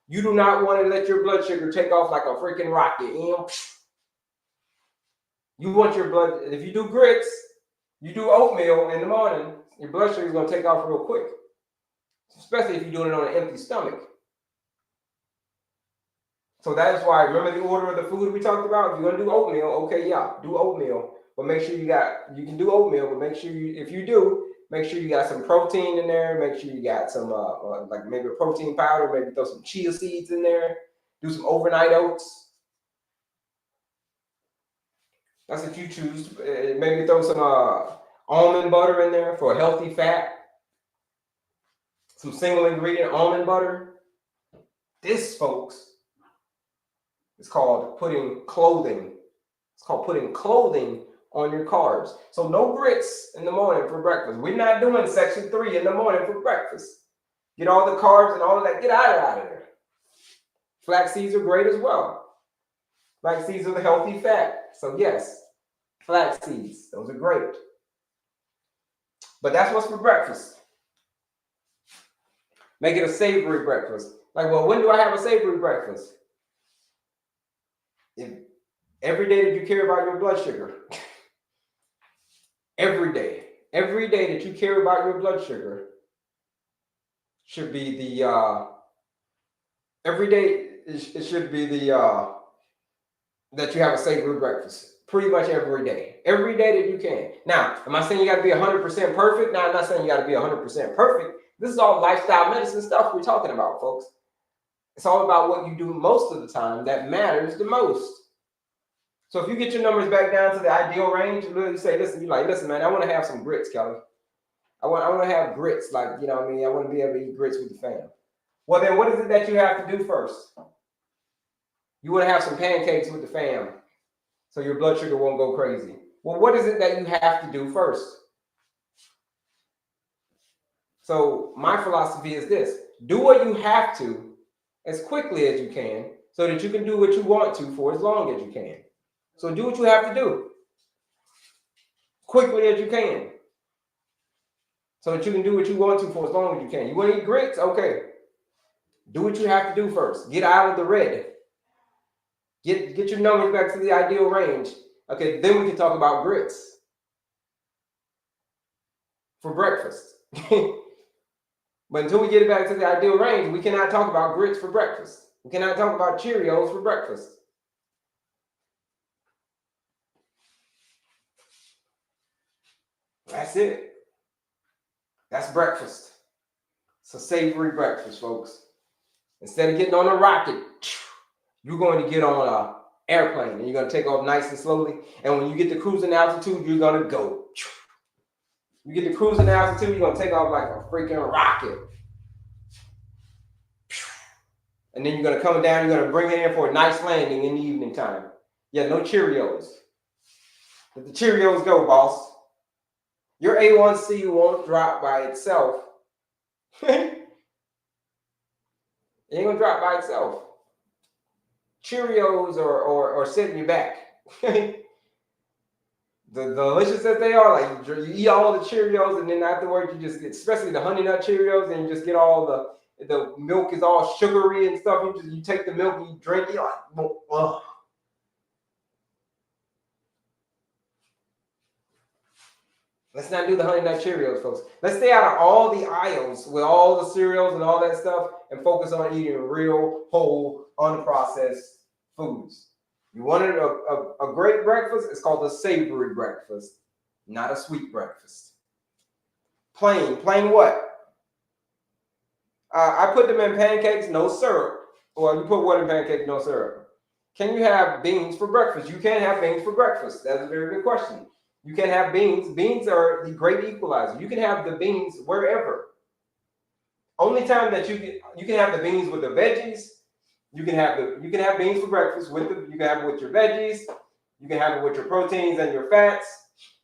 You do not want to let your blood sugar take off like a freaking rocket. You want your blood, if you do grits, you do oatmeal in the morning, your blood sugar is going to take off real quick, especially if you're doing it on an empty stomach. So that is why, remember the order of the food we talked about? If you're going to do oatmeal, okay, yeah, do oatmeal. But make sure you can do oatmeal, but make sure if you do, make sure you got some protein in there. Make sure you got some, like maybe a protein powder, maybe throw some chia seeds in there. Do some overnight oats. That's if you choose. Maybe throw some almond butter in there for a healthy fat. Some single ingredient almond butter. This, folks, is called putting clothing. It's called putting clothing on your carbs. So no grits in the morning for breakfast. We're not doing section 3 in the morning for breakfast. Get all the carbs and all of that. Get out of there. Flax seeds are great as well. Flax seeds are the healthy fat. So yes, flax seeds. Those are great. But that's what's for breakfast. Make it a savory breakfast. Like, well, when do I have a savory breakfast? Every day that you care about your blood sugar. Every day that you care about your blood sugar should be the every day it should be the that you have a savory breakfast. Pretty much every day that you can. Now, am I saying you got to be 100% perfect? No, I'm not saying you got to be 100% perfect. This is all lifestyle medicine stuff we're talking about, folks. It's all about what you do most of the time that matters the most. So if you get your numbers back down to the ideal range, you literally say, listen, man, I want to have some grits, Kelley. I want to have grits, like, you know what I mean? I want to be able to eat grits with the fam. Well, then what is it that you have to do first? You want to have some pancakes with the fam so your blood sugar won't go crazy. Well, what is it that you have to do first? So my philosophy is this. Do what you have to as quickly as you can so that you can do what you want to for as long as you can. So do what you have to do quickly as you can so that you can do what you want to for as long as you can. You want to eat grits? Okay. Do what you have to do first. Get out of the red. Get your numbers back to the ideal range. Okay, then we can talk about grits for breakfast. But until we get it back to the ideal range, we cannot talk about grits for breakfast. We cannot talk about Cheerios for breakfast. That's it. That's breakfast. It's a savory breakfast, folks. Instead of getting on a rocket, you're going to get on an airplane and you're going to take off nice and slowly. And when you get to cruising altitude, you're going to go. You get to cruising altitude, you're going to take off like a freaking rocket. And then you're going to come down, you're going to bring it in for a nice landing in the evening time. Yeah, no Cheerios. Let the Cheerios go, boss. Your A1C won't drop by itself. It ain't gonna drop by itself. Cheerios are setting you back. The delicious as they are, like you eat all the Cheerios and then afterwards you just get, especially the honey nut Cheerios, and you just get all the milk is all sugary and stuff. You take the milk and you drink it, like, ugh. Let's not do the honey nut Cheerios, folks. Let's stay out of all the aisles with all the cereals and all that stuff and focus on eating real, whole, unprocessed foods. You wanted a great breakfast? It's called a savory breakfast, not a sweet breakfast. Plain what? I put them in pancakes, no syrup. Well, you put what in pancakes, no syrup? Can you have beans for breakfast? You can't have beans for breakfast. That's a very good question. You can have beans. Beans are the great equalizer. You can have the beans wherever. Only time that you can have the beans with the veggies. You can have beans for breakfast with you can have it with your veggies. You can have it with your proteins and your fats.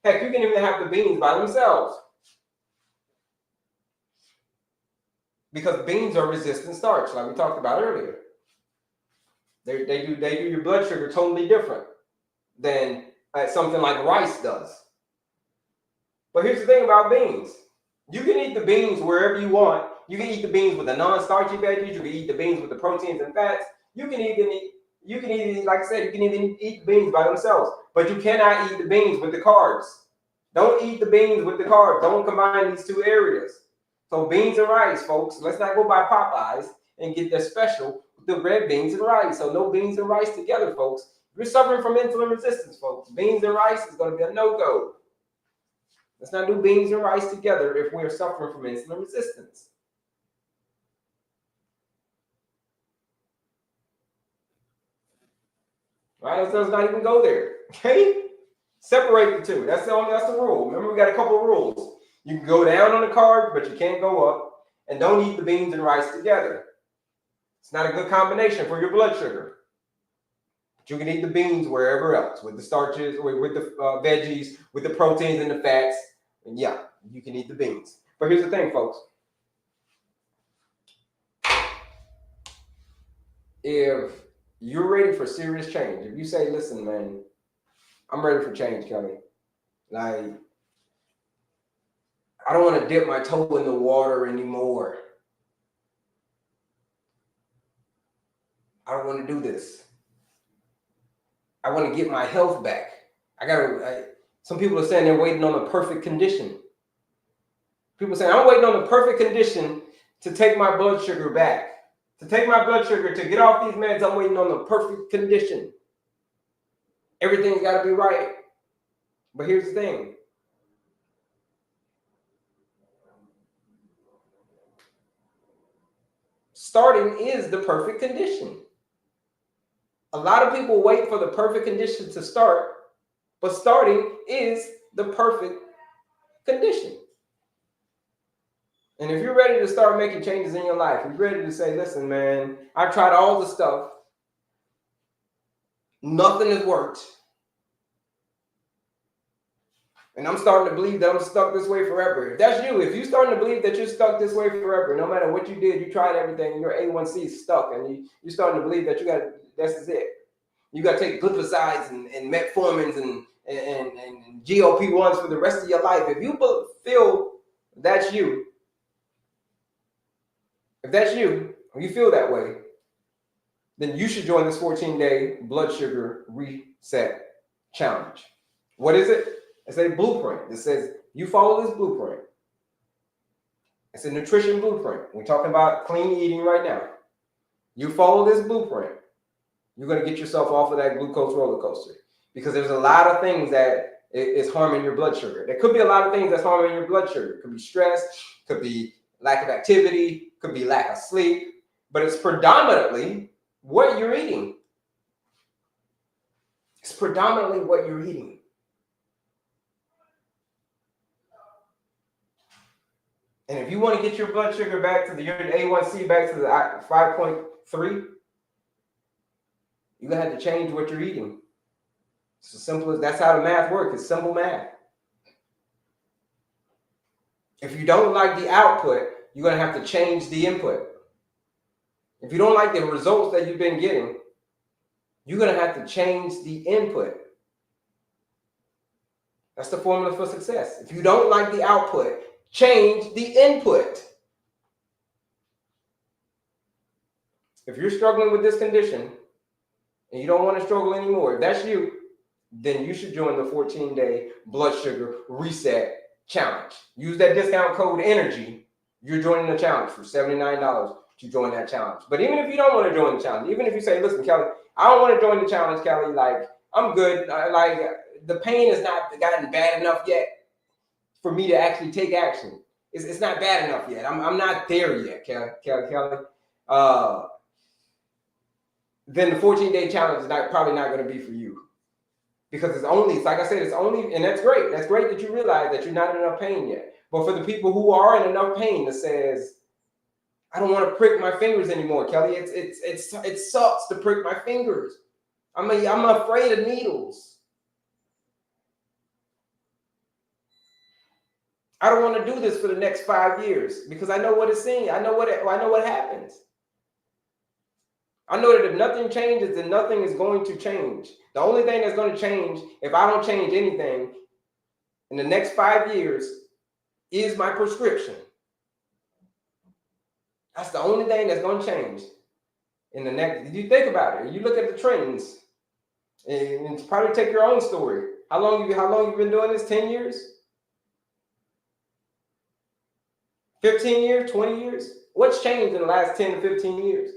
Heck, you can even have the beans by themselves. Because beans are resistant starch, like we talked about earlier. They do your blood sugar totally different than something like rice does. But here's the thing about beans. You can eat the beans wherever you want. You can eat the beans with the non-starchy veggies. You can eat the beans with the proteins and fats. You can even, like I said, you can even eat the beans by themselves. But you cannot eat the beans with the carbs. Don't eat the beans with the carbs. Don't combine these two areas. So beans and rice, folks. Let's not go by Popeyes and get the special with the red beans and rice. So no beans and rice together, folks. If you're suffering from insulin resistance, folks, beans and rice is going to be a no-go. Let's not do beans and rice together if we're suffering from insulin resistance. Right? Let's not even go there. Okay? Separate the two. That's the rule. Remember, we got a couple of rules. You can go down on the carbs, but you can't go up. And don't eat the beans and rice together. It's not a good combination for your blood sugar. But you can eat the beans wherever else, with the starches, with the veggies, with the proteins and the fats. And yeah, you can eat the beans. But here's the thing, folks. If you're ready for serious change, if you say, listen, man, I'm ready for change, Kelley. Like, I don't want to dip my toe in the water anymore. I don't want to do this. I want to get my health back. Some people are saying they're waiting on a perfect condition. People say, I'm waiting on the perfect condition to take my blood sugar back. To take my blood sugar, to get off these meds, I'm waiting on the perfect condition. Everything's got to be right. But here's the thing. Starting is the perfect condition. A lot of people wait for the perfect condition to start, but starting is the perfect condition. And if you're ready to start making changes in your life, you're ready to say, listen, man, I've tried all the stuff. Nothing has worked. And I'm starting to believe that I'm stuck this way forever. If that's you, if you're starting to believe that you're stuck this way forever, no matter what you did, you tried everything, your A1C is stuck, and you're starting to believe that this is it. You got to take glycosides and metformins and GLP-1s for the rest of your life. If you feel that's you, if that's you, or you feel that way, then you should join this 14-day blood sugar reset challenge. What is it? It's a blueprint. It says you follow this blueprint. It's a nutrition blueprint. We're talking about clean eating right now. You follow this blueprint, you're going to get yourself off of that glucose roller coaster, because there's a lot of things that is harming your blood sugar. There could be a lot of things that's harming your blood sugar. It could be stress, could be lack of activity, could be lack of sleep, but it's predominantly what you're eating. It's predominantly what you're eating. And if you want to get your blood sugar back to your A1C back to the 5.3, you're going to have to change what you're eating. It's as simple as that's how the math works. It's simple math. If you don't like the output, you're going to have to change the input. If you don't like the results that you've been getting, you're going to have to change the input. That's the formula for success. If you don't like the output, change the input. If you're struggling with this condition and you don't want to struggle anymore, if that's you, then you should join the 14-day blood sugar reset challenge. Use that discount code ENERGY. You're joining the challenge for $79 to join that challenge. But even if you don't want to join the challenge, even if you say, listen, Kelley, I don't want to join the challenge, Kelley, like, I'm good. Like, the pain has not gotten bad enough yet for me to actually take action. It's not bad enough yet. I'm not there yet, Kelley. Then the 14-day challenge is probably not going to be for you. Because it's like I said, and that's great. That's great that you realize that you're not in enough pain yet. But for the people who are in enough pain that says, I don't want to prick my fingers anymore, Kelley. It sucks to prick my fingers. I'm afraid of needles. I don't want to do this for the next 5 years because I know what it's saying. I know what happens. I know that if nothing changes, then nothing is going to change. The only thing that's going to change, if I don't change anything in the next 5 years, is my prescription. That's the only thing that's going to change in the next. You think about it. You look at the trends, and probably take your own story. How long you been doing this? 10 years? 15 years? 20 years? What's changed in the last 10 to 15 years?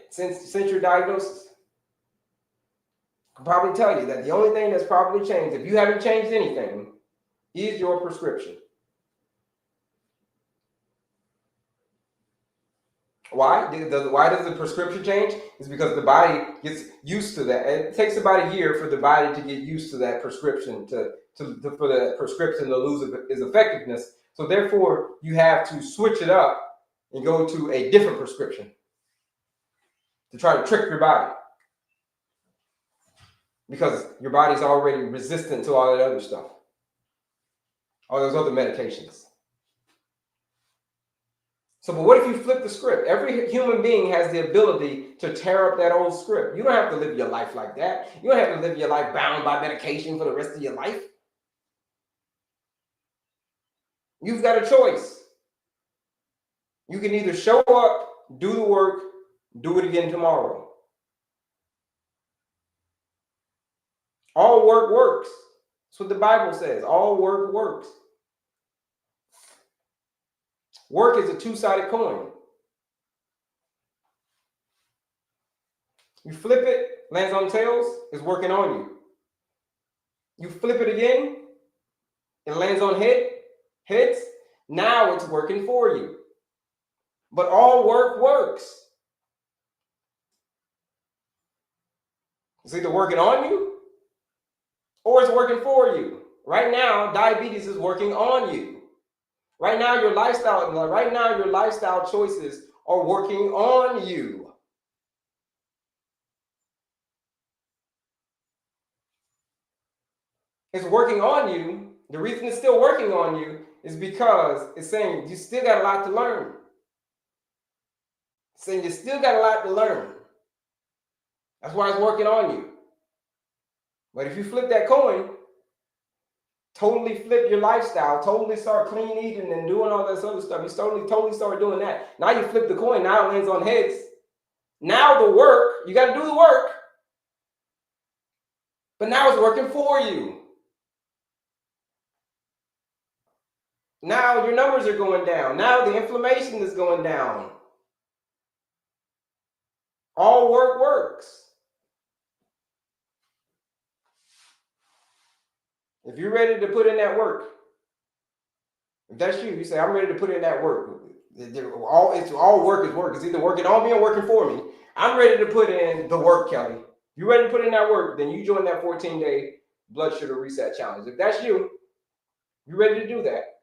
Since your diagnosis? I can probably tell you that the only thing that's probably changed, if you haven't changed anything, is your prescription. Why? Why does the prescription change? It's because the body gets used to that. It takes about a year for the body to get used to that prescription, for the prescription to lose its effectiveness. So therefore, you have to switch it up and go to a different prescription to try to trick your body. Because your body's already resistant to all that other stuff, all those other medications. So, but what if you flip the script? Every human being has the ability to tear up that old script. You don't have to live your life like that. You don't have to live your life bound by medication for the rest of your life. You've got a choice. You can either show up, do the work, do it again tomorrow. All work works. That's what the Bible says. All work works. Work is a two-sided coin. You flip it, lands on tails, it's working on you. You flip it again, it lands on heads, now it's working for you. But all work works. It's either working on you or it's working for you. Right now, diabetes is working on you. Right now, your lifestyle choices are working on you. It's working on you. The reason it's still working on you is because it's saying you still got a lot to learn. It's saying you still got a lot to learn. That's why it's working on you. But if you flip that coin, totally flip your lifestyle, totally start clean eating and doing all this other stuff, you totally start doing that. Now you flip the coin, now it lands on heads. Now the work, you got to do the work, but now it's working for you. Now your numbers are going down. Now the inflammation is going down. All work works. If you're ready to put in that work, if that's you, you say, I'm ready to put in that work. All work is work. It's either working on me or working for me. I'm ready to put in the work, Kelley. If you're ready to put in that work, then you join that 14-day blood sugar reset challenge. If that's you, you're ready to do that.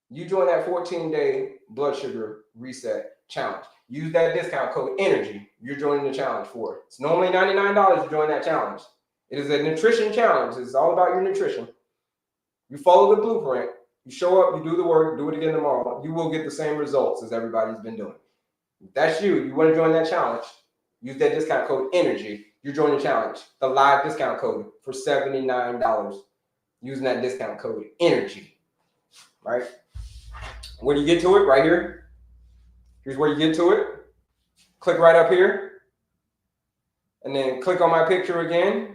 You join that 14-day blood sugar reset challenge. Use that discount code ENERGY. You're joining the challenge for it. It's normally $99 to join that challenge. It is a nutrition challenge. It's all about your nutrition. You follow the blueprint. You show up, you do the work, do it again tomorrow. You will get the same results as everybody's been doing. If that's you, you want to join that challenge, use that discount code ENERGY. You're joining the challenge. The live discount code for $79. Using that discount code ENERGY. Right? Where do you get to it? Right here. Here's where you get to it. Click right up here. And then click on my picture again.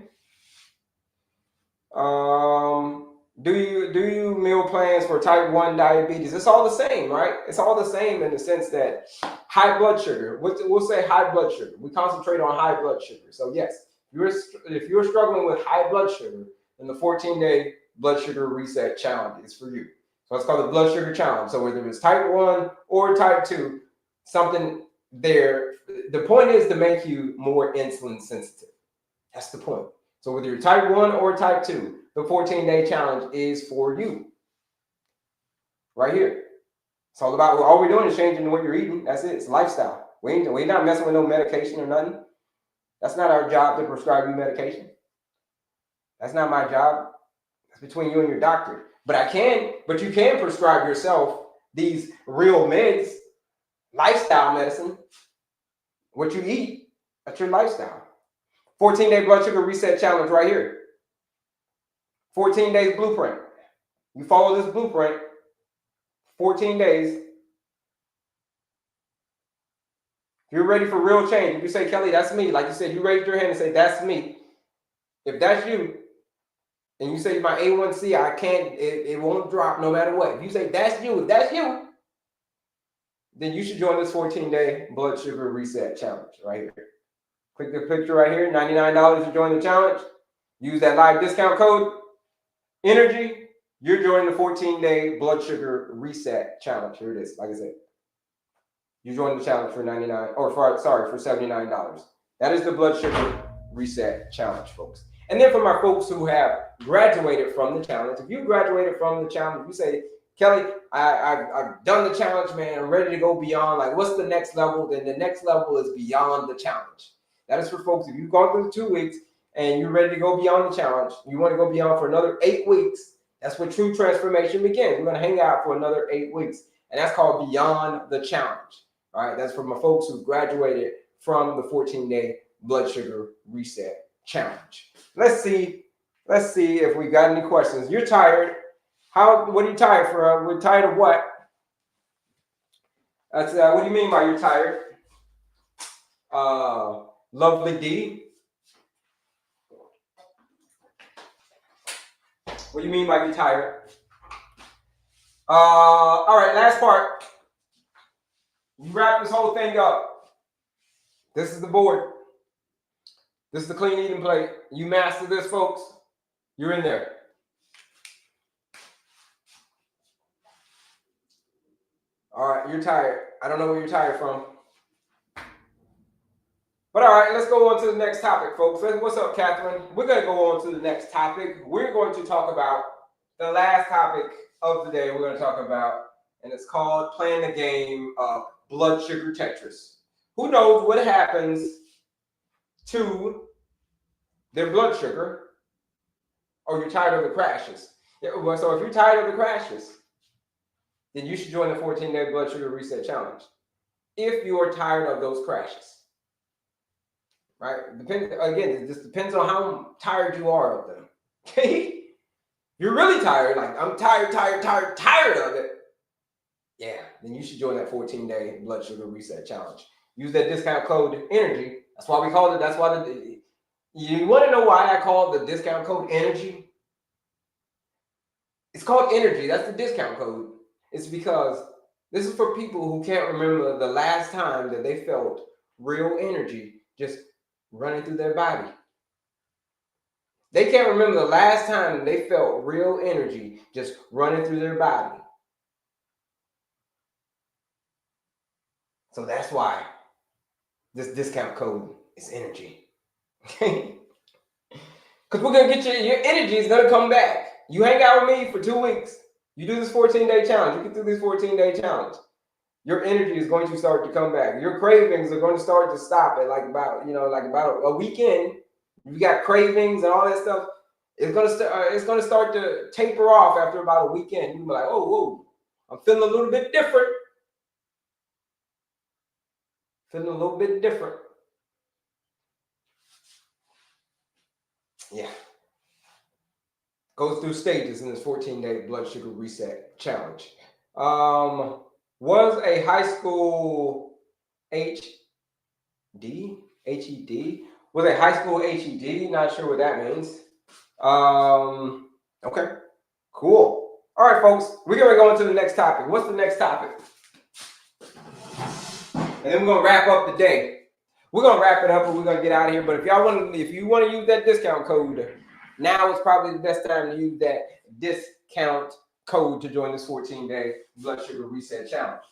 Do you meal plans for type 1 diabetes? It's all the same, right? It's all the same in the sense that high blood sugar, we'll say high blood sugar. We concentrate on high blood sugar. So yes, if you're struggling with high blood sugar, then the 14-day blood sugar reset challenge is for you. So it's called the blood sugar challenge. So whether it's type 1 or type 2, something there, the point is to make you more insulin sensitive. That's the point. So whether you're type 1 or type 2, the 14-day challenge is for you. Right here. It's all about, all we're doing is changing what you're eating. That's it. It's lifestyle. We're not messing with no medication or nothing. That's not our job to prescribe you medication. That's not my job. That's between you and your doctor. But you can prescribe yourself these real meds, lifestyle medicine. What you eat, that's your lifestyle. 14-day blood sugar reset challenge right here. 14 days blueprint. You follow this blueprint, 14 days. If you're ready for real change, if you say, Kelley, that's me, like you said, you raised your hand and say, that's me. If that's you, and you say my A1C, I can't, it won't drop no matter what. If you say that's you, then you should join this 14-day blood sugar reset challenge right here. Click the picture right here, $99 to join the challenge. Use that live discount code, ENERGY. You're joining the 14-day blood sugar reset challenge. Here it is, like I said. You joined the challenge for for $79. That is the blood sugar reset challenge, folks. And then for my folks who have graduated from the challenge, if you graduated from the challenge, you say, Kelley, I've done the challenge, man. I'm ready to go beyond. Like, what's the next level? Then the next level is beyond the challenge. That is for folks, if you've gone through the 2 weeks and you're ready to go beyond the challenge, you want to go beyond for another 8 weeks. That's where true transformation begins. We're going to hang out for another 8 weeks. And that's called Beyond the Challenge. All right, that's for my folks who graduated from the 14-day blood sugar reset challenge. Let's see if we got any questions. You're tired. What are you tired for? We're tired of what? That's what do you mean by you're tired? Lovely D. What do you mean by you're tired? All right, last part. You wrap this whole thing up. This is the board. This is the clean eating plate. You master this, folks. You're in there. All right, you're tired. I don't know where you're tired from. But all right, let's go on to the next topic, folks. What's up, Catherine? We're going to go on to the next topic. We're going to talk about the last topic of the day we're going to talk about, and it's called playing the game of blood sugar Tetris. Who knows what happens to their blood sugar, or you're tired of the crashes? So if you're tired of the crashes, then you should join the 14-day blood sugar reset challenge. If you are tired of those crashes, right? It just depends on how tired you are of them. Okay? You're really tired, like I'm tired of it. Yeah, then you should join that 14-day blood sugar reset challenge. Use that discount code ENERGY. That's why we called it. You want to know why I called the discount code ENERGY? It's called ENERGY. That's the discount code. It's because this is for people who can't remember the last time that they felt real energy just running through their body. They can't remember the last time they felt real energy just running through their body. So that's why this discount code is ENERGY. Okay? Because we're going to get your energy is going to come back. You hang out with me for 2 weeks. You do this 14-day challenge. You get through this 14-day challenge. Your energy is going to start to come back. Your cravings are going to start to stop at like about a weekend. You got cravings and all that stuff. It's going to start to taper off after about a weekend. You'll be like, oh, whoa, I'm feeling a little bit different. Yeah. Goes through stages in this 14-day blood sugar reset challenge. Was a high school HED? Was a high school HED? Not sure what that means. Okay, cool. All right, folks, we're going to go into the next topic. What's the next topic? And then we're going to wrap up the day. We're going to wrap it up and we're going to get out of here. But if you want to use that discount code, now is probably the best time to use discount code to join this 14-day blood sugar reset challenge.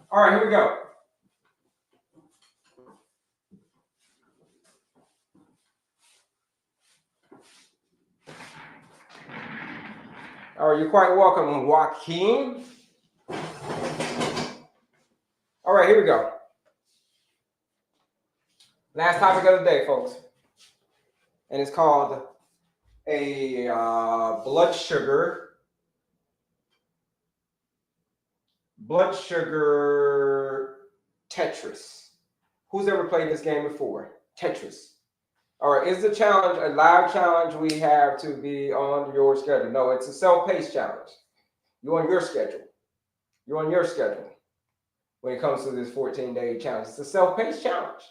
All right, here we go. All right, you're quite welcome, Joaquin. All right, here we go. Last topic of the day, folks. And it's called a blood sugar Tetris. Who's ever played this game before? Tetris. All right, is the challenge a live challenge we have to be on your schedule? No, it's a self-paced challenge. You're on your schedule. You're on your schedule when it comes to this 14-day challenge. It's a self-paced challenge.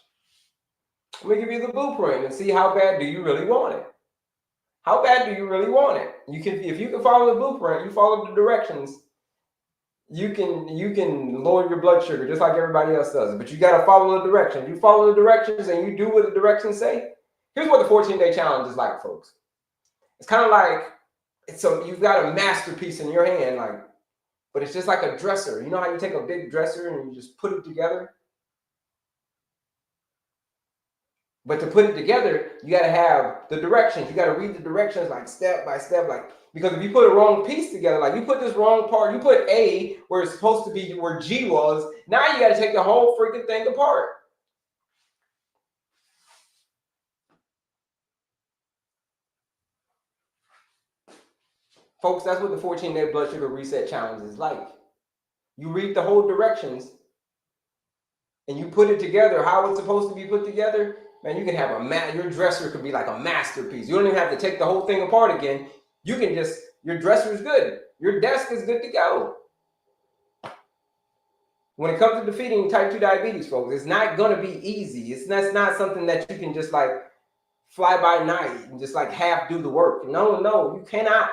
Let me give you the blueprint and see how bad do you really want it. How bad do you really want it? You can, if you can follow the blueprint, you follow the directions, you can lower your blood sugar just like everybody else does. But you got to follow the directions. You follow the directions and you do what the directions say. Here's what the 14-day challenge is like, folks. It's kind of like you've got a masterpiece in your hand, like, but it's just like a dresser. You know how you take a big dresser and you just put it together? But to put it together, you got to have the directions. You got to read the directions like step by step, like, because if you put a wrong piece together, like you put this wrong part, you put A where it's supposed to be where G was, now you got to take the whole freaking thing apart. Folks, that's what the 14-day blood sugar reset challenge is like. You read the whole directions and you put it together how it's supposed to be put together. Man, you can have your dresser could be like a masterpiece. You don't even have to take the whole thing apart again. You can just, your dresser is good. Your desk is good to go. When it comes to defeating type 2 diabetes, folks, it's not going to be easy. That's not something that you can just like fly by night and just like half do the work. No, you cannot.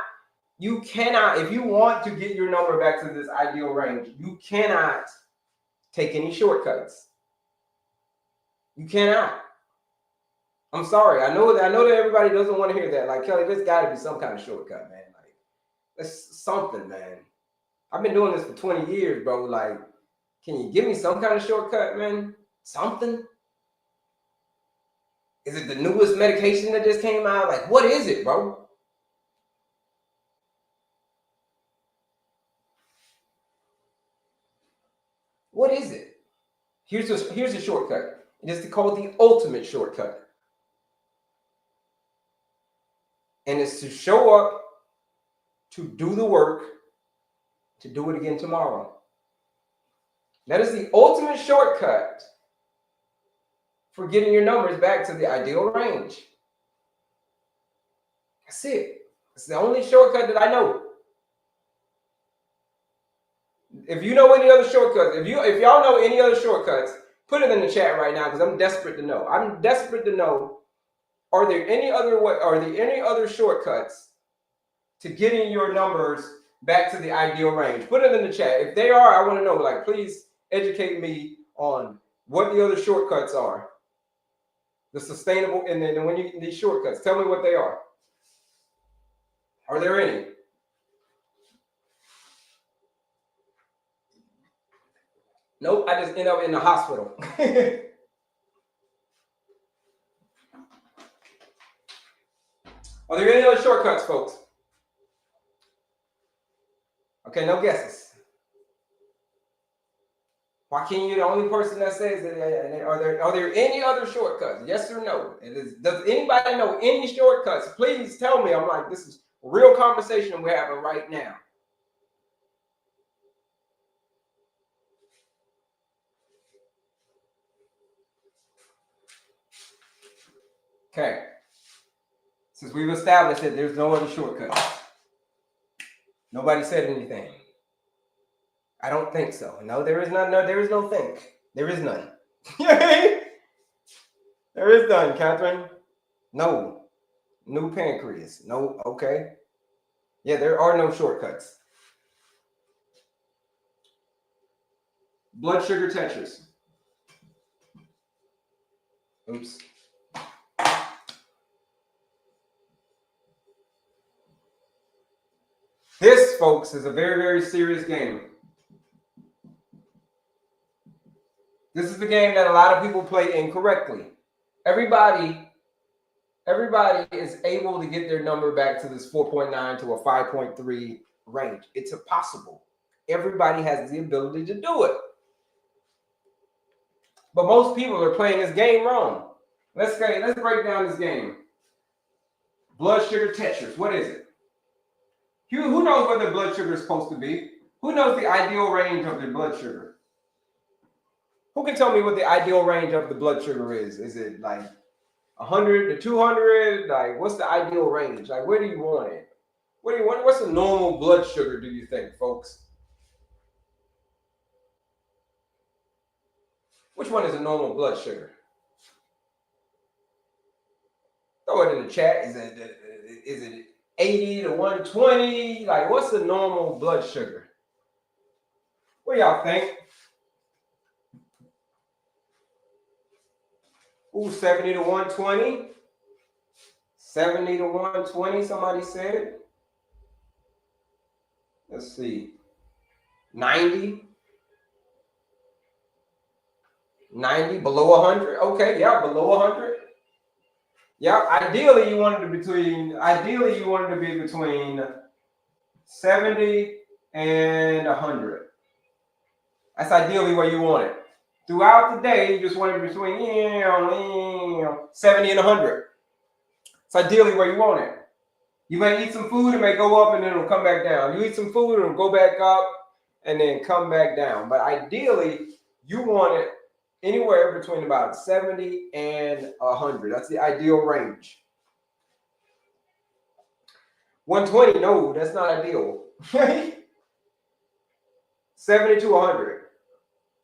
You cannot, if you want to get your number back to this ideal range, you cannot take any shortcuts. You cannot. I'm sorry. I know that everybody doesn't want to hear that. Like, Kelley, there's got to be some kind of shortcut, man. Like, that's something, man. I've been doing this for 20 years, bro. Like, can you give me some kind of shortcut, man? Something? Is it the newest medication that just came out? Like, what is it, bro? What is it? Here's a shortcut. It is called the ultimate shortcut. And it's to show up, to do the work, to do it again tomorrow. That is the ultimate shortcut for getting your numbers back to the ideal range. That's it. It's the only shortcut that I know. If you know any other shortcuts, if y'all know any other shortcuts, put it in the chat right now because I'm desperate to know. I'm desperate to know. Are there any other shortcuts to getting your numbers back to the ideal range? Put it in the chat. If they are, I want to know. Like, please educate me on what the other shortcuts are. The sustainable, and then when you these shortcuts, tell me what they are. Are there any? Nope, I just end up in the hospital. Are there any other shortcuts, folks? Okay, no guesses. Joaquin, you're the only person that says that. Are there any other shortcuts? Yes or no? Does anybody know any shortcuts? Please tell me. I'm like, this is a real conversation we're having right now. Okay. Since we've established that there's no other shortcuts. Nobody said anything. I don't think so. No, there is none. No, there is no think. There is none. There is none, Catherine. No. New pancreas. No. Okay. Yeah, there are no shortcuts. Blood sugar Tetris. Oops. folks, it's a very, very serious game. This is the game that a lot of people play incorrectly. Everybody is able to get their number back to this 4.9 to a 5.3 range. It's impossible. Everybody has the ability to do it. But most people are playing this game wrong. Let's break down this game. Blood sugar Tetris. What is it? Who knows what their blood sugar is supposed to be? Who knows the ideal range of their blood sugar? Who can tell me what the ideal range of the blood sugar is? Is it like 100 to 200? Like, what's the ideal range? Like, where do you want it? What do you want? What's the normal blood sugar, do you think, folks? Which one is a normal blood sugar? Throw it in the chat. Is it 80 to 120? Like, what's the normal blood sugar? What do y'all think? Ooh, 70 to 120. 70 to 120, somebody said. Let's see. 90. 90, below 100. Okay, yeah, below 100. Yeah, ideally you wanted to be between 70 and 100. That's ideally where you want it. Throughout the day, you just want it between 70 and 100. It's ideally where you want it. You may eat some food, it may go up and then it'll come back down. You eat some food, it'll go back up and then come back down. But ideally, you want it anywhere between about 70 and 100. That's the ideal range. 120, no, that's not ideal. 70 to 100.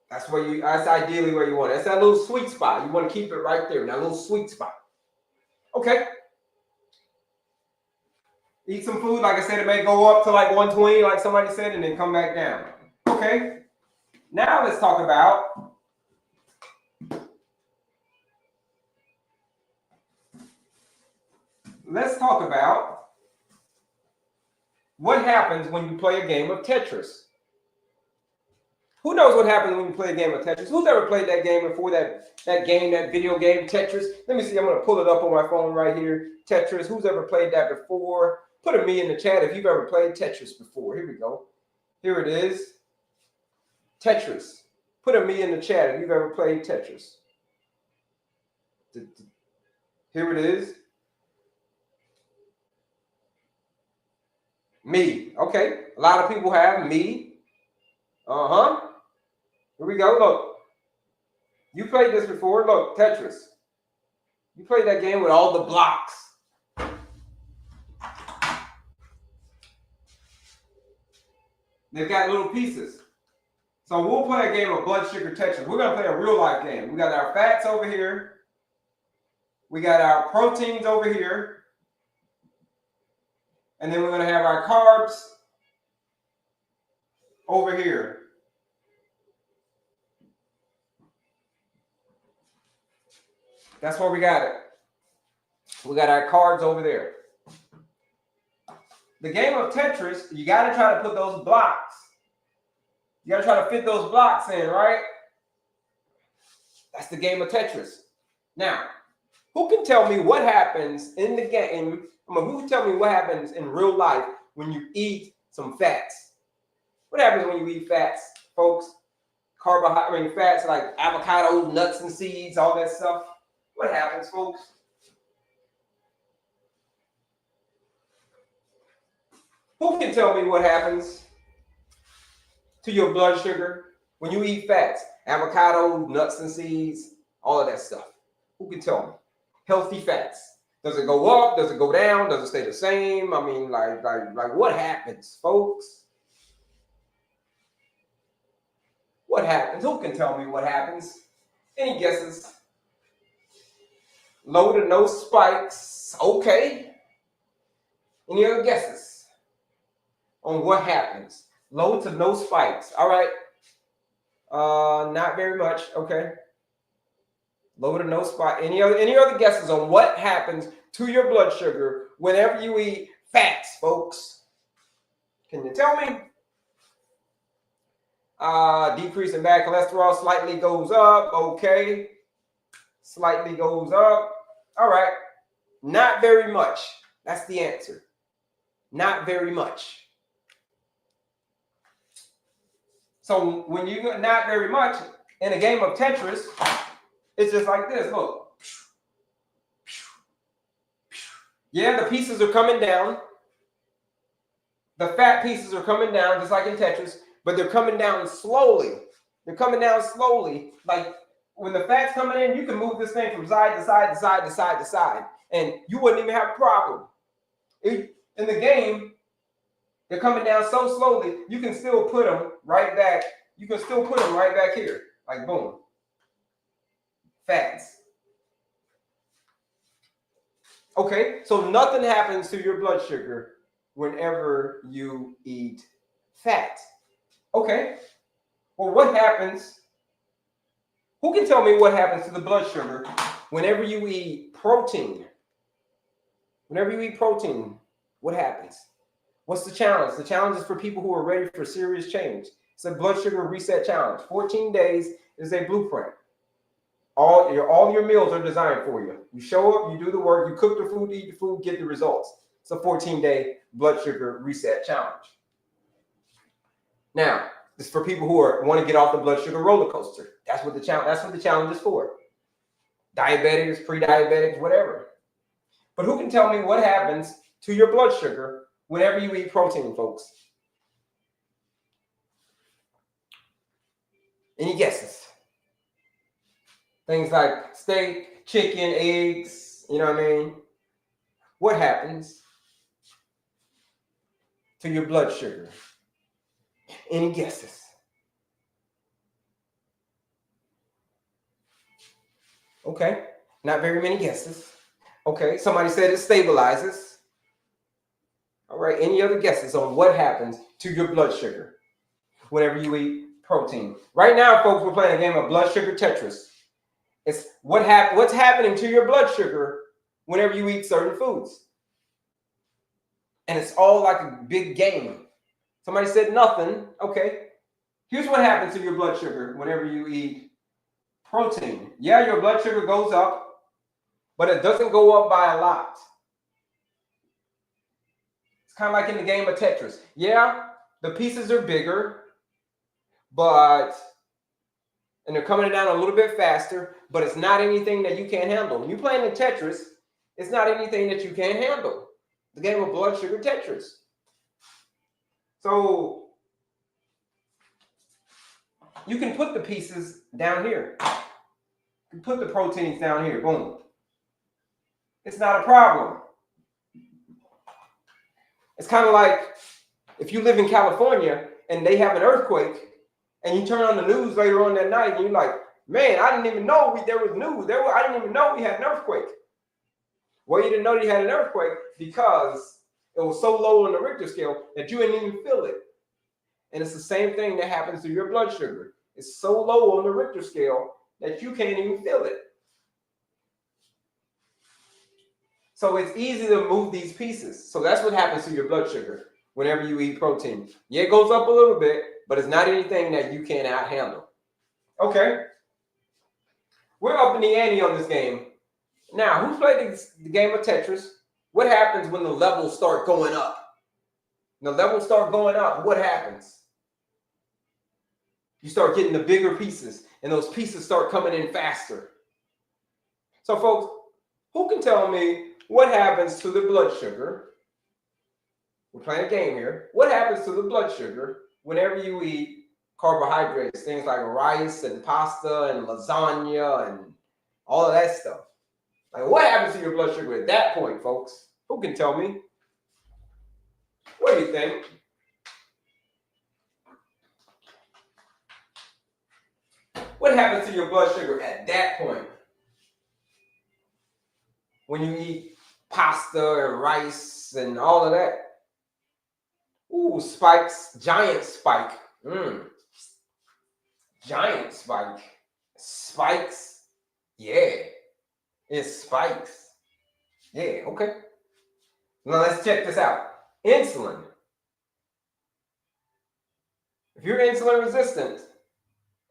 That's ideally where you want it. That's that little sweet spot. You want to keep it right there, that little sweet spot. Okay. Eat some food, like I said, it may go up to like 120, like somebody said, and then come back down. Okay. Now let's talk about what happens when you play a game of Tetris. Who knows what happens when you play a game of Tetris? Who's ever played that game before, that video game Tetris? Let me see, I'm going to pull it up on my phone right here. Tetris, who's ever played that before? Put a me in the chat if you've ever played Tetris before. Here we go. Here it is. Tetris. Put a me in the chat if you've ever played Tetris. Here it is. Me. Okay. A lot of people have me. Here we go. Look. You played this before. Look, Tetris. You played that game with all the blocks. They've got little pieces. So we'll play a game of blood sugar Tetris. We're going to play a real life game. We got our fats over here. We got our proteins over here. And then we're going to have our carbs over here. That's where we got it. We got our cards over there. The game of Tetris, you got to try to put those blocks. You got to try to fit those blocks in, right? That's the game of Tetris. Now, who can tell me what happens in the game? Who can tell me what happens in real life when you eat some fats? What happens when you eat fats, folks? Fats like avocado, nuts and seeds, all that stuff. What happens, folks? Who can tell me what happens to your blood sugar when you eat fats? Avocado, nuts and seeds, all of that stuff. Who can tell me? Healthy fats. Does it go up? Does it go down? Does it stay the same? I mean, like what happens, folks? What happens? Who can tell me what happens? Any guesses? Low to no spikes. Okay. Any other guesses on what happens? Low to no spikes. All right. Not very much. Okay. Low to no spike. Any other guesses on what happens to your blood sugar whenever you eat fats, folks? Can you tell me? Decrease in bad cholesterol slightly goes up. Okay. Slightly goes up. All right. Not very much. That's the answer. Not very much. So when you not very much in a game of Tetris, it's just like this. Look. Yeah, the pieces are coming down. The fat pieces are coming down, just like in Tetris, but they're coming down slowly. They're coming down slowly. Like when the fat's coming in, you can move this thing from side to side to side to side to side, and you wouldn't even have a problem. In the game, they're coming down so slowly, you can still put them right back. You can still put them right back here, like boom. Fats. Okay, so nothing happens to your blood sugar whenever you eat fat. Okay, well, what happens? Who can tell me what happens to the blood sugar whenever you eat protein? Whenever you eat protein, what happens? What's the challenge? The challenge is for people who are ready for serious change. It's a blood sugar reset challenge. 14 days is a blueprint. All your meals are designed for you. You show up, you do the work, you cook the food, eat the food, get the results. It's a 14-day blood sugar reset challenge. Now, this is for people who want to get off the blood sugar roller coaster. That's what the challenge is for. Diabetics, pre-diabetics, whatever. But who can tell me what happens to your blood sugar whenever you eat protein, folks? Any guesses? Things like steak, chicken, eggs, you know what I mean? What happens to your blood sugar? Any guesses? Okay, not very many guesses. Okay, somebody said it stabilizes. All right, any other guesses on what happens to your blood sugar whenever you eat protein? Right now, folks, we're playing a game of blood sugar Tetris. It's what's happening to your blood sugar whenever you eat certain foods. And it's all like a big game. Somebody said nothing. Okay. Here's what happens to your blood sugar whenever you eat protein. Yeah, your blood sugar goes up, but it doesn't go up by a lot. It's kind of like in the game of Tetris. Yeah, the pieces are bigger, and they're coming down a little bit faster, but it's not anything that you can't handle. When you're playing in Tetris, it's not anything that you can't handle. The game of blood sugar Tetris. So you can put the pieces down here. You can put the proteins down here. Boom. It's not a problem. It's kind of like if you live in California and they have an earthquake, and you turn on the news later on that night, and you're like, man, I didn't even know there was news. I didn't even know we had an earthquake. Well, you didn't know you had an earthquake because it was so low on the Richter scale that you didn't even feel it. And it's the same thing that happens to your blood sugar. It's so low on the Richter scale that you can't even feel it. So it's easy to move these pieces. So that's what happens to your blood sugar whenever you eat protein. Yeah, it goes up a little bit, but it's not anything that you cannot handle. Okay. We're upping the ante on this game. Now, who's played the game of Tetris? What happens when the levels start going up? When the levels start going up, what happens? You start getting the bigger pieces, and those pieces start coming in faster. So, folks, who can tell me what happens to the blood sugar? We're playing a game here. What happens to the blood sugar whenever you eat carbohydrates, things like rice and pasta and lasagna and all of that stuff? Like, what happens to your blood sugar at that point, folks? Who can tell me? What do you think? What happens to your blood sugar at that point? When you eat pasta and rice and all of that? Ooh, spikes, giant spike. Giant spike. Spikes. Yeah. It spikes. Yeah, okay. Now let's check this out. Insulin. If you're insulin resistant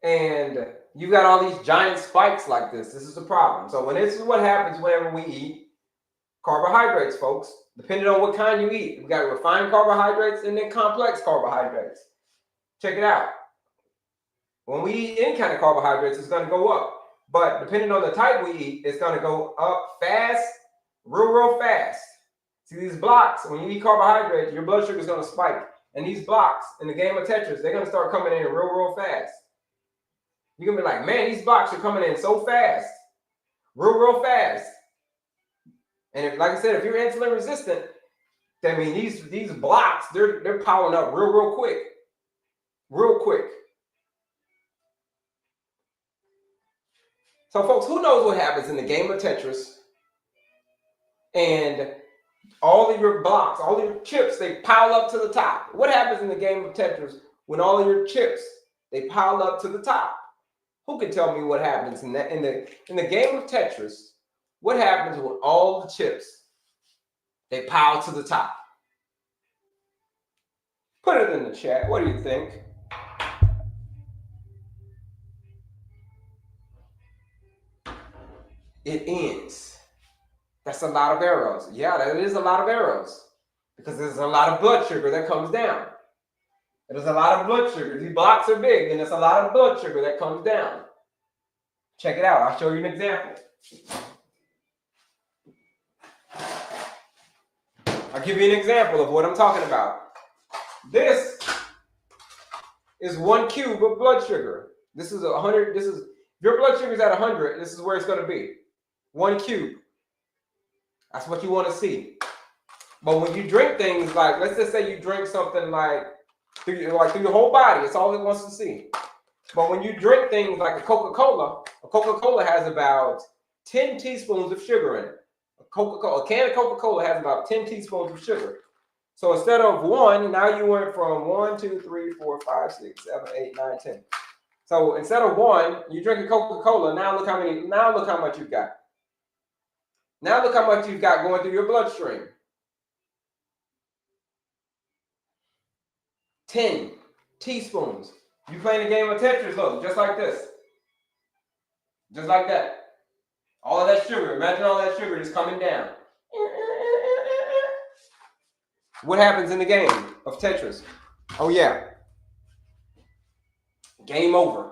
and you got all these giant spikes like this is a problem. So this is what happens whenever we eat carbohydrates, folks. Depending on what kind you eat, we've got refined carbohydrates and then complex carbohydrates. Check it out. When we eat any kind of carbohydrates, it's going to go up. But depending on the type we eat, it's going to go up fast, real fast. See these blocks, when you eat carbohydrates, your blood sugar is going to spike. And these blocks in the game of Tetris, they're going to start coming in real fast. You're going to be like, man, these blocks are coming in so fast. Real fast. And if, like I said, if you're insulin resistant, I mean, these blocks, they're piling up real quick. Real quick. So, folks, who knows what happens in the game of Tetris? And all of your blocks, all of your chips, they pile up to the top. What happens in the game of Tetris when all of your chips, they pile up to the top? Who can tell me what happens in the game of Tetris? What happens with all the chips? They pile to the top. Put it in the chat. What do you think? It ends. That's a lot of arrows. Yeah, that is a lot of arrows because there's a lot of blood sugar that comes down. There's a lot of blood sugar. These blocks are big, and there's a lot of blood sugar that comes down. Check it out. I'll show you an example. I'll give you an example of what I'm talking about. This is 1 cube of blood sugar. This is 100. This is, if your blood sugar is at 100, this is where it's going to be. 1 cube. That's what you want to see. But when you drink things like, let's just say you drink something like through your whole body, it's all it wants to see. But when you drink things like a Coca-Cola has about 10 teaspoons of sugar in it. A can of Coca-Cola has about 10 teaspoons of sugar. So instead of 1, now you went from 1, 2, 3, 4, 5, 6, 7, 8, 9, 10. So instead of 1, you drink a Coca-Cola. Now look how much you've got. Now look how much you've got going through your bloodstream. 10 teaspoons. You playing the game of Tetris, look, just like this. Just like that. All of that sugar, imagine all that sugar just coming down. What happens in the game of Tetris? Oh yeah. Game over.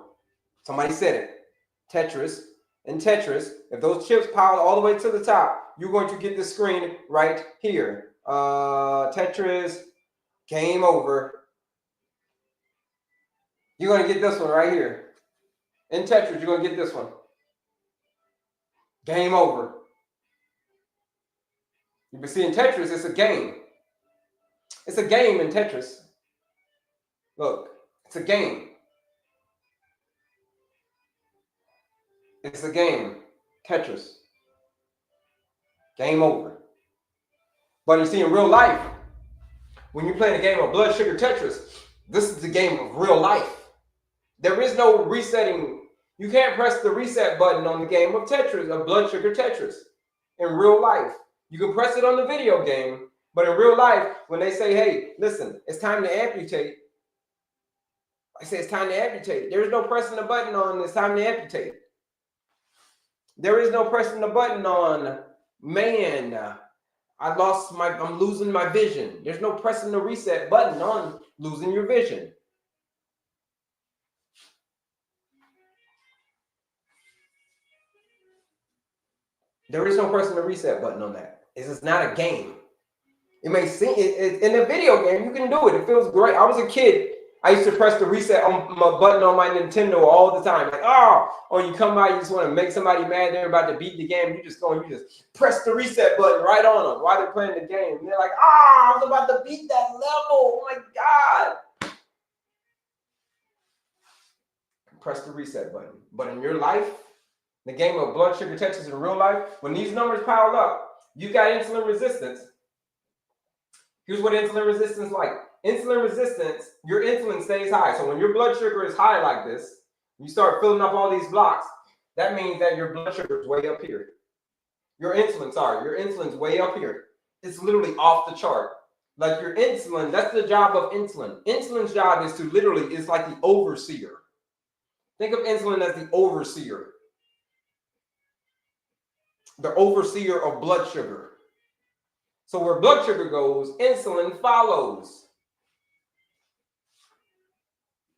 Somebody said it. Tetris. In Tetris, if those chips pile all the way to the top, you're going to get the screen right here. Tetris, game over. You're going to get this one right here. In Tetris, you're going to get this one. Game over. You can see in Tetris, it's a game. It's a game in Tetris. Look, it's a game. It's a game. Tetris. Game over. But you see, in real life, when you're playing a game of blood sugar Tetris, this is the game of real life. There is no resetting. You can't press the reset button on the game of Tetris, of blood sugar Tetris. In real life, you can press it on the video game, but in real life, when they say, hey, listen, it's time to amputate, I say it's time to amputate. There is no pressing the button on it's time to amputate. There is no pressing the button on, man, I'm losing my vision. There's no pressing the reset button on losing your vision. There is no pressing the reset button on that. This is not a game. It may seem, in a video game, you can do it. It feels great. I was a kid. I used to press the reset button on my Nintendo all the time. Like, or you come by, you just want to make somebody mad. They're about to beat the game. You just press the reset button right on them while they're playing the game. And they're like, I was about to beat that level. Oh my God. Press the reset button. But in your life, the game of blood sugar Tetris in real life, when these numbers pile up, you got insulin resistance. Here's what insulin resistance is like. Insulin resistance, your insulin stays high. So when your blood sugar is high like this, you start filling up all these blocks, that means that your blood sugar is way up here. Your insulin's way up here. It's literally off the chart. Like your insulin, that's the job of insulin. Insulin's job is to literally, it's like the overseer. Think of insulin as the overseer of blood sugar. So where blood sugar goes, insulin follows.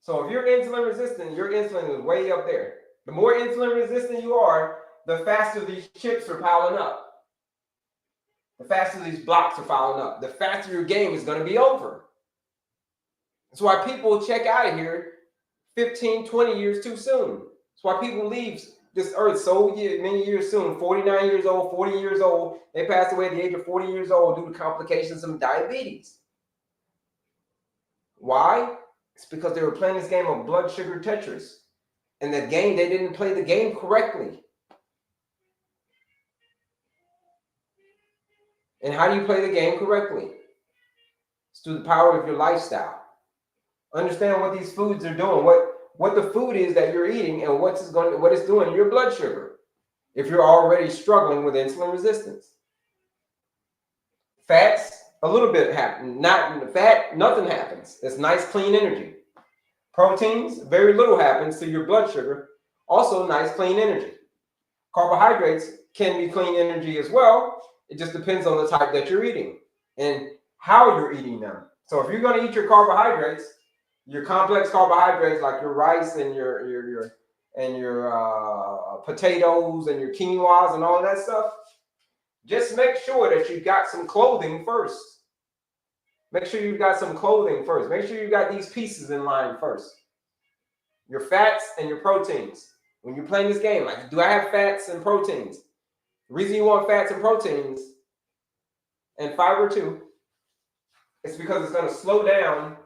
So if you're insulin resistant, your insulin is way up there. The more insulin resistant you are, the faster these chips are piling up. The faster these blocks are piling up. The faster your game is going to be over. That's why people check out of here 15, 20 years too soon. That's why people leave this earth so many years soon. 49 years old, 40 years old. They passed away at the age of 40 years old due to complications of diabetes. Why? It's because they were playing this game of blood sugar Tetris. And the game, they didn't play the game correctly. And how do you play the game correctly? It's through the power of your lifestyle. Understand what these foods are doing, what the food is that you're eating, and what it's doing to your blood sugar if you're already struggling with insulin resistance. Fats, a little bit happen. Nothing happens. It's nice, clean energy. Proteins, very little happens to your blood sugar. Also, nice, clean energy. Carbohydrates can be clean energy as well. It just depends on the type that you're eating and how you're eating them. So if you're going to eat your carbohydrates, your complex carbohydrates like your rice and your potatoes and your quinoas and all that stuff, just make sure that you got some clothing first. Make sure you've got some clothing first. Make sure you got these pieces in line first. Your fats and your proteins. When you're playing this game, like, do I have fats and proteins? The reason you want fats and proteins and fiber too, is because it's going to slow down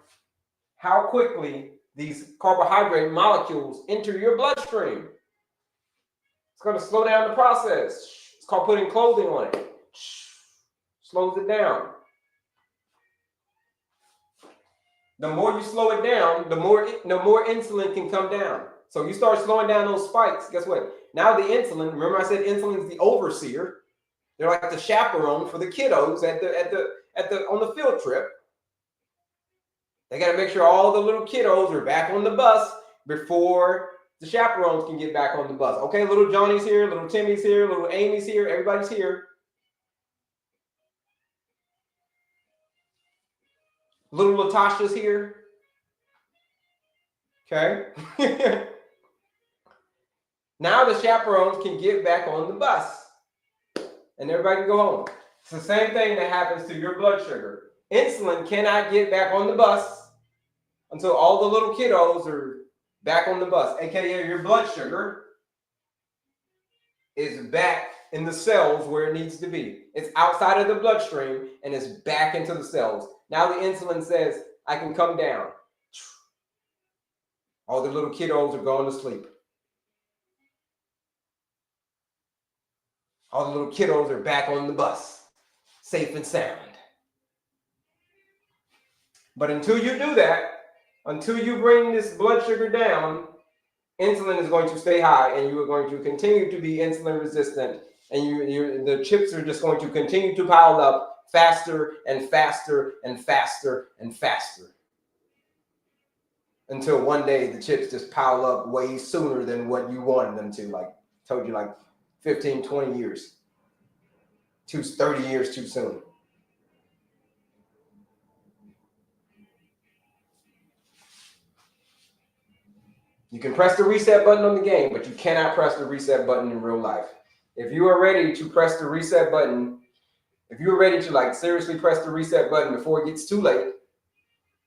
how quickly these carbohydrate molecules enter your bloodstream. It's going to slow down the process. It's called putting clothing on it. Slows it down. The more you slow it down, the more insulin can come down. So you start slowing down those spikes. Guess what? Now the insulin. Remember, I said insulin is the overseer. They're like the chaperone for the kiddos on the field trip. They got to make sure all the little kiddos are back on the bus before the chaperones can get back on the bus. Okay, little Johnny's here, little Timmy's here, little Amy's here, everybody's here. Little Latasha's here. Okay. Now the chaperones can get back on the bus and everybody can go home. It's the same thing that happens to your blood sugar. Insulin cannot get back on the bus until all the little kiddos are back on the bus, aka your blood sugar is back in the cells where it needs to be. It's outside of the bloodstream and it's back into the cells. Now the insulin says, I can come down. All the little kiddos are going to sleep. All the little kiddos are back on the bus, safe and sound. But until you do that, until you bring this blood sugar down, insulin is going to stay high and you are going to continue to be insulin resistant, and the chips are just going to continue to pile up faster and faster and faster and faster until one day the chips just pile up way sooner than what you wanted them to. Like I told you, like 15, 20 years, 30 years too soon. You can press the reset button on the game, but you cannot press the reset button in real life. If you are ready to press the reset button, if you're ready to like seriously press the reset button before it gets too late,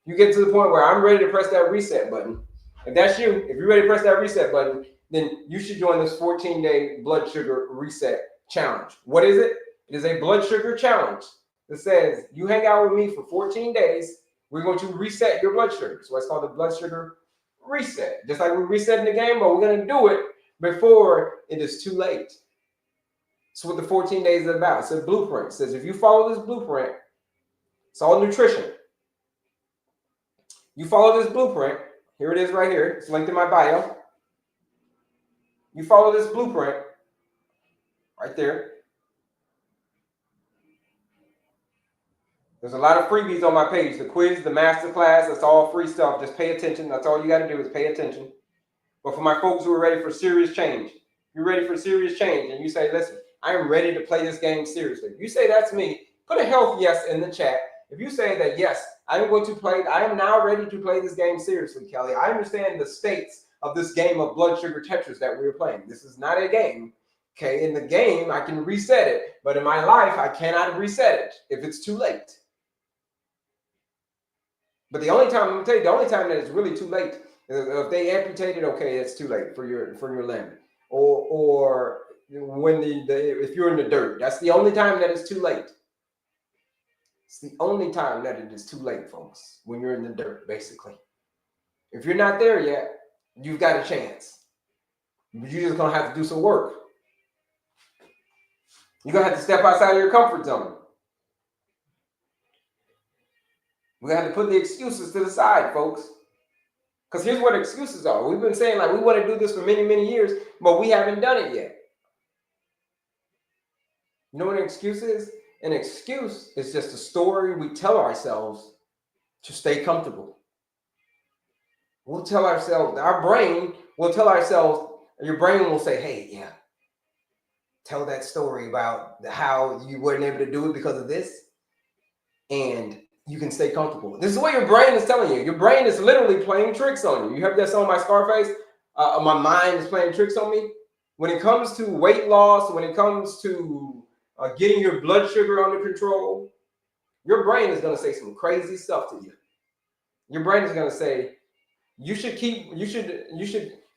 you get to the point where I'm ready to press that reset button. If that's you, if you're ready to press that reset button, then you should join this 14-day blood sugar reset challenge. What is it? It is a blood sugar challenge that says you hang out with me for 14 days. We're going to reset your blood sugar. So it's called the blood sugar reset. Just like we're resetting the game, but we're going to do it before it is too late. That's what the 14 days is about. It's a blueprint. It says if you follow this blueprint, it's all nutrition. You follow this blueprint. Here it is right here. It's linked in my bio. You follow this blueprint right there. There's a lot of freebies on my page. The quiz, the masterclass, that's all free stuff. Just pay attention. That's all you got to do is pay attention. But for my folks who are ready for serious change, you're ready for serious change, and you say, listen, I am ready to play this game seriously. If you say that's me, put a health yes in the chat. If you say that, yes, I am now ready to play this game seriously, Kelley. I understand the states of this game of blood sugar Tetris that we're playing. This is not a game. Okay, in the game, I can reset it, but in my life, I cannot reset it if it's too late. But the only time, I'm gonna tell you, the only time that it's really too late, if they amputate it, okay, it's too late for your limb. Or when if you're in the dirt, that's the only time that it's too late. It's the only time that it is too late, folks, when you're in the dirt, basically. If you're not there yet, you've got a chance. But you're just gonna have to do some work. You're gonna have to step outside of your comfort zone. We're gonna have to put the excuses to the side, folks. Because here's what excuses are. We've been saying, like, we want to do this for many, many years, but we haven't done it yet. You know what an excuse is? An excuse is just a story we tell ourselves to stay comfortable. We'll tell ourselves, our brain will tell ourselves, your brain will say, hey, yeah, tell that story about how you weren't able to do it because of this, and you can stay comfortable. This is what your brain is telling you. Your brain is literally playing tricks on you. You heard that song by Scarface? My mind is playing tricks on me. When it comes to weight loss, when it comes to getting your blood sugar under control, your brain is going to say some crazy stuff to you. Your brain is going to say, you should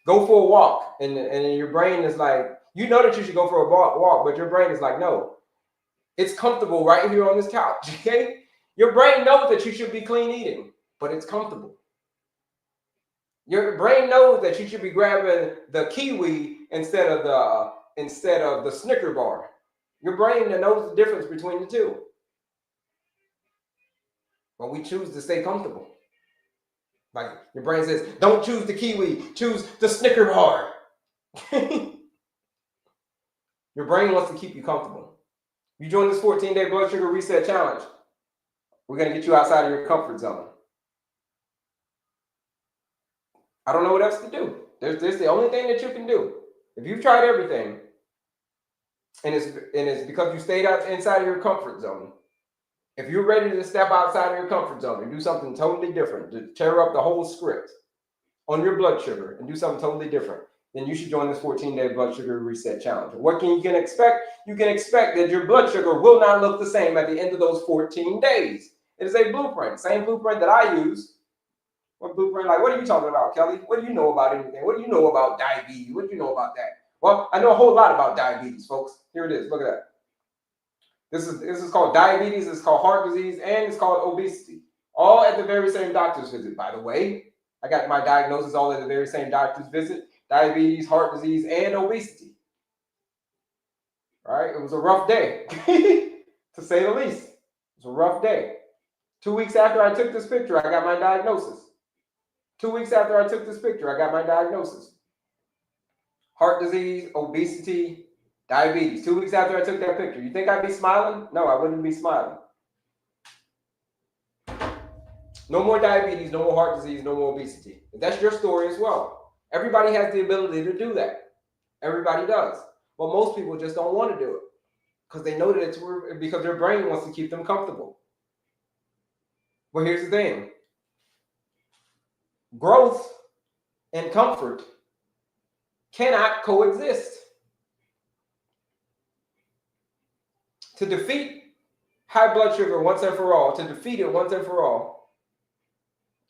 go for a walk. And your brain is like, you know that you should go for a walk, but your brain is like, no, it's comfortable right here on this couch, okay? Your brain knows that you should be clean eating, but it's comfortable. Your brain knows that you should be grabbing the kiwi instead of the Snicker bar. Your brain knows the difference between the two. But we choose to stay comfortable. Like your brain says, don't choose the kiwi, choose the Snicker bar. Your brain wants to keep you comfortable. You join this 14-day blood sugar reset challenge. We're going to get you outside of your comfort zone. I don't know what else to do. There's the only thing that you can do. If you've tried everything, and it's because you stayed inside of your comfort zone, if you're ready to step outside of your comfort zone and do something totally different, to tear up the whole script on your blood sugar and do something totally different, then you should join this 14-day blood sugar reset challenge. What can you expect? You can expect that your blood sugar will not look the same at the end of those 14 days. It is a blueprint, same blueprint that I use. What blueprint? Like, what are you talking about, Kelley? What do you know about anything? What do you know about diabetes? What do you know about that? Well, I know a whole lot about diabetes, folks. Here it is. Look at that. This is called diabetes. It's called heart disease, and it's called obesity. All at the very same doctor's visit, by the way. I got my diagnosis all at the very same doctor's visit. Diabetes, heart disease, and obesity. All right? It was a rough day, to say the least. It was a rough day. 2 weeks after I took this picture, I got my diagnosis. 2 weeks after I took this picture, I got my diagnosis. Heart disease, obesity, diabetes. 2 weeks after I took that picture. You think I'd be smiling? No, I wouldn't be smiling. No more diabetes, no more heart disease, no more obesity. That's your story as well. Everybody has the ability to do that. Everybody does. But most people just don't want to do it because they know that it's because their brain wants to keep them comfortable. But here's the thing. Growth and comfort cannot coexist. To defeat high blood sugar once and for all, to defeat it once and for all,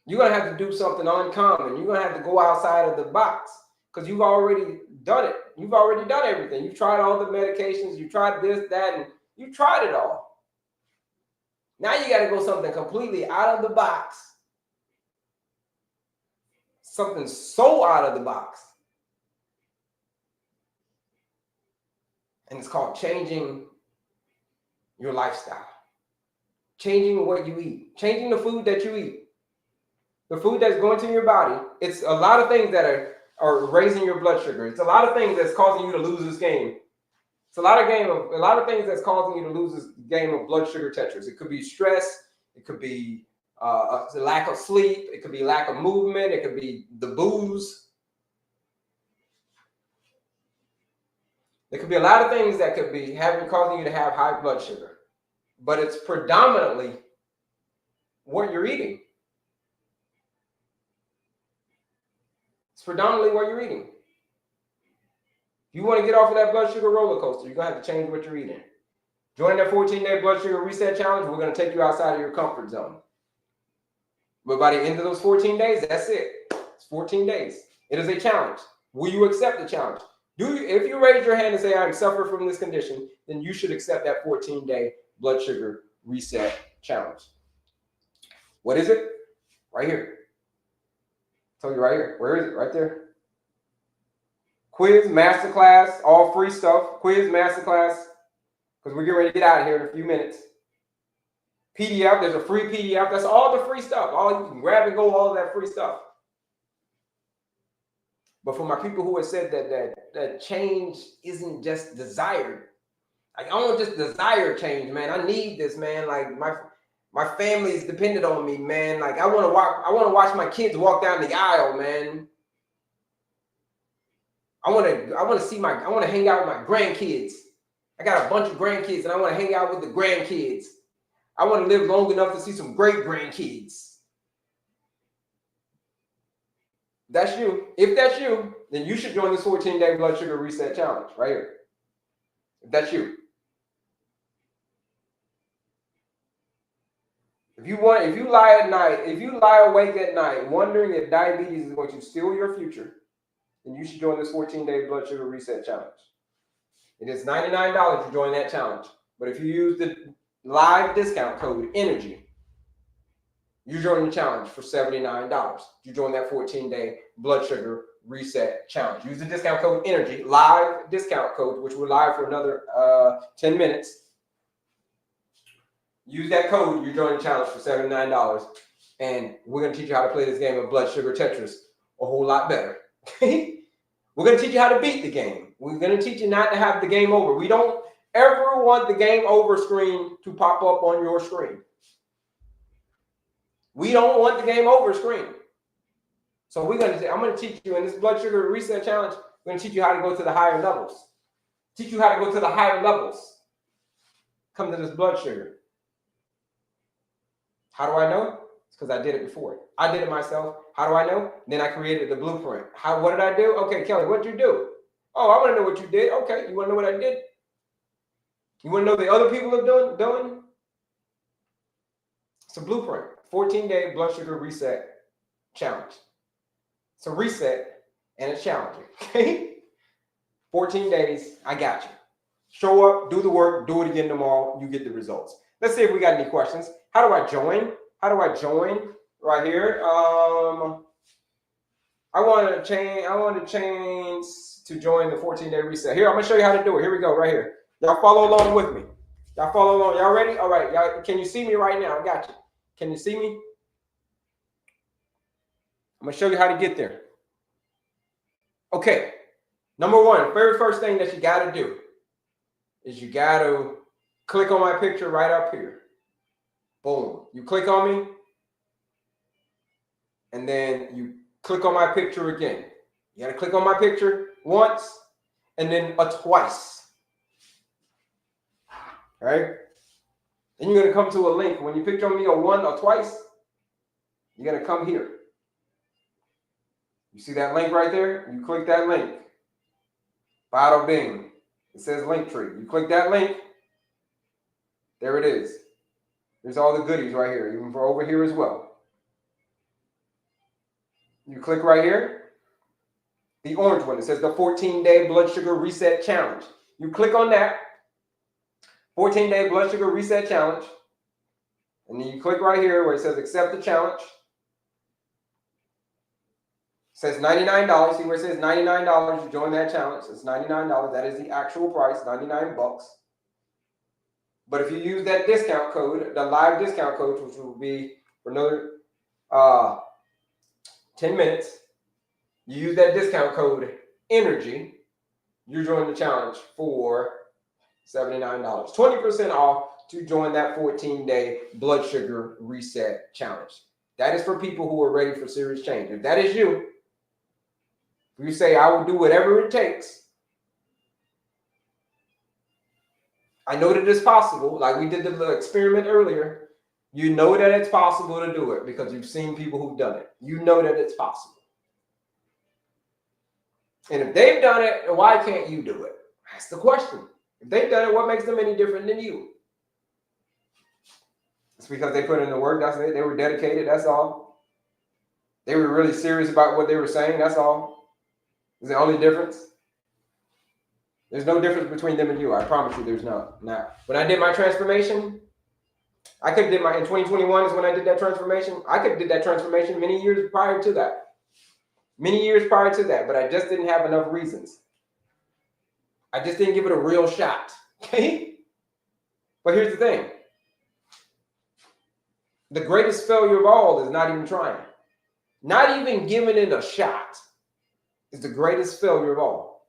you're going to have to do something uncommon. You're going to have to go outside of the box because you've already done it. You've already done everything. You've tried all the medications. You tried this, that, and you tried it all. Now you got to go something completely out of the box. Something so out of the box. And it's called changing your lifestyle. Changing what you eat. Changing the food that you eat. The food that's going to your body. It's a lot of things that are raising your blood sugar. It's a lot of things that's causing you to lose this game. It's a lot of things that's causing you to lose this game of blood sugar Tetris. It could be stress. It could be a lack of sleep. It could be lack of movement. It could be the booze. There could be a lot of things that could be causing you to have high blood sugar, but it's predominantly what you're eating. It's predominantly what you're eating. If you want to get off of that blood sugar roller coaster, you're going to have to change what you're eating. Join that 14-day blood sugar reset challenge. We're going to take you outside of your comfort zone. But by the end of those 14 days, that's it. It's 14 days. It is a challenge. Will you accept the challenge? If you raise your hand and say, I'm suffering from this condition, then you should accept that 14-day blood sugar reset challenge. What is it? Right here. I told you right here. Where is it? Right there. Quiz, masterclass, all free stuff. Quiz, masterclass, because we're getting ready to get out of here in a few minutes. PDF, there's a free PDF. That's all the free stuff. All you can grab and go, all of that free stuff. But for my people who have said that change isn't just desired. Like, I don't just desire change, man. I need this, man. Like my family is dependent on me, man. Like I want to watch my kids walk down the aisle, man. I want to hang out with my grandkids. I got a bunch of grandkids and I want to hang out with the grandkids. I want to live long enough to see some great grandkids. That's you. If that's you, then you should join this 14-day blood sugar reset challenge right here. If that's you. If you lie awake at night wondering if diabetes is going to steal your future, then you should join this 14-day blood sugar reset challenge. It is $99 to join that challenge. But if you use the live discount code ENERGY, you join the challenge for $79. You join that 14-day blood sugar reset challenge. Use the discount code ENERGY, live discount code, which we're live for another 10 minutes. Use that code, you join the challenge for $79. And we're going to teach you how to play this game of blood sugar Tetris a whole lot better. We're going to teach you how to beat the game. We're going to teach you not to have the game over. We don't ever want the game over screen to pop up on your screen. We don't want the game over screen. So I'm going to teach you in this blood sugar reset challenge, we're going to teach you how to go to the higher levels. Teach you how to go to the higher levels. Come to this blood sugar. How do I know? It's because I did it before. I did it myself. How do I know? Then I created the blueprint. What did I do? Okay, Kelley, what did you do? Oh, I want to know what you did. Okay, you want to know what I did? You want to know what the other people are doing? It's a blueprint. 14-day blood sugar reset challenge. It's a reset and it's challenging. Okay? 14 days, I got you. Show up, do the work, do it again tomorrow, you get the results. Let's see if we got any questions. How do I join? How do I join? Right here. I want to change to join the 14-day reset. Here, I'm gonna show you how to do it. Here we go, right here. Y'all follow along with me. Y'all follow along. Y'all ready? All right. Y'all, can you see me right now? I got you. Can you see me? I'm gonna show you how to get there. Okay. Number one, very first thing that you got to do is you got to click on my picture right up here. Boom. You click on me, and then you click on my picture again. You got to click on my picture once and then twice. All right? Then you're going to come to a link. When you picture on me a one or twice, you're going to come here. You see that link right there? You click that link. Bada bing. It says link tree. You click that link. There it is. There's all the goodies right here, even for over here as well. You click right here. The orange one. It says the 14-day blood sugar reset challenge. You click on that. 14-day blood sugar reset challenge. And then you click right here where it says accept the challenge. It says $99. See where it says $99 to join that challenge. It's $99. That is the actual price, $99. But if you use that discount code, the live discount code, which will be for another 10 minutes, you use that discount code ENERGY, you join the challenge for $79. 20% off to join that 14-day blood sugar reset challenge. That is for people who are ready for serious change. If that is you, if you say, I will do whatever it takes, I know that it's possible. Like we did the little experiment earlier. You know that it's possible to do it because you've seen people who've done it. You know that it's possible. And if they've done it, why can't you do it? That's the question. If they've done it, what makes them any different than you? It's because they put in the work. That's it. They were dedicated. That's all. They were really serious about what they were saying. That's all. Is the only difference? There's no difference between them and you. I promise you there's no. Now, when I did my transformation, I could have did my, in 2021 is when I did that transformation. I could have did that transformation many years prior to that. Many years prior to that, but I just didn't have enough reasons. I just didn't give it a real shot. Okay? But here's the thing. The greatest failure of all is not even trying. Not even giving it a shot is the greatest failure of all.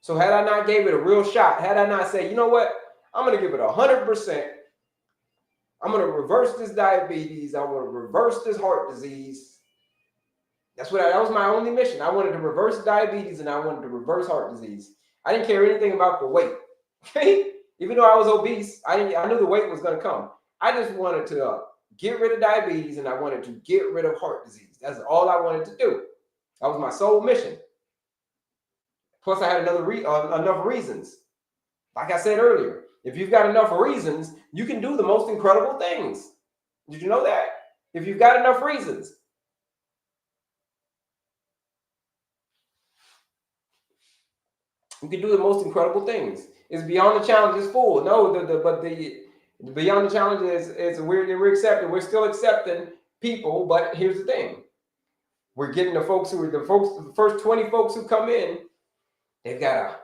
So had I not gave it a real shot, had I not said, you know what? I'm going to give it 100%. I'm going to reverse this diabetes. I'm going to reverse this heart disease. That was my only mission. I wanted to reverse diabetes and I wanted to reverse heart disease. I didn't care anything about the weight. Okay? Even though I was obese, I knew the weight was going to come. I just wanted to get rid of diabetes and I wanted to get rid of heart disease. That's all I wanted to do. That was my sole mission. Plus, I had enough reasons. Like I said earlier, if you've got enough reasons, you can do the most incredible things. Did you know that? If you've got enough reasons. You can do the most incredible things. It's beyond the challenge is full. No, but the beyond the challenge is we're accepting. We're still accepting people, but here's the thing: we're getting the first 20 folks who come in. They've got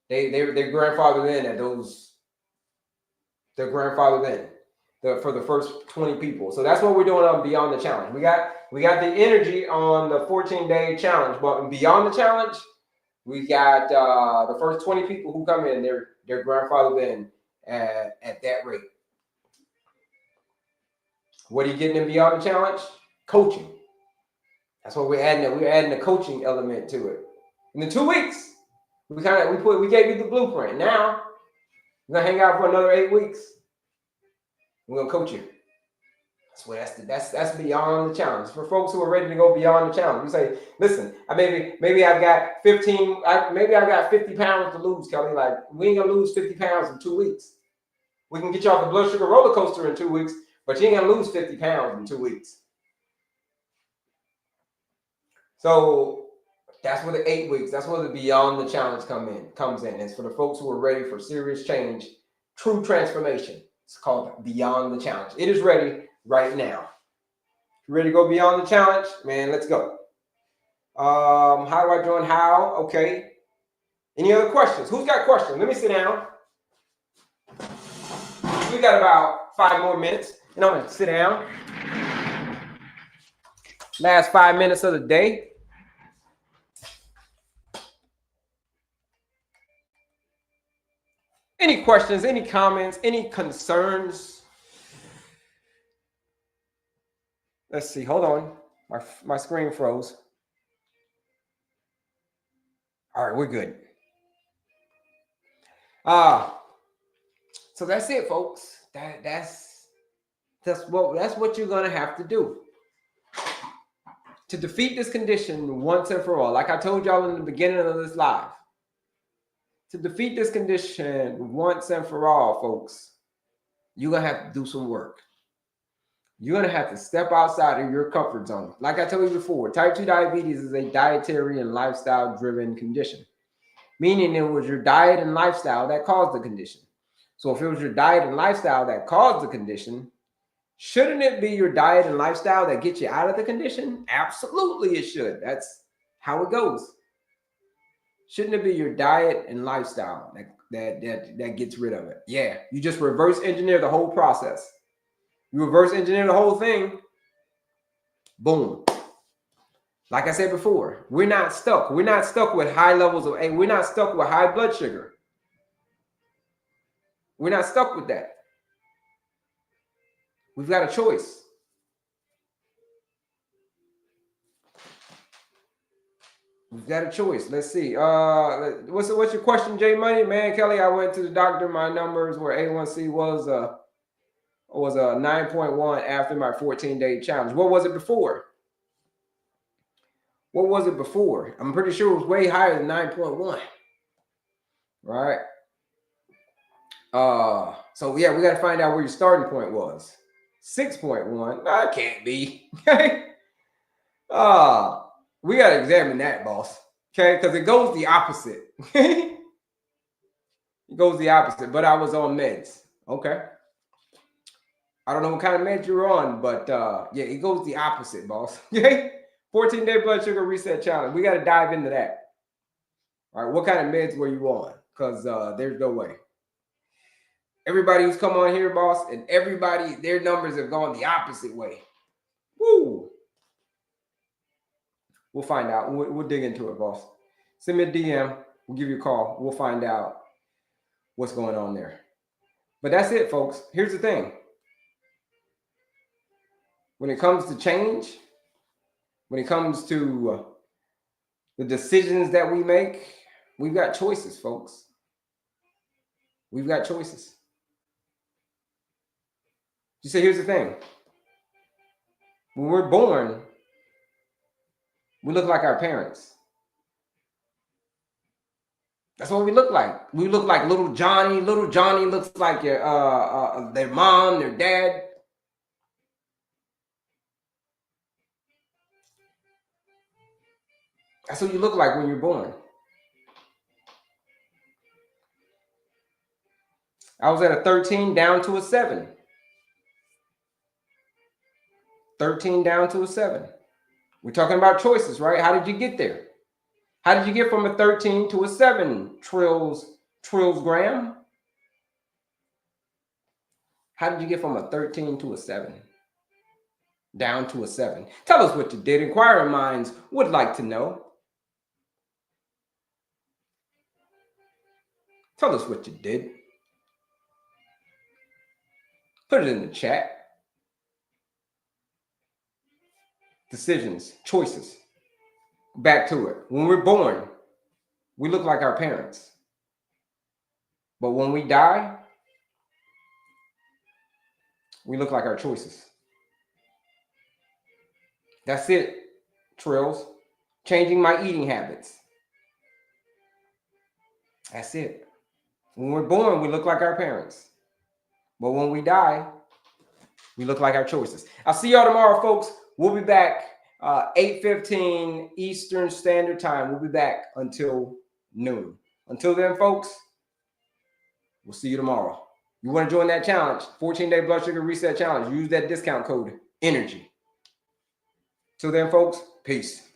they're grandfathered in at those. They're grandfathered in for the first 20 people. So that's what we're doing on Beyond the Challenge. We got the energy on the 14-day challenge, but beyond the challenge. We got the first 20 people who come in, they're grandfathered in at that rate. What are you getting in Beyond the Challenge? Coaching. That's what we're adding. We're adding a coaching element to it. In the 2 weeks, we gave you the blueprint. Now we're gonna hang out for another 8 weeks. We're gonna coach you. That's beyond the challenge. For folks who are ready to go beyond the challenge, you say, listen, maybe I've got 15, maybe I've got 50 pounds to lose, Kelley. Like, we ain't gonna lose 50 pounds in 2 weeks. We can get you off the blood sugar roller coaster in 2 weeks, but you ain't gonna lose 50 pounds in 2 weeks. So that's where the 8 weeks, that's where the beyond the challenge comes in. It's for the folks who are ready for serious change, true transformation. It's called Beyond the Challenge. It is ready right now. You ready to go beyond the challenge? Man, let's go. How do I join? How? Okay. Any other questions? Who's got questions? Let me sit down. We got about 5 more minutes, and I'm going to sit down. Last 5 minutes of the day. Any questions, any comments, any concerns? Let's see. Hold on. My screen froze. All right, we're good. So that's it, folks. That's what you're gonna have to do to defeat this condition once and for all. Like I told y'all in the beginning of this live, to defeat this condition once and for all, folks, you're gonna have to do some work. You're going to have to step outside of your comfort zone. Like I told you before, type 2 diabetes is a dietary and lifestyle-driven condition, meaning it was your diet and lifestyle that caused the condition. So if it was your diet and lifestyle that caused the condition, shouldn't it be your diet and lifestyle that gets you out of the condition? Absolutely it should. That's how it goes. Shouldn't it be your diet and lifestyle that gets rid of it? Yeah, you just reverse engineer the whole process. You reverse engineer the whole thing. Boom. Like I said before, we're not stuck. We're not stuck with high levels of, we're not stuck with high blood sugar. We're not stuck with that. We've got a choice. We've got a choice. Let's see. What's your question, J Money? Man, Kelley, I went to the doctor. My numbers were A1C was a 9.1 after my 14-day challenge. What was it before? What was it before? I'm pretty sure it was way higher than 9.1. Right? So yeah, we got to find out where your starting point was. 6.1. That can't be. Okay. We got to examine that, boss. Okay, because it goes the opposite. It goes the opposite. But I was on meds. Okay. I don't know what kind of meds you're on, but yeah, it goes the opposite, boss. Okay. 14-day blood sugar reset challenge. We got to dive into that. All right. What kind of meds were you on? Because there's no way. Everybody who's come on here, boss, and everybody, their numbers have gone the opposite way. Woo! We'll find out. We'll dig into it, boss. Send me a DM. We'll give you a call. We'll find out what's going on there. But that's it, folks. Here's the thing. When it comes to change, when it comes to the decisions that we make, we've got choices, folks. We've got choices. You see, here's the thing. When we're born, we look like our parents. That's what we look like. We look like little Johnny. Little Johnny looks like their mom, their dad. That's what you look like when you're born. I was at a 13 down to a 7. 13 down to a 7. We're talking about choices, right? How did you get there? How did you get from a 13 to a 7, Trills Graham? How did you get from a 13 to a 7? Down to a 7. Tell us what you did. Inquiring minds would like to know. Tell us what you did. Put it in the chat. Decisions, choices. Back to it. When we're born, we look like our parents. But when we die, we look like our choices. That's it, Trills. Changing my eating habits. That's it. When we're born, we look like our parents. But when we die, we look like our choices. I'll see y'all tomorrow, folks. We'll be back 8:15 Eastern Standard Time. We'll be back until noon. Until then, folks, we'll see you tomorrow. You want to join that challenge, 14-day blood sugar reset challenge, use that discount code, ENERGY. Till then, folks, peace.